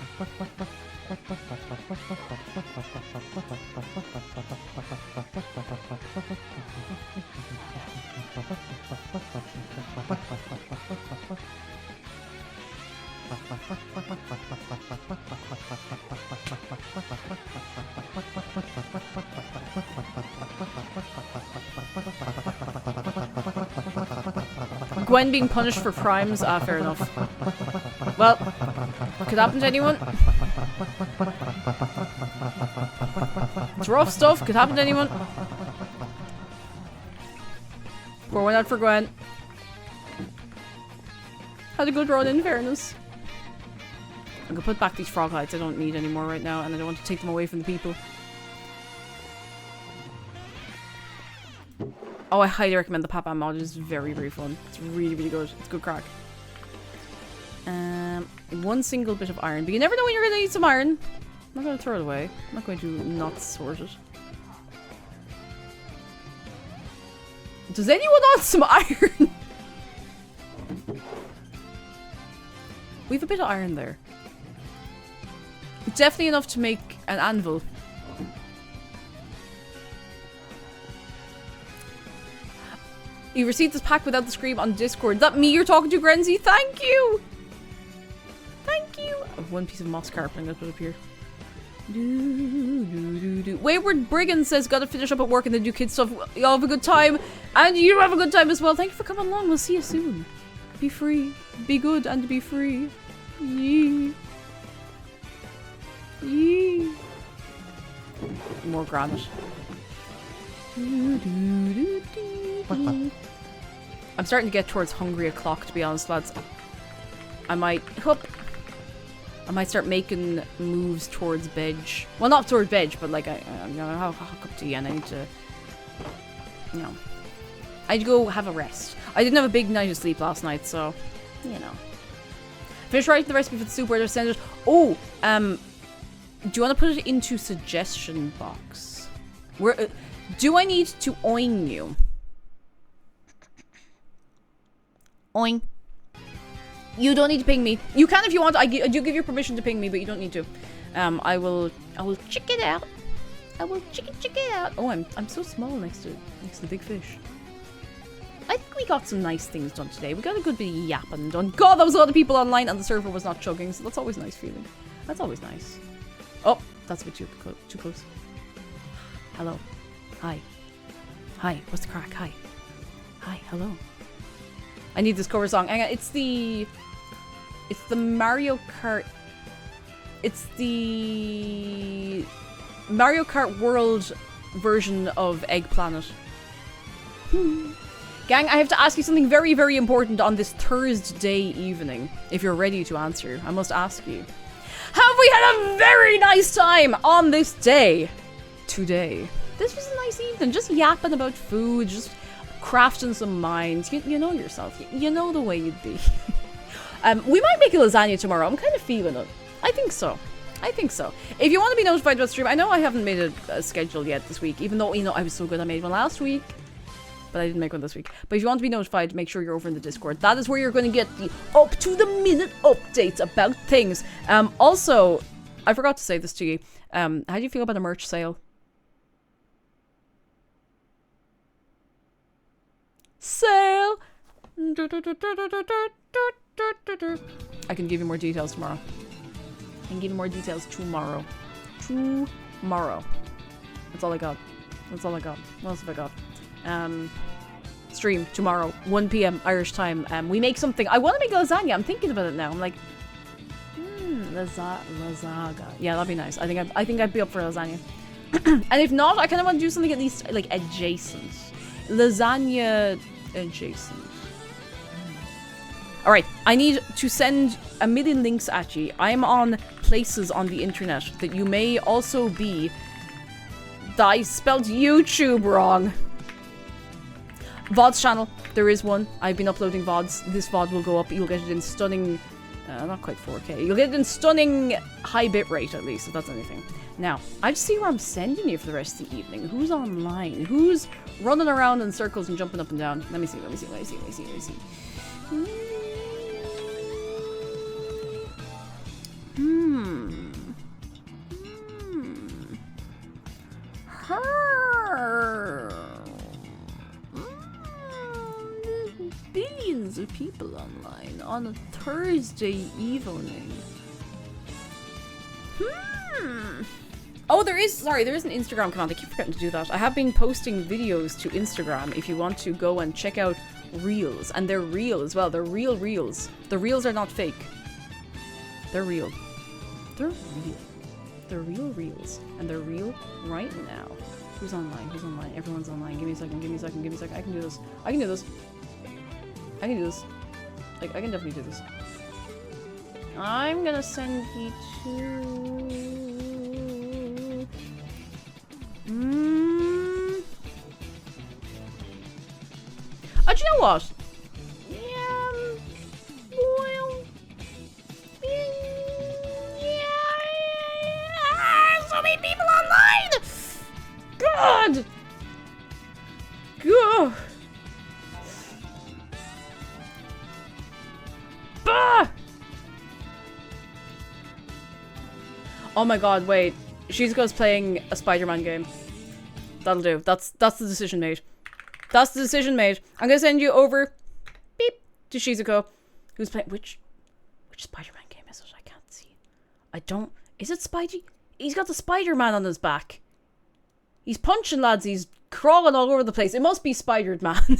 Gwen being punished for crimes? Ah, fair enough. Well, could happen to anyone. It's rough stuff, could happen to anyone. Pour one out for Gwen. Had a good run in fairness. I'm gonna put back these frog hides I don't need anymore right now, and I don't want to take them away from the people. Oh, I highly recommend the Papa mod. It's very, very fun. It's really, really good. It's good crack. One single bit of iron, but you never know when you're gonna need some iron. I'm not gonna throw it away. I'm not going to not sort it. Does anyone want some iron? We have a bit of iron there. Definitely enough to make an anvil. You received this pack without the scream on Discord. That me you're talking to, Grenzy? Thank you! Thank you! I have one piece of moss carpet I'm gonna put up here. Wayward Brigand says, gotta finish up at work and then do kid stuff. Y'all have a good time. And you have a good time as well. Thank you for coming along. We'll see you soon. Be free. Be good and be free. Yee. Yee. More granite. I'm starting to get towards hungry o'clock, to be honest, lads. I might start making moves towards bed. Well, not towards bed, but like I'm gonna have a cup of tea and I need to, you know, I'd go have a rest. I didn't have a big night of sleep last night, so you know. Finish writing the recipe for the soup. Where to send it? Oh, do you want to put it into suggestion box? Where do I need to oing you? Oing. You don't need to ping me. You can if you want. I do give you permission to ping me, but you don't need to. I will check it out. I will check it out. Oh, I'm so small next to the big fish. I think we got some nice things done today. We got a good bit of yapping done. God, there was a lot of people online and the server was not chugging, so that's always a nice feeling. That's always nice. Oh, that's a bit too close. Hello. Hi. Hi. What's the crack? Hi. Hi. Hello. I need this cover song. Hang on. It's the Mario Kart. It's the Mario Kart World version of Egg Planet. Gang, I have to ask you something very, very important on this Thursday evening. If you're ready to answer, I must ask you. Have we had a very nice time on this day? Today. This was a nice evening. Just yapping about food, just crafting some minds. You know yourself. You know the way you'd be. We might make a lasagna tomorrow. I'm kind of feeling it. I think so. I think so. If you want to be notified about stream, I know I haven't made a schedule yet this week, even though, you know, I was so good I made one last week. But I didn't make one this week. But if you want to be notified, make sure you're over in the Discord. That is where you're going to get the up-to-the-minute updates about things. Also, I forgot to say this to you. How do you feel about a merch sale? Sale! I can give you more details tomorrow. Tomorrow. That's all I got. What else have I got? Stream tomorrow, 1 PM Irish time. We make something. I want to make lasagna. I'm thinking about it now. I'm like, lasagna. Yeah, that'd be nice. I think I'd be up for lasagna. And if not, I kind of want to do something at least like adjacent. Lasagna adjacent. All right, I need to send a million links at you. I'm on places on the internet that you may also be. I spelled YouTube wrong. VODs channel, there is one. I've been uploading VODs. This VOD will go up. You'll get it in stunning, not quite 4K. You'll get it in stunning high bitrate at least, if that's anything. Now, I just see where I'm sending you for the rest of the evening. Who's online? Who's running around in circles and jumping up and down? Let me see. Billions of people online on a Thursday evening. Oh, there is an Instagram command. I keep forgetting to do that. I have been posting videos to Instagram if you want to go and check out reels. And they're real as well. They're real reels. The reels are not fake. They're real. They're real. They're real reels. And they're real right now. Who's online? Who's online? Everyone's online. Give me a second. Give me a second. Give me a second. I can do this. I can do this. I can do this. Like, I can definitely do this. I'm gonna send you to... Oh, do you know what? Well... Yeah... So many people online! God! God! Bah! Oh my god, wait. Shizuko's playing a Spider-Man game. That'll do. That's the decision made. That's the decision made. I'm gonna send you over beep to Shizuko. Who's playing which Spider-Man game is it? I can't see. I don't is it Spidey? He's got the Spider-Man on his back. He's punching lads, he's crawling all over the place. It must be Spider-Man. Gang,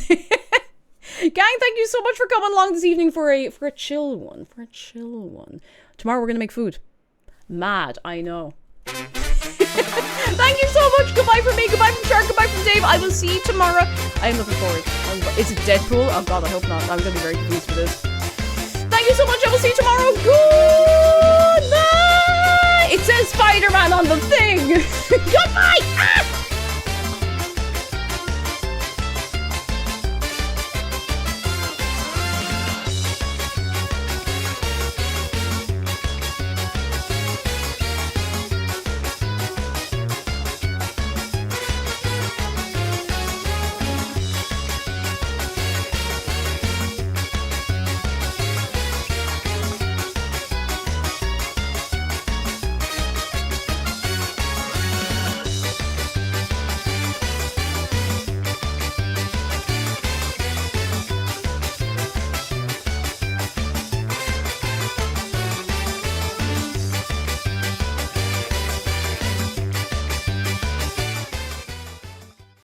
thank you so much for coming along this evening for a chill one. For a chill one. Tomorrow we're gonna make food. Mad, I know. Thank you so much. Goodbye from me, goodbye from Shark, goodbye from Dave. I will see you tomorrow. I am looking forward. Is it Deadpool? Oh god, I hope not. I'm gonna be very confused for this. Thank you so much. I will see you tomorrow. Good.